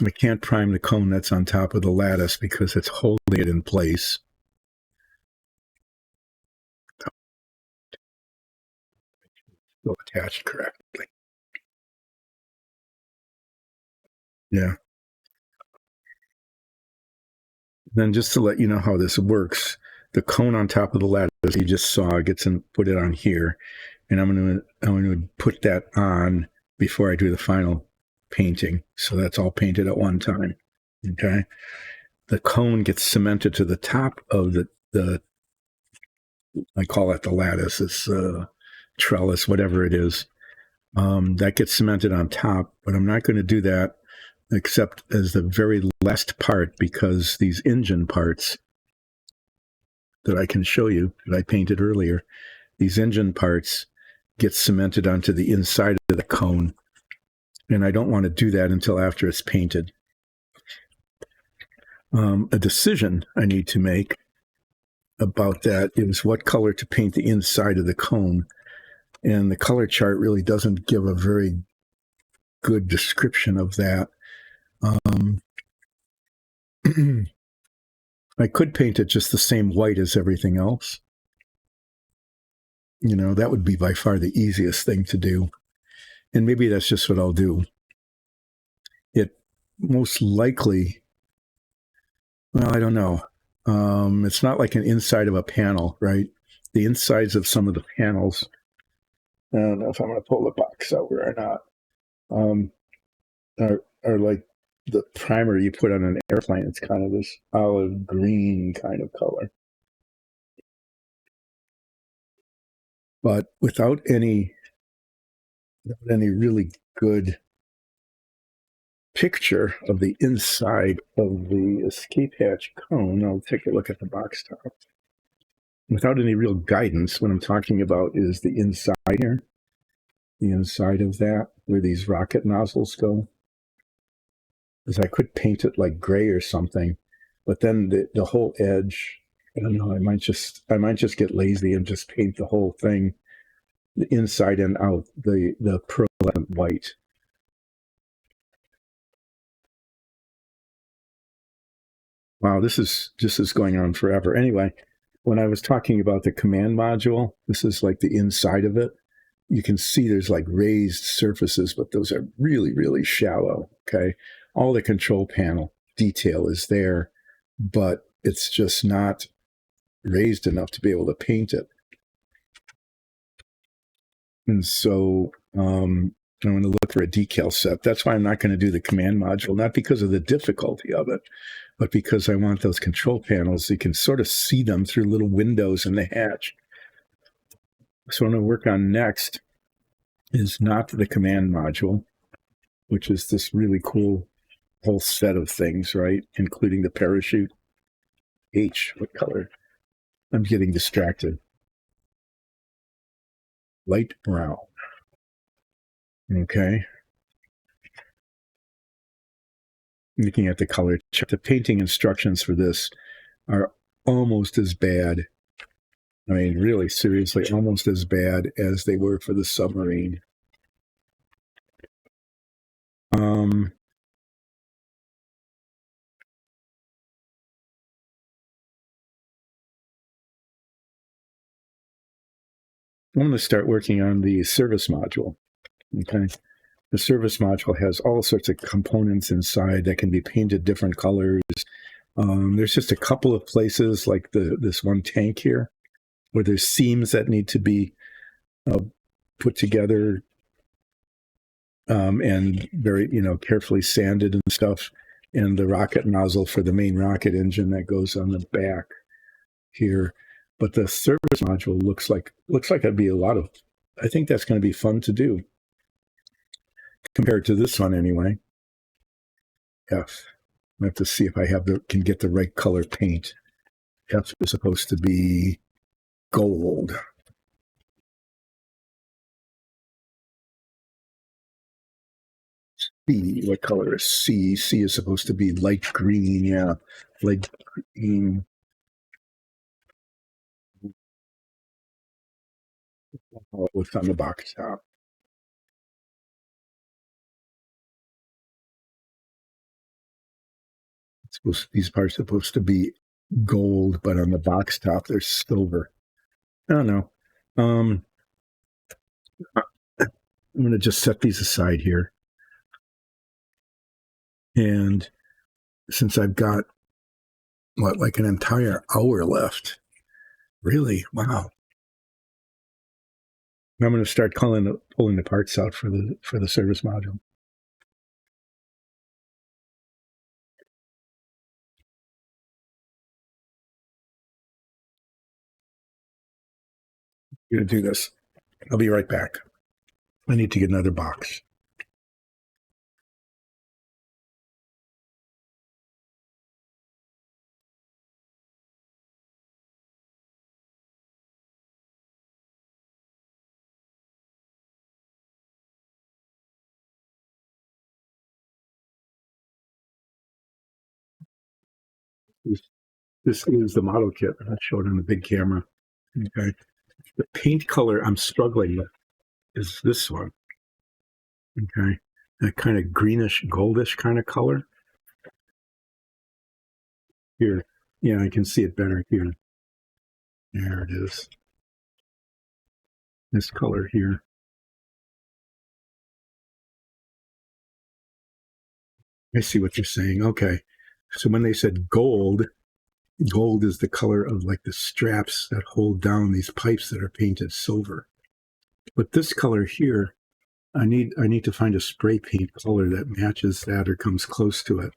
I can't prime the cone that's on top of the lattice because it's holding it in place. Still attached correctly. Yeah. Then just to let you know how this works, the cone on top of the lattice you just saw gets and put it on here, and I'm going to put that on before I do the final painting. So that's all painted at one time. Okay. The cone gets cemented to the top of the I call it the lattice. It's trellis, whatever it is. That gets cemented on top, but I'm not going to do that except as the very last part because these engine parts that I can show you that I painted earlier, these engine parts get cemented onto the inside of the cone, and I don't want to do that until after it's painted. A decision I need to make about that is what color to paint the inside of the cone, and the color chart really doesn't give a very good description of that. I could paint it just the same white as everything else. That would be by far the easiest thing to do. And maybe that's just what I'll do. It most likely, well, I don't know. It's not like an inside of a panel, right? The insides of some of the panels, I don't know if I'm going to pull the box over or not, are like the primer you put on an airplane. It's kind of this olive green kind of color. But without any really good picture of the inside of the escape hatch cone, I'll take a look at the box top. Without any real guidance, what I'm talking about is the inside here, the inside of that, where these rocket nozzles go. Because I could paint it like gray or something, but then the whole edge, I don't know, I might just get lazy and just paint the whole thing, the inside and out, the pearlescent white. Wow, this is going on forever. Anyway, when I was talking about the command module, this is like the inside of it. You can see there's like raised surfaces, but those are really, really shallow. Okay. All the control panel detail is there, but it's just not raised enough to be able to paint it. And so I'm going to look for a decal set. That's why I'm not going to do the command module, not because of the difficulty of it, but because I want those control panels. You can sort of see them through little windows in the hatch. So what I'm going to work on next is not the command module, which is this really cool whole set of things, right? Including the parachute. H, what color? I'm getting distracted. Light brown. Okay. Looking at the color, the painting instructions for this are almost as bad. I mean, really, seriously, almost as bad as they were for the submarine. I'm going to start working on the service module. Okay. The service module has all sorts of components inside that can be painted different colors. There's just a couple of places like this one tank here where there's seams that need to be put together and very, carefully sanded and stuff. And the rocket nozzle for the main rocket engine that goes on the back here. But the service module looks like it'd be a lot of. I think that's going to be fun to do compared to this one anyway. F. I have to see if I can get the right color paint. F is supposed to be gold. C, what color is C? C is supposed to be light green, yeah. Light green. Oh, what's on the box top? These parts are supposed to be gold, but on the box top they're silver. I don't know. I'm going to just set these aside here. And since I've got, like an entire hour left, really, wow. I'm going to start pulling the parts out for the service module. I'm going to do this. I'll be right back. I need to get another box. This is the model kit. I showed on the big camera. Okay. The paint color I'm struggling with is this one. Okay. That kind of greenish, goldish kind of color. Here. Yeah, I can see it better here. There it is. This color here. I see what you're saying. Okay. So when they said gold is the color of like the straps that hold down these pipes that are painted silver. But this color here, I need to find a spray paint color that matches that or comes close to it.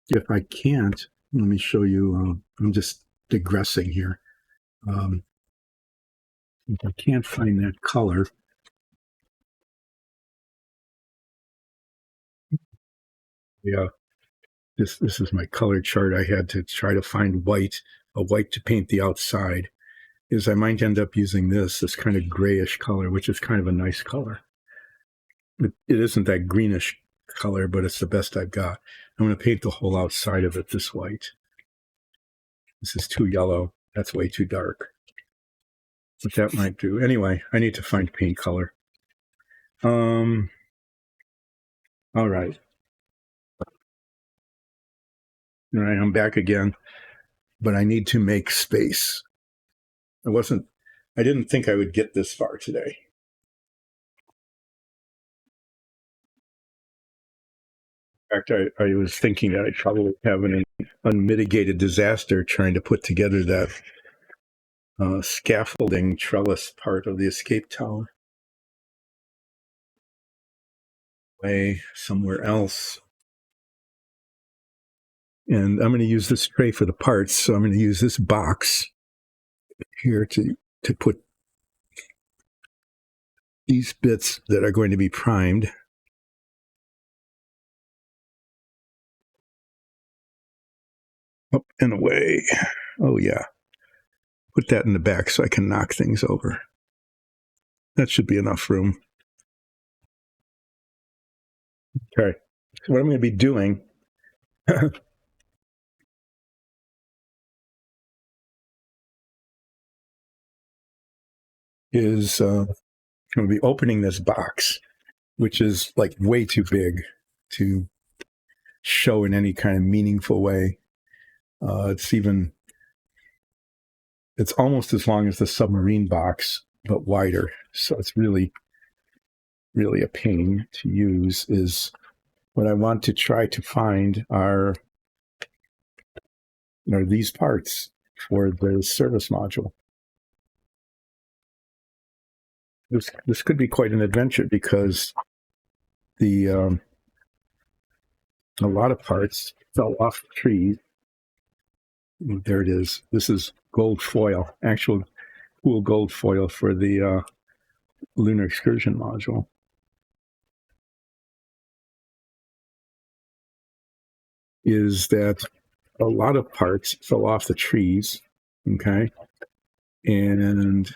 If I can't, let me show you. I'm just digressing here. If I can't find that color, yeah, this is my color chart. I had to try to find a white to paint the outside. Is I might end up using this kind of grayish color, which is kind of a nice color. It isn't that greenish color, but it's the best I've got. I'm going to paint the whole outside of it this white. This is too yellow. That's way too dark. But that might do. Anyway, I need to find paint color. All right. All right, I'm back again, but I need to make space. I didn't think I would get this far today. In fact, I was thinking that I'd probably have an unmitigated disaster trying to put together that scaffolding trellis part of the escape tower. Way somewhere else. And I'm going to use this tray for the parts, so I'm going to use this box here to put these bits that are going to be primed. Up and away. Oh, yeah. Put that in the back so I can knock things over. That should be enough room. Okay. So what I'm going to be doing is I'm going to be opening this box, which is like way too big to show in any kind of meaningful way. It's almost as long as the submarine box, but wider. So it's really, really a pain to use. Is what I want to try to find are these parts for the service module. This could be quite an adventure because the a lot of parts fell off the trees. There it is. This is gold foil, actual cool gold foil for the lunar excursion module. Is that a lot of parts fell off the trees, okay? And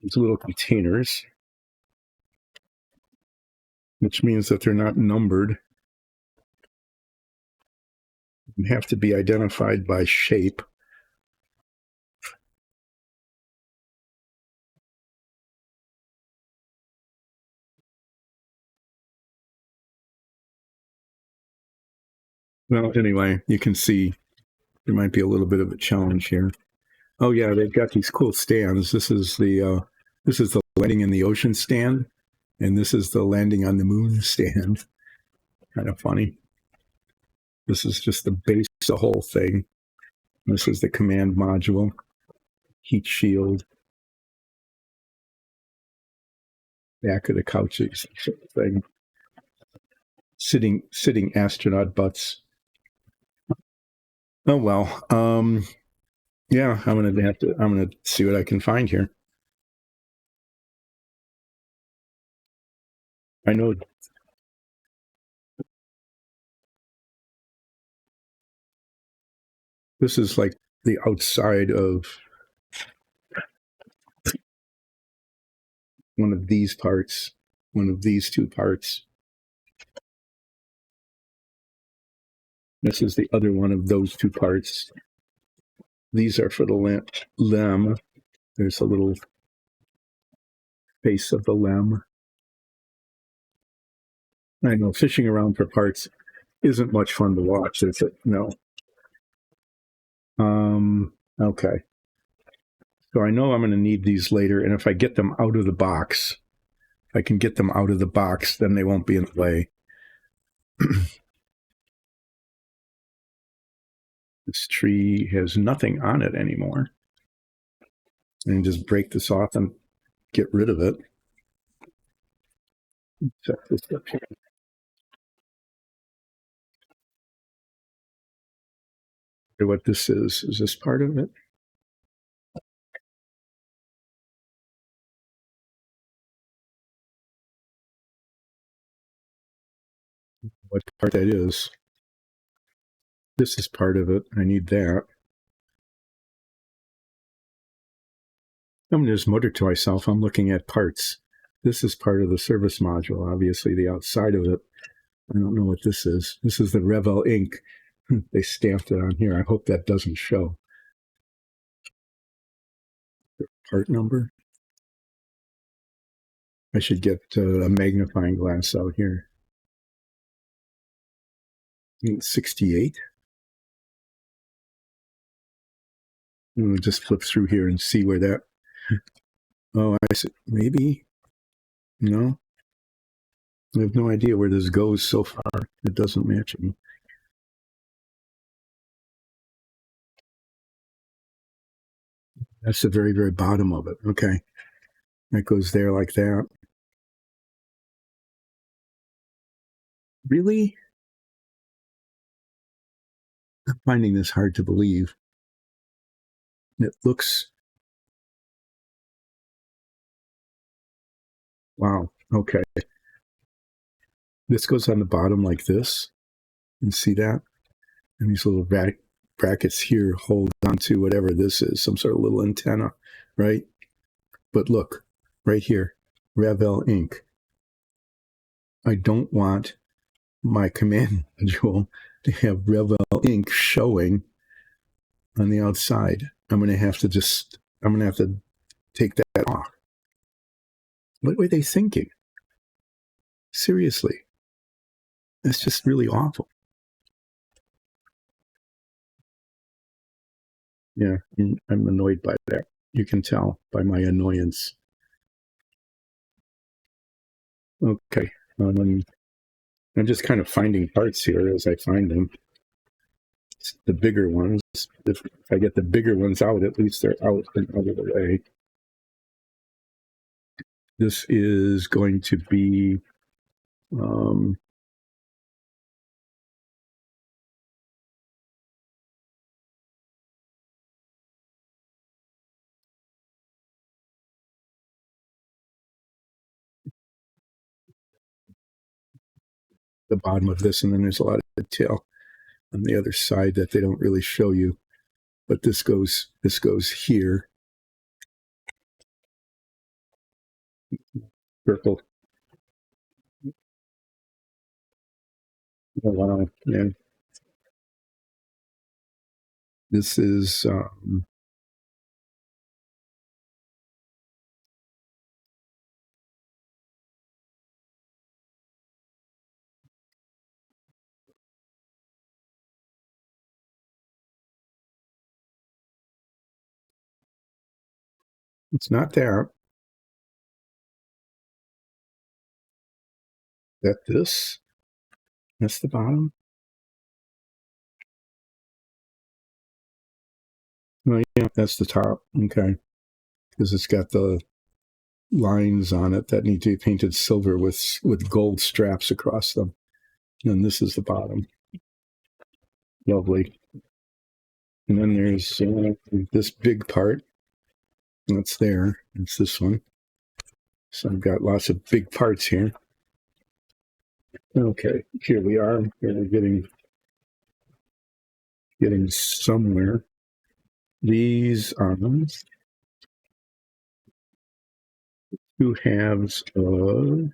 these little containers, which means that they're not numbered and have to be identified by shape. Well, anyway, you can see there might be a little bit of a challenge here. Oh yeah, they've got these cool stands. This is the landing in the ocean stand, and this is the landing on the moon stand. Kind of funny. This is just the base of the whole thing. This is the command module, heat shield, back of the couches, sort of thing. Sitting astronaut butts. Oh well. Yeah, I'm gonna see what I can find here. I know this is like the outside of one of these parts, one of these two parts. This is the other one of those two parts. These are for the lem. There's a little face of the lem. I know fishing around for parts isn't much fun to watch, is it? No. Okay. So I know I'm going to need these later, and if I get them out of the box, if I can get them out of the box, then they won't be in the way. This tree has nothing on it anymore. And just break this off and get rid of it. Set this up here. What this is this part of it? What part that is? This is part of it. I need that. I'm going to just mutter to myself, I'm looking at parts. This is part of the service module, obviously the outside of it. I don't know what this is. This is the Revel ink. They stamped it on here. I hope that doesn't show. Part number. I should get a magnifying glass out here. 68. We'll just flip through here and see where that. Oh, I see. Maybe. No. I have no idea where this goes so far. It doesn't match me. That's the very, very bottom of it. Okay. That goes there like that. Really? I'm finding this hard to believe. It looks. Wow. Okay. This goes on the bottom like this. You see that? And these little brackets here hold onto whatever this is, some sort of little antenna, right? But look, right here, Revel Inc. I don't want my command module to have Revel Inc. showing on the outside. I'm going to have to take that off. What were they thinking? Seriously, that's just really awful. Yeah, I'm annoyed by that. You can tell by my annoyance. Okay, I'm just kind of finding parts here as I find them. The bigger ones, if I get the bigger ones out, at least they're out and out of the way. This is going to be the bottom of this, and then there's a lot of detail on the other side that they don't really show you. But this goes here. Circle. Oh, wow. Yeah. This is it's not there. That this? That's the bottom? Well, yeah, that's the top. Okay. Because it's got the lines on it that need to be painted silver with gold straps across them. And this is the bottom. Lovely. And then there's this big part that's there. It's this one. So I've got lots of big parts here. Okay, here we are. We're getting somewhere. These are two halves of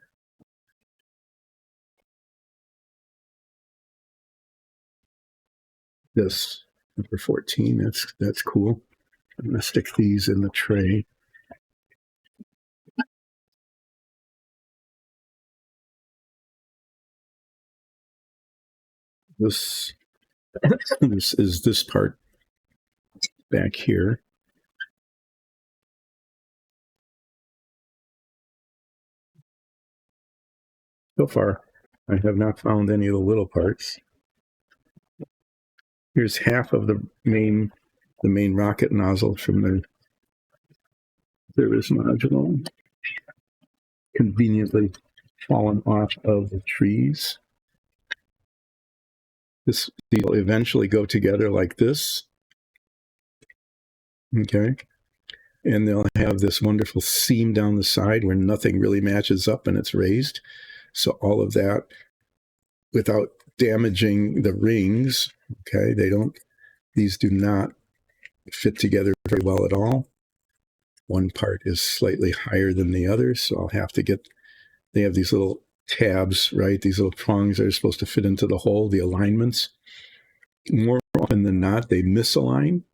this number 14. That's cool. I'm gonna stick these in the tray. This is this part back here. So far, I have not found any of the little parts. Here's half of the main rocket nozzle from the service module, conveniently fallen off of the trees. This will eventually go together like this. Okay. And they'll have this wonderful seam down the side where nothing really matches up and it's raised. So all of that without damaging the rings. Okay. These do not fit together very well at all. One part is slightly higher than the other. So I'll have to they have these little tabs, right? These little prongs that are supposed to fit into the hole, the alignments. More often than not, they misalign.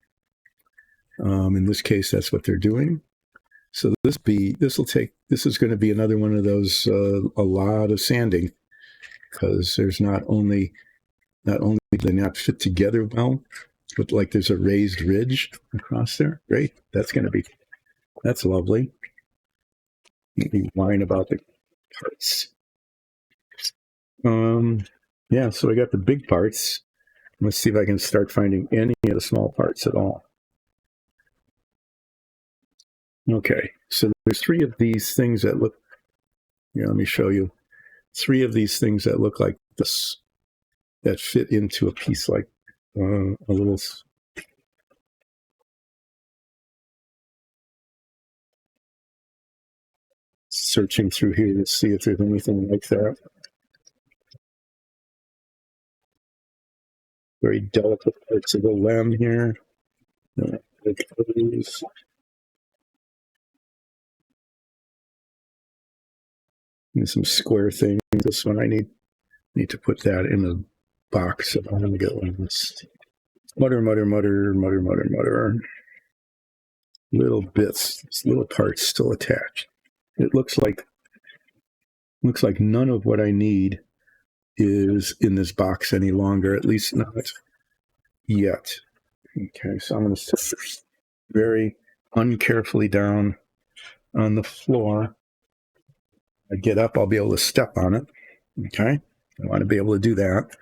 In this case, that's what they're doing. So this is going to be another one of those a lot of sanding, because there's not only do they not fit together well, but like there's a raised ridge across there. Great, that's lovely. Maybe whine about the parts. Yeah, so I got the big parts. Let's see if I can start finding any of the small parts at all. Okay, so there's three of these things that look, here, let me show you. Three of these things that look like this, that fit into a piece like a little. Searching through here to see if there's anything like that. very delicate parts of the LEM here. And some square things. This one I need to put that in a box. So I'm going to get one of this. Mutter. Little bits, little parts still attached. It looks like none of what I need is in this box any longer, at least not yet. Okay, so I'm going to sit very uncarefully down on the floor. I get up, I'll be able to step on it. Okay, I want to be able to do that.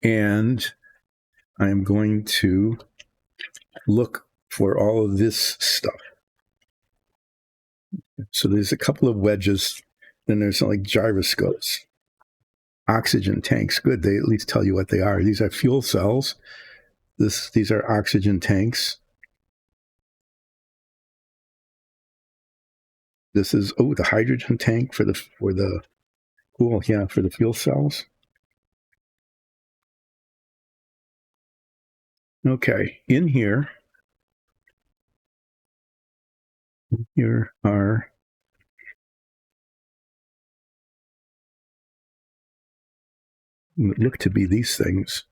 And I am going to look for all of this stuff. So there's a couple of wedges, then there's like gyroscopes. Oxygen tanks, good, they at least tell you what they are. These are fuel cells. These are oxygen tanks. This is, oh, the hydrogen tank for the cool, yeah, for the fuel cells. Okay, in here are look to be these things.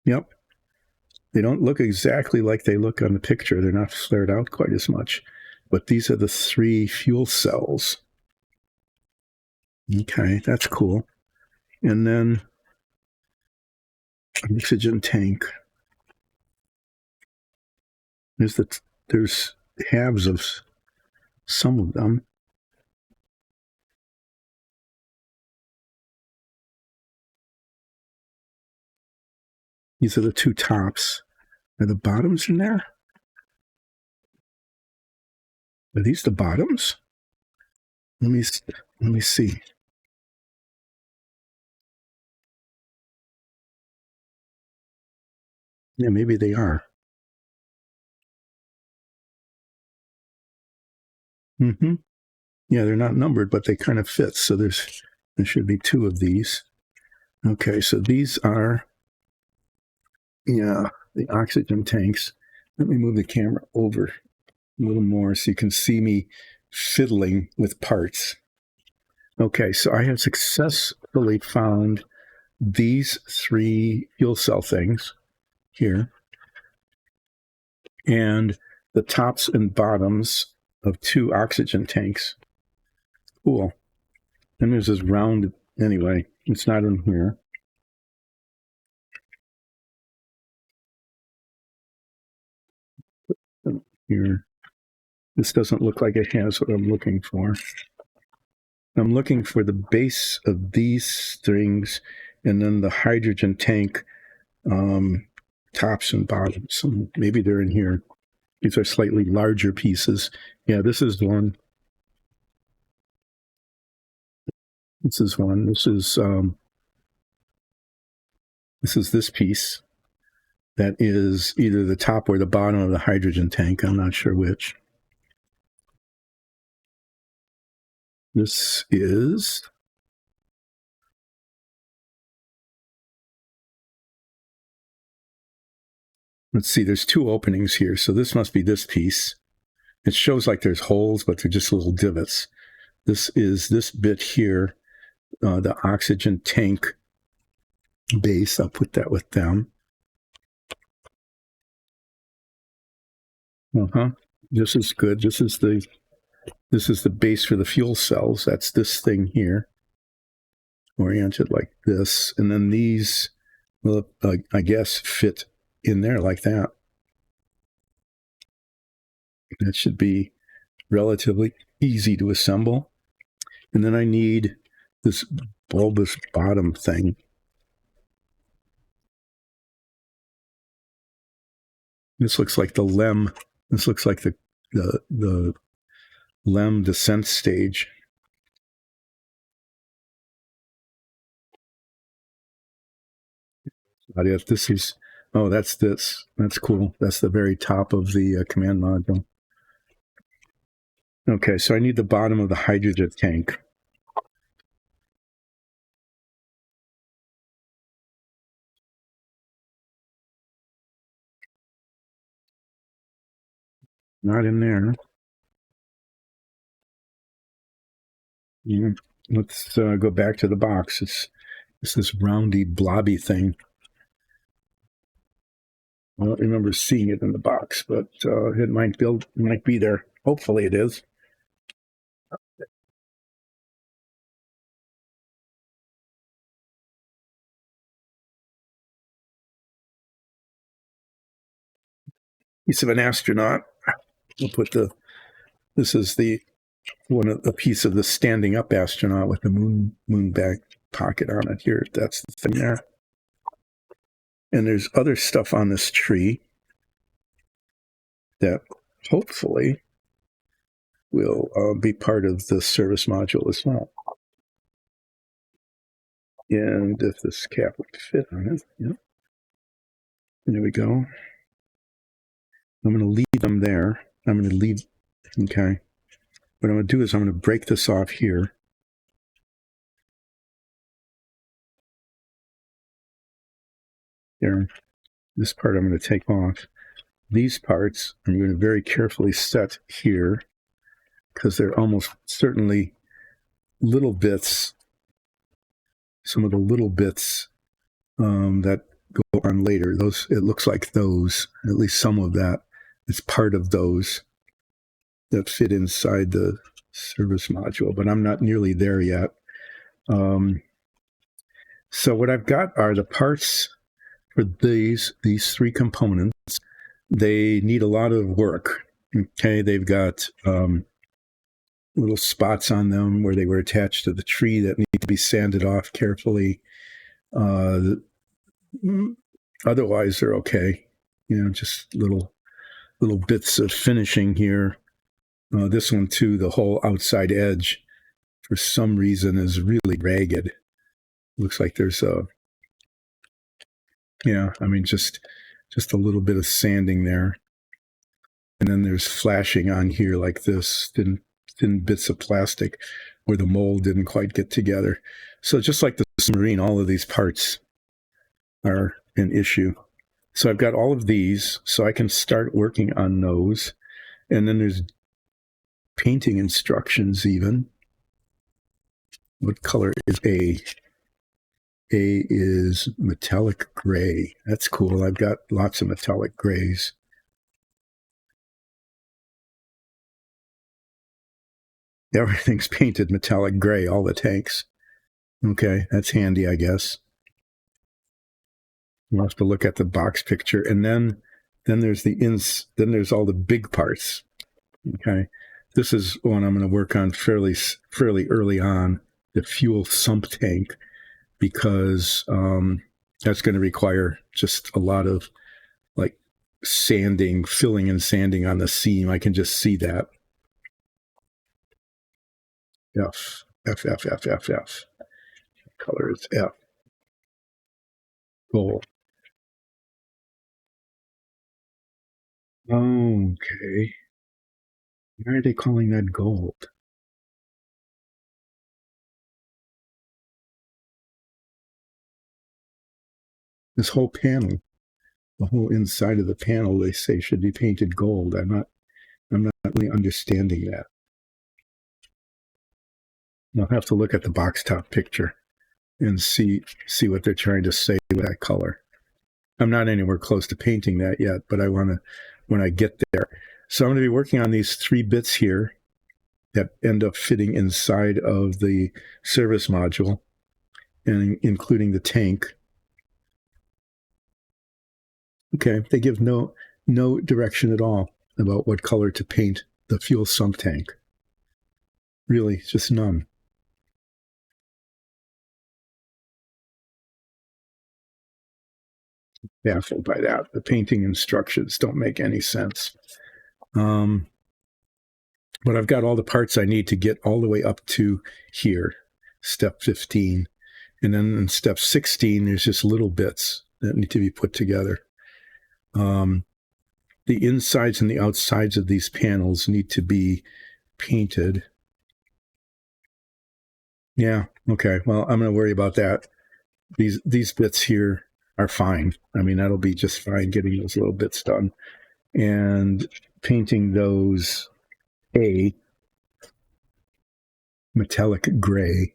Yep. They don't look exactly like they look on the picture. They're not flared out quite as much. But these are the 3 fuel cells. Okay, that's cool. And then oxygen tank. There's halves of some of them. These are the 2 tops. Are the bottoms in there? Are these the bottoms? Let me see. Yeah, maybe they are. Mm-hmm. Yeah, they're not numbered, but they kind of fit. So there should be 2 of these. Okay, so these are, yeah, the oxygen tanks. Let me move the camera over a little more so you can see me fiddling with parts. Okay, so I have successfully found these 3 fuel cell things here, and the tops and bottoms of 2 oxygen tanks. Cool. And there's this round, anyway, it's not in here. Here. This doesn't look like it has what I'm looking for. I'm looking for the base of these strings and then the hydrogen tank tops and bottoms. So maybe they're in here. These are slightly larger pieces. Yeah, this is one. This is one. This is this piece. That is either the top or the bottom of the hydrogen tank. I'm not sure which. This is, let's see, there's 2 openings here. So this must be this piece. It shows like there's holes, but they're just little divots. This is this bit here, the oxygen tank base. I'll put that with them. This is good. This is the base for the fuel cells. That's this thing here, oriented like this, and then these will, I guess, fit in there like that. That should be relatively easy to assemble. And then I need this bulbous bottom thing. This looks like the LEM. This looks like the LEM descent stage. But if this is, oh, that's this. That's cool. That's the very top of the command module. Okay, so I need the bottom of the hydrogen tank. Not in there. Yeah. Let's go back to the box. It's this roundy, blobby thing. I don't remember seeing it in the box, but it might be there. Hopefully it is. Piece of an astronaut. We'll put this is a piece of the standing up astronaut with the moon back pocket on it here. That's the thing there. And there's other stuff on this tree that hopefully will be part of the service module as well. And if this cap would fit on it, yeah. There we go. I'm going to leave them there. Okay. What I'm going to do is I'm going to break this off here. There. This part I'm going to take off. These parts I'm going to very carefully set here because they're almost certainly little bits, some of the little bits that go on later. Those, it looks like those, at least some of that, it's part of those that fit inside the service module, but I'm not nearly there yet. So what I've got are the parts for these three components. They need a lot of work. Okay, they've got little spots on them where they were attached to the tree that need to be sanded off carefully. Otherwise, they're okay. You know, just little bits of finishing here. This one too, the whole outside edge, for some reason, is really ragged. Looks like there's just a little bit of sanding there. And then there's flashing on here like this, thin bits of plastic where the mold didn't quite get together. So just like the submarine, all of these parts are an issue. So I've got all of these, so I can start working on those. And then there's painting instructions even. What color is A? A is metallic gray. That's cool. I've got lots of metallic grays. Everything's painted metallic gray, all the tanks. Okay, that's handy, I guess. We'll have to look at the box picture. And then there's then there's all the big parts. Okay. This is one I'm going to work on fairly early on, the fuel sump tank, because that's going to require just a lot of like sanding, filling and sanding on the seam. I can just see that. F. Color is F. Gold. Okay. Why are they calling that gold? This whole panel, the whole inside of the panel, they say should be painted gold. I'm not really understanding that. I'll have to look at the box top picture and see what they're trying to say with that color. I'm not anywhere close to painting that yet, but I want to when I get there. So I'm going to be working on these three bits here that end up fitting inside of the service module, and including the tank. Okay, they give no direction at all about what color to paint the fuel sump tank. Really, just none. Baffled by that. The painting instructions don't make any sense. But I've got all the parts I need to get all the way up to here, step 15. And then in step 16, there's just little bits that need to be put together. The insides and the outsides of these panels need to be painted. Yeah, okay. Well, I'm going to worry about that. These bits here are fine. I mean, that'll be just fine getting those little bits done. And painting those a metallic gray.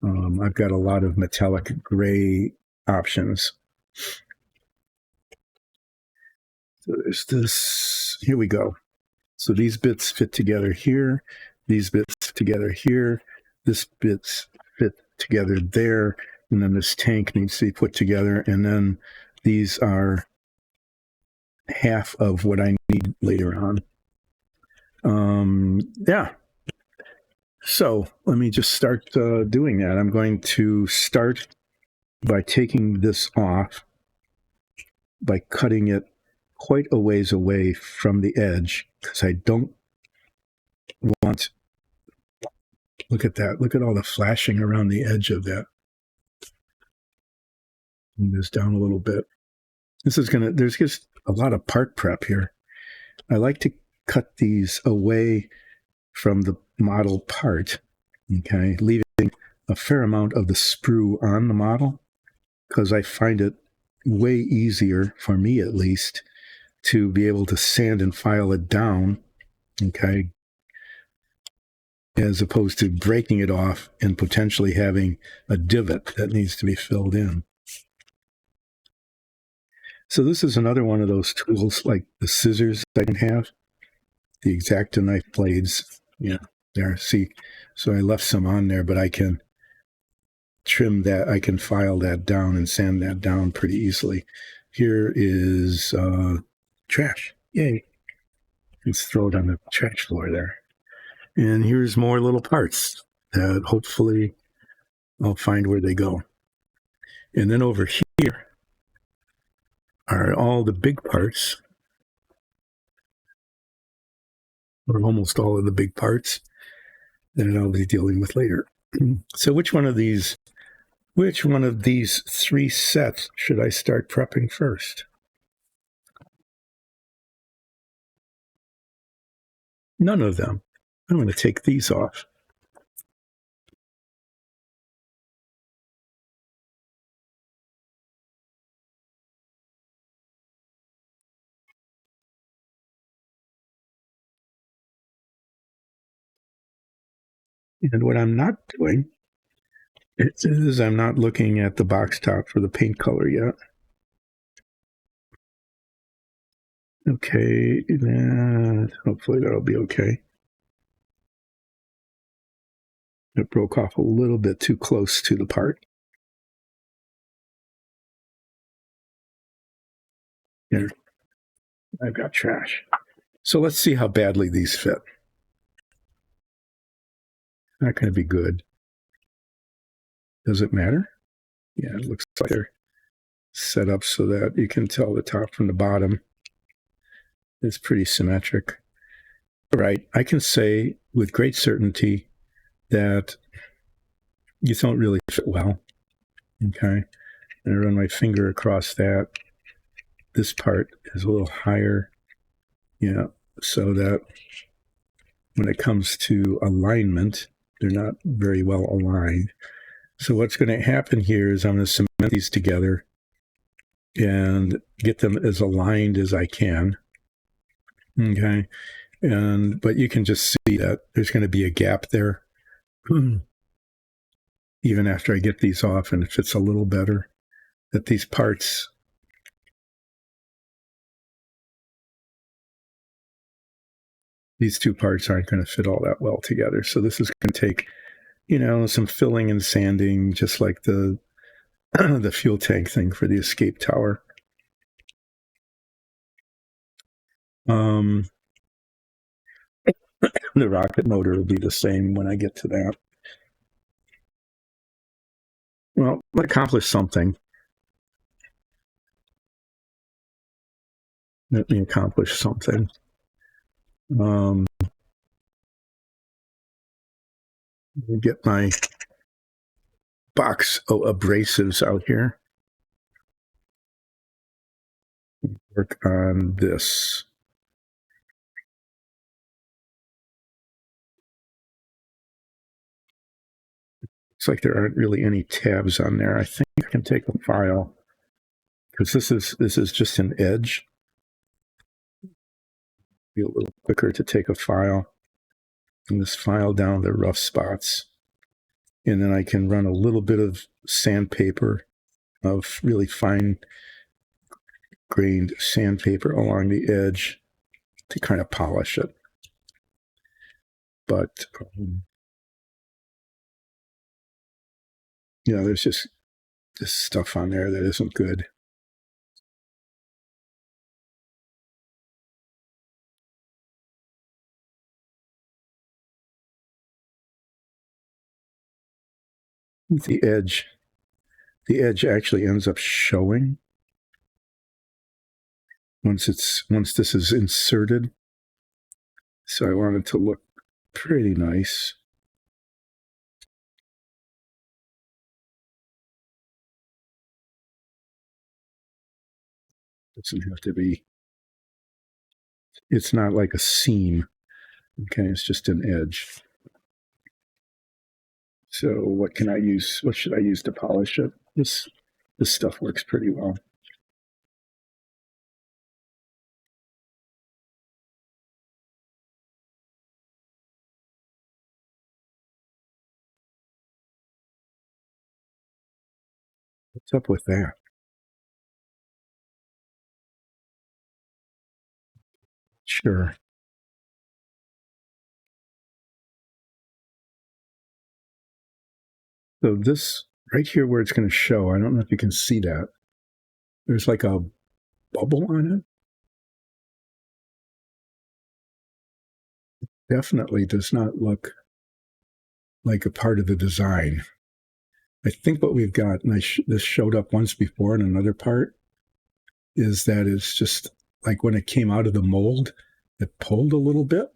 I've got a lot of metallic gray options. So there's this. Here we go. So these bits fit together here. These bits fit together here. This bits fit together there. And then this tank needs to be put together. And then these are half of what I need later on. Yeah. So let me just start doing that. I'm going to start by taking this off, by cutting it quite a ways away from the edge, because I don't want, look at that. Look at all the flashing around the edge of that. Move this down a little bit. This is going to, there's just a lot of part prep here. I like to cut these away from the model part, okay, leaving a fair amount of the sprue on the model, because I find it way easier, for me at least, to be able to sand and file it down, okay, as opposed to breaking it off and potentially having a divot that needs to be filled in. So this is another one of those tools, like the scissors I can have, the X-Acto knife blades. Yeah, there, see, so I left some on there, but I can trim that, I can file that down and sand that down pretty easily. Here is trash. Yay. Let's throw it on the trash floor there. And here's more little parts that hopefully I'll find where they go. And then over here are all the big parts, or almost all of the big parts that I'll be dealing with later. So which one of these three sets should I start prepping first? None of them. I'm going to take these off. And what I'm not doing is I'm not looking at the box top for the paint color yet. Okay, hopefully that'll be okay. It broke off a little bit too close to the part. There, I've got trash. So let's see how badly these fit. Not going to be good. Does it matter? Yeah, it looks like they're set up so that you can tell the top from the bottom. It's pretty symmetric. All right, I can say with great certainty that you don't really fit well. Okay, and I run my finger across that. This part is a little higher, yeah, so that when it comes to alignment, they're not very well aligned. So what's going to happen here is I'm going to cement these together and get them as aligned as I can. Okay, but you can just see that there's going to be a gap there. Even after I get these off and it fits a little better, that these parts, these two parts aren't going to fit all that well together. So this is going to take, some filling and sanding, just like the the fuel tank thing for the escape tower. The rocket motor will be the same when I get to that. Well, accomplish something. Let me accomplish something. Get my box of abrasives out here. Work on this. Looks like there aren't really any tabs on there. I think I can take a file, because this is just an edge. Be a little quicker to take a file and just file down the rough spots. And then I can run a little bit of sandpaper, of really fine grained sandpaper along the edge to kind of polish it. But there's just this stuff on there that isn't good. The edge actually ends up showing once this is inserted. So I want it to look pretty nice. Doesn't have to be. It's not like a seam. Okay, it's just an edge. So what can I use? What should I use to polish it? This stuff works pretty well. What's up with that? Sure. So this right here where it's going to show, I don't know if you can see that. There's like a bubble on it. Definitely does not look like a part of the design. I think what we've got, and this showed up once before in another part, is that it's just like when it came out of the mold, it pulled a little bit.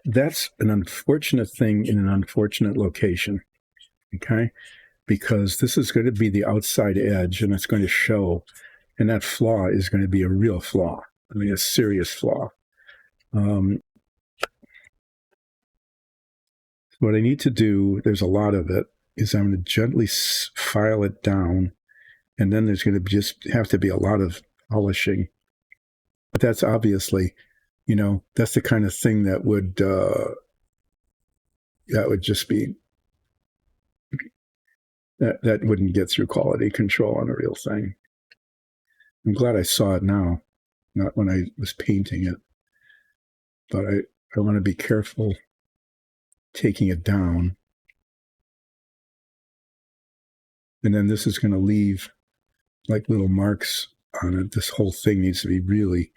That's an unfortunate thing in an unfortunate location, okay? Because this is going to be the outside edge and it's going to show, and that flaw is going to be a real flaw. I mean, a serious flaw. What I need to do, there's a lot of it, is I'm going to gently file it down, and then there's going to just have to be a lot of polishing. But that's obviously, that's the kind of thing that would just be, that wouldn't get through quality control on a real thing. I'm glad I saw it now, not when I was painting it. But I want to be careful taking it down. And then this is going to leave like little marks on it. This whole thing needs to be really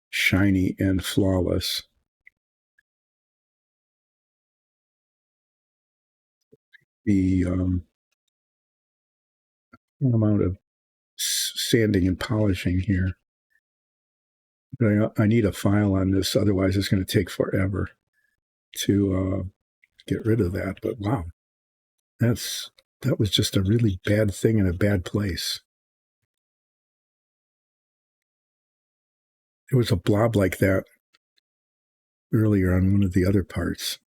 shiny and flawless. The amount of sanding and polishing here. But I need a file on this, otherwise it's going to take forever to get rid of that. But wow, that was just a really bad thing in a bad place. There was a blob like that earlier on one of the other parts.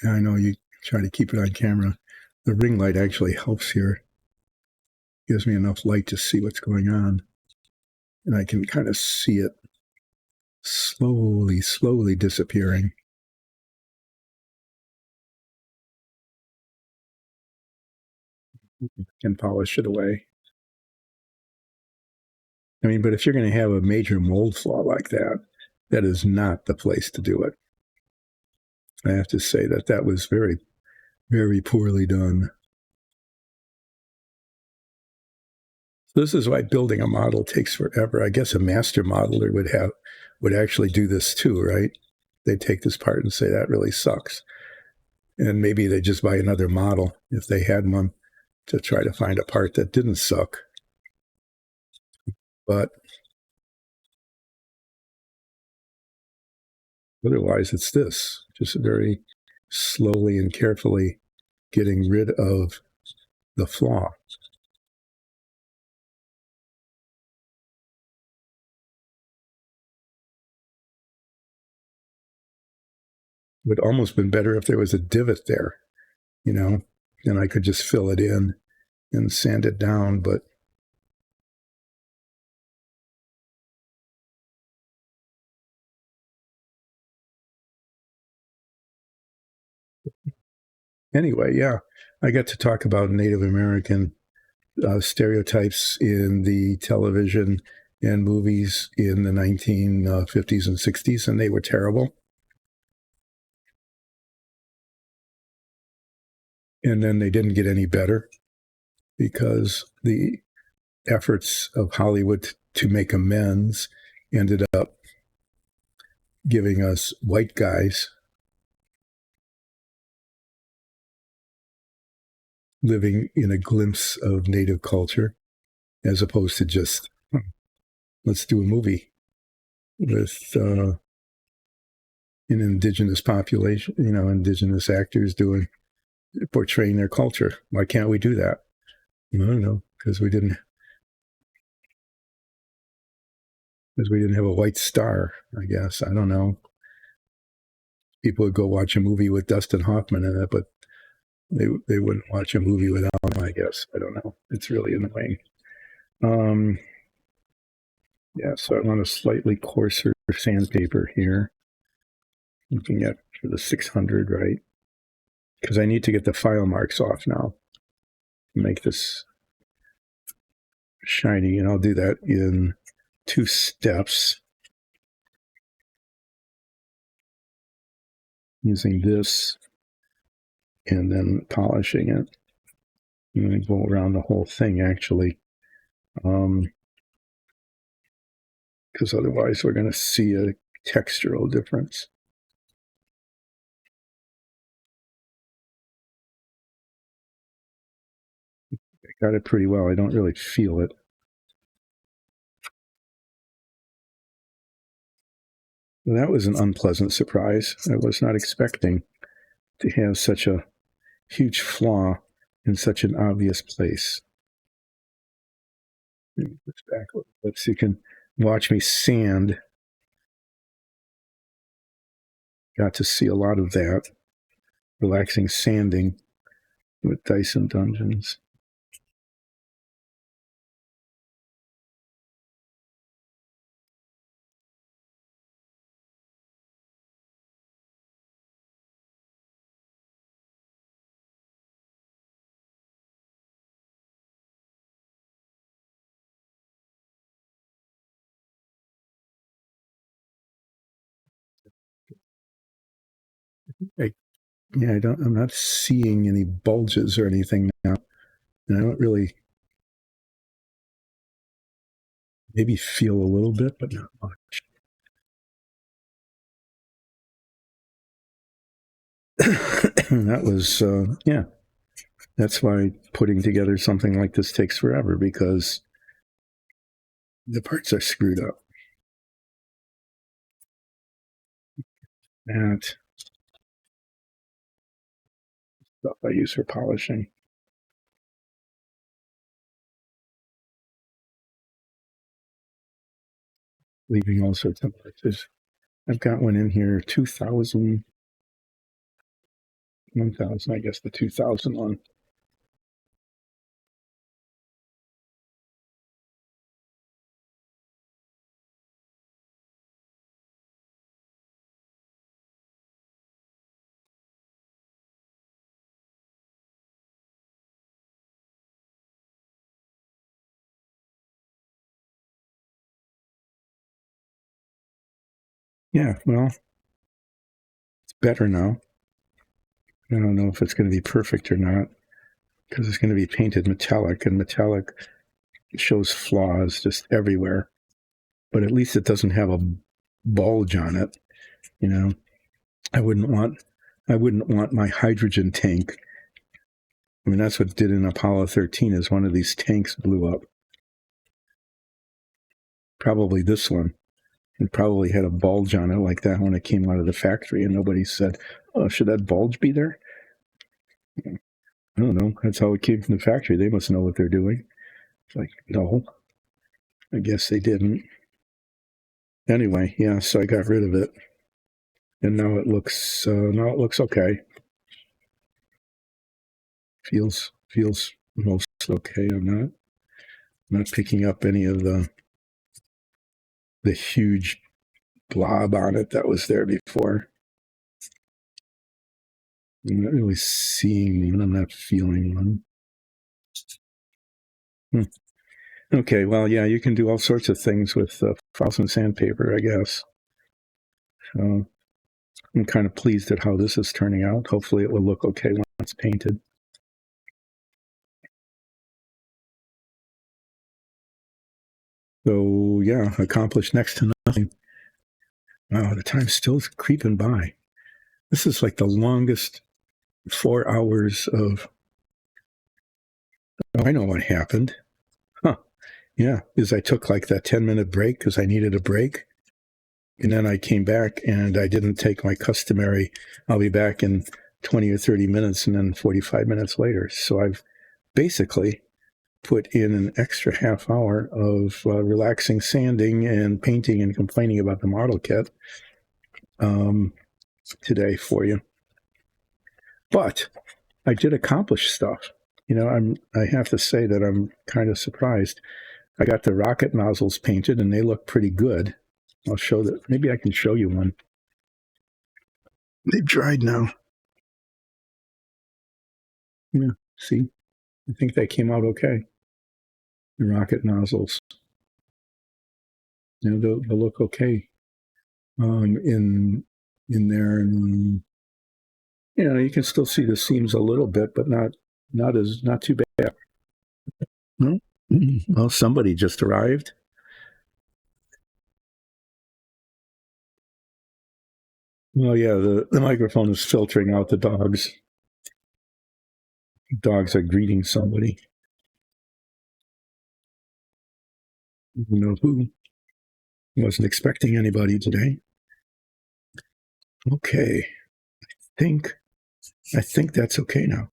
Yeah, I know you try to keep it on camera. The ring light actually helps here. Gives me enough light to see what's going on. And I can kind of see it slowly disappearing. And polish it away. I mean, but if you're going to have a major mold flaw like that, that is not the place to do it. I have to say that was very, very poorly done. This is why building a model takes forever. I guess a master modeler would actually do this too, right? They'd take this part and say, that really sucks. And maybe they just buy another model if they had one to try to find a part that didn't suck. But otherwise, it's this, just very slowly and carefully getting rid of the flaw. It would almost been better if there was a divot there, you know, and I could just fill it in and sand it down. But anyway, yeah, I got to talk about Native American stereotypes in the television and movies in the 1950s and 60s, and they were terrible. And then they didn't get any better because the efforts of Hollywood to make amends ended up giving us white guys living in a glimpse of native culture as opposed to just let's do a movie with an indigenous population, indigenous actors portraying their culture. Why can't we do that? I don't know, because we didn't have a white star, I guess. I don't know. People would go watch a movie with Dustin Hoffman in it, but they wouldn't watch a movie without him, I guess. I don't know. It's really annoying. Yeah, so I want a slightly coarser sandpaper here. Looking at for the 600, right? Because I need to get the file marks off now to make this shiny, and I'll do that in 2 steps using this and then polishing it. I'm going to go around the whole thing, actually, because otherwise we're going to see a textural difference. I got it pretty well. I don't really feel it. Well, that was an unpleasant surprise. I was not expecting to have such a huge flaw in such an obvious place. This back a little bit so you can watch me sand. Got to see a lot of that. Relaxing sanding with Dyson Dungeons. I'm not seeing any bulges or anything now. And I don't really, maybe feel a little bit, but not much. That was, that's why putting together something like this takes forever, because the parts are screwed up. That stuff I use for polishing. Leaving all sorts of parts. I've got one in here, 2000, 1000, I guess the 2000 one. Yeah, well, it's better now. I don't know if it's going to be perfect or not, because it's going to be painted metallic, and metallic shows flaws just everywhere. But at least it doesn't have a bulge on it. I wouldn't want my hydrogen tank. I mean, that's what did in Apollo 13 is one of these tanks blew up. Probably this one. It probably had a bulge on it like that when it came out of the factory, and nobody said, "Oh, should that bulge be there?" I don't know. That's how it came from the factory. They must know what they're doing. It's like, no, I guess they didn't. Anyway, yeah, so I got rid of it. And now it looks okay. Feels most okay. I'm not picking up any of the huge blob on it that was there before. I'm not really seeing one. I'm not feeling one. Okay, well, yeah, you can do all sorts of things with files and sandpaper, I guess. So I'm kind of pleased at how this is turning out. Hopefully it will look okay when it's painted. So, yeah, accomplished next to nothing. Wow, the time's still creeping by. This is like the longest 4 hours of... Oh, I know what happened. Huh. Yeah, is I took like that 10-minute break because I needed a break. And then I came back and I didn't take my customary, I'll be back in 20 or 30 minutes and then 45 minutes later. So I've basically put in an extra half hour of relaxing sanding and painting and complaining about the model kit today for you. But I did accomplish stuff. You know, I have to say that I'm kind of surprised. I got the rocket nozzles painted and they look pretty good. I'll show that. Maybe I can show you one. They've dried now. Yeah, see? I think they came out okay. The rocket nozzles. You know, they'll look okay in there. And, you know, you can still see the seams a little bit, but not too bad. No? Well, somebody just arrived. Well, yeah, the microphone is filtering out the dogs. Dogs are greeting somebody. You know who? Wasn't expecting anybody today. Okay. I think that's okay now.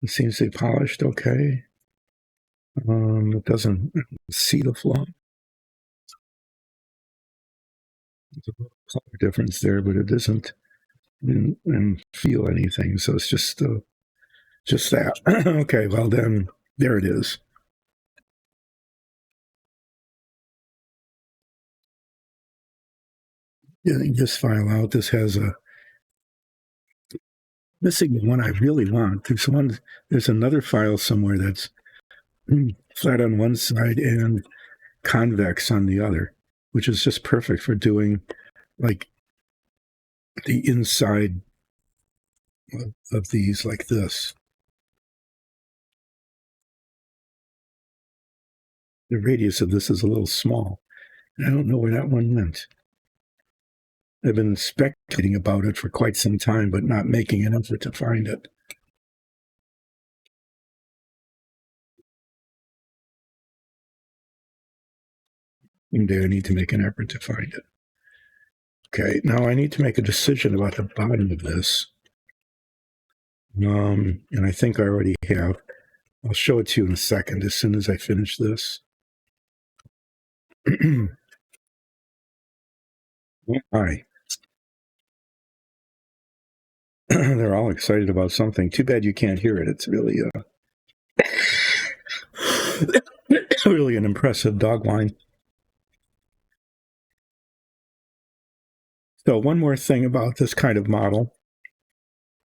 It seems to be polished okay. It doesn't see the flaw. There's a little color difference there, but it doesn't and feel anything. So it's just that. Okay, well then, there it is. Getting this file out. This has a missing the one I really want. There's another file somewhere that's flat on one side and convex on the other, which is just perfect for doing like the inside of these like this. The radius of this is a little small. I don't know where that one went. I've been speculating about it for quite some time, but not making an effort to find it. One day I need to make an effort to find it. Okay, now I need to make a decision about the bottom of this. And I think I already have. I'll show it to you in a second as soon as I finish this. Hi. They're all excited about something. Too bad you can't hear it. It's really really an impressive dog whine. So one more thing about this kind of model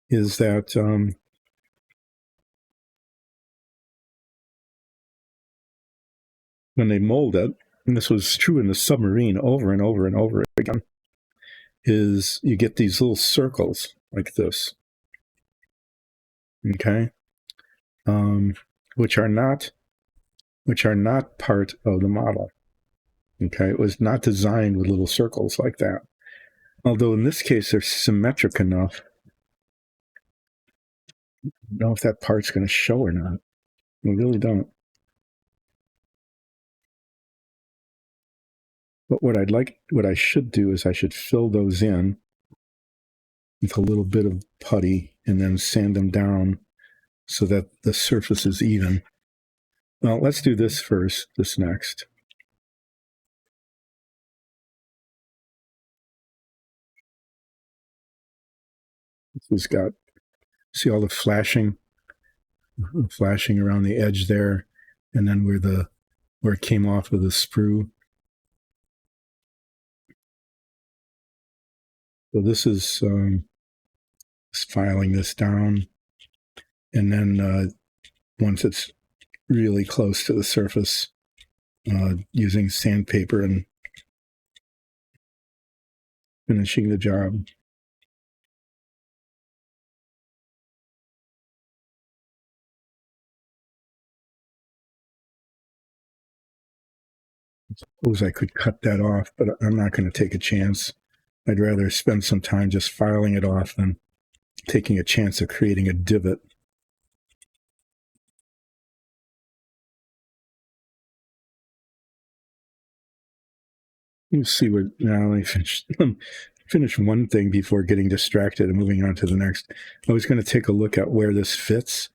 is that when they mold it, and this was true in the submarine over and over and over again, is you get these little circles like this, okay, which are not part of the model. Okay, it was not designed with little circles like that. Although in this case they're symmetric enough. I don't know if that part's going to show or not. We really don't. But what I should do is I should fill those in with a little bit of putty and then sand them down so that the surface is even. Well, let's do this first, this next. This has got, see all the flashing around the edge there, and then where it came off with the sprue. So this is filing this down, and then once it's really close to the surface, using sandpaper and finishing the job. I suppose I could cut that off, but I'm not going to take a chance. I'd rather spend some time just filing it off than taking a chance of creating a divot. You see what, now let me finish one thing before getting distracted and moving on to the next. I was going to take a look at where this fits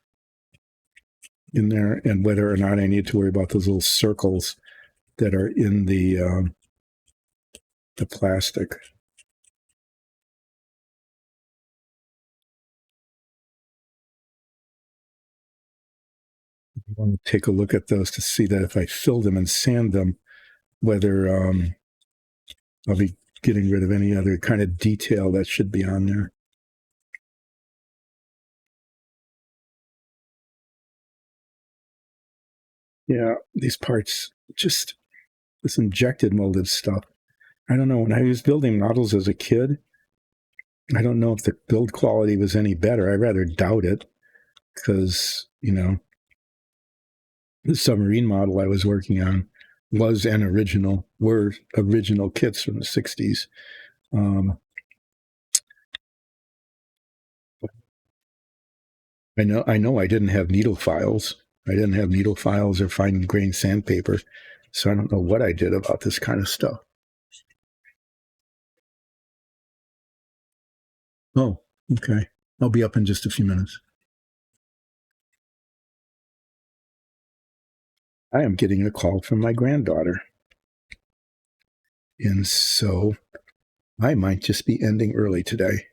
in there and whether or not I need to worry about those little circles that are in the plastic. I want to take a look at those to see that if I fill them and sand them, whether I'll be getting rid of any other kind of detail that should be on there. Yeah, these parts, just this injected molded stuff. I don't know. When I was building models as a kid, I don't know if the build quality was any better. I rather doubt it because, you know, the submarine model I was working on were original kits from the 60s. I know I didn't have needle files. I didn't have needle files or fine grained sandpaper. So I don't know what I did about this kind of stuff. Oh, okay. I'll be up in just a few minutes. I am getting a call from my granddaughter. And so I might just be ending early today.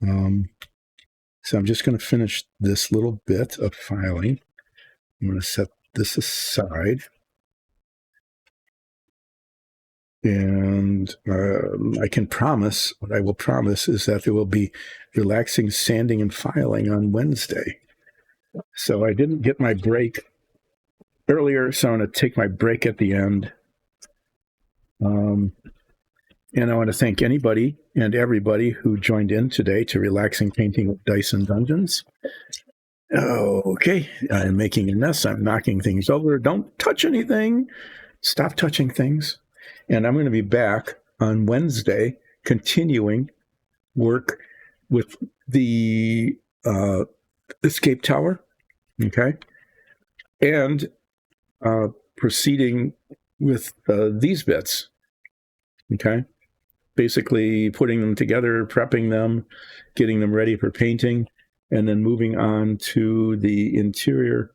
So I'm just going to finish this little bit of filing. I'm going to set this aside. And I can promise, what I will promise is that there will be relaxing sanding and filing on Wednesday. So I didn't get my break earlier, so I'm going to take my break at the end. And I want to thank anybody and everybody who joined in today to Relaxing Painting with Dice and Dungeons. Okay, I'm making a mess. I'm knocking things over. Don't touch anything. Stop touching things. And I'm going to be back on Wednesday continuing work with the escape tower, okay? And proceeding with these bits, okay? Basically putting them together, prepping them, getting them ready for painting, and then moving on to the interior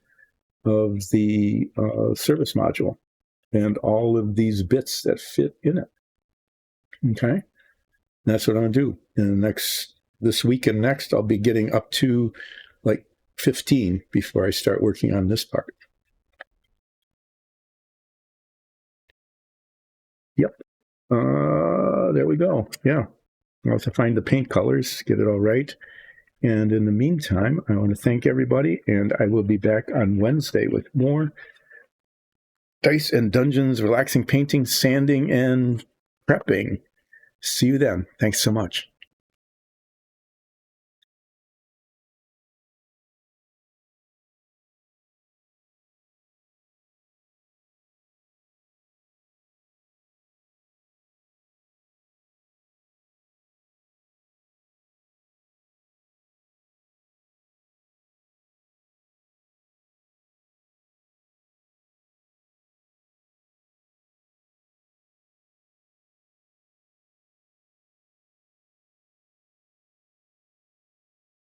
of the service module and all of these bits that fit in it. Okay, that's what I'm gonna do. And this week and next, I'll be getting up to like 15 before I start working on this part. Yep. There we go. Yeah. I'll have to find the paint colors, get it all right. And in the meantime, I want to thank everybody, and I will be back on Wednesday with more Dice and Dungeons, relaxing painting, sanding, and prepping. See you then. Thanks so much.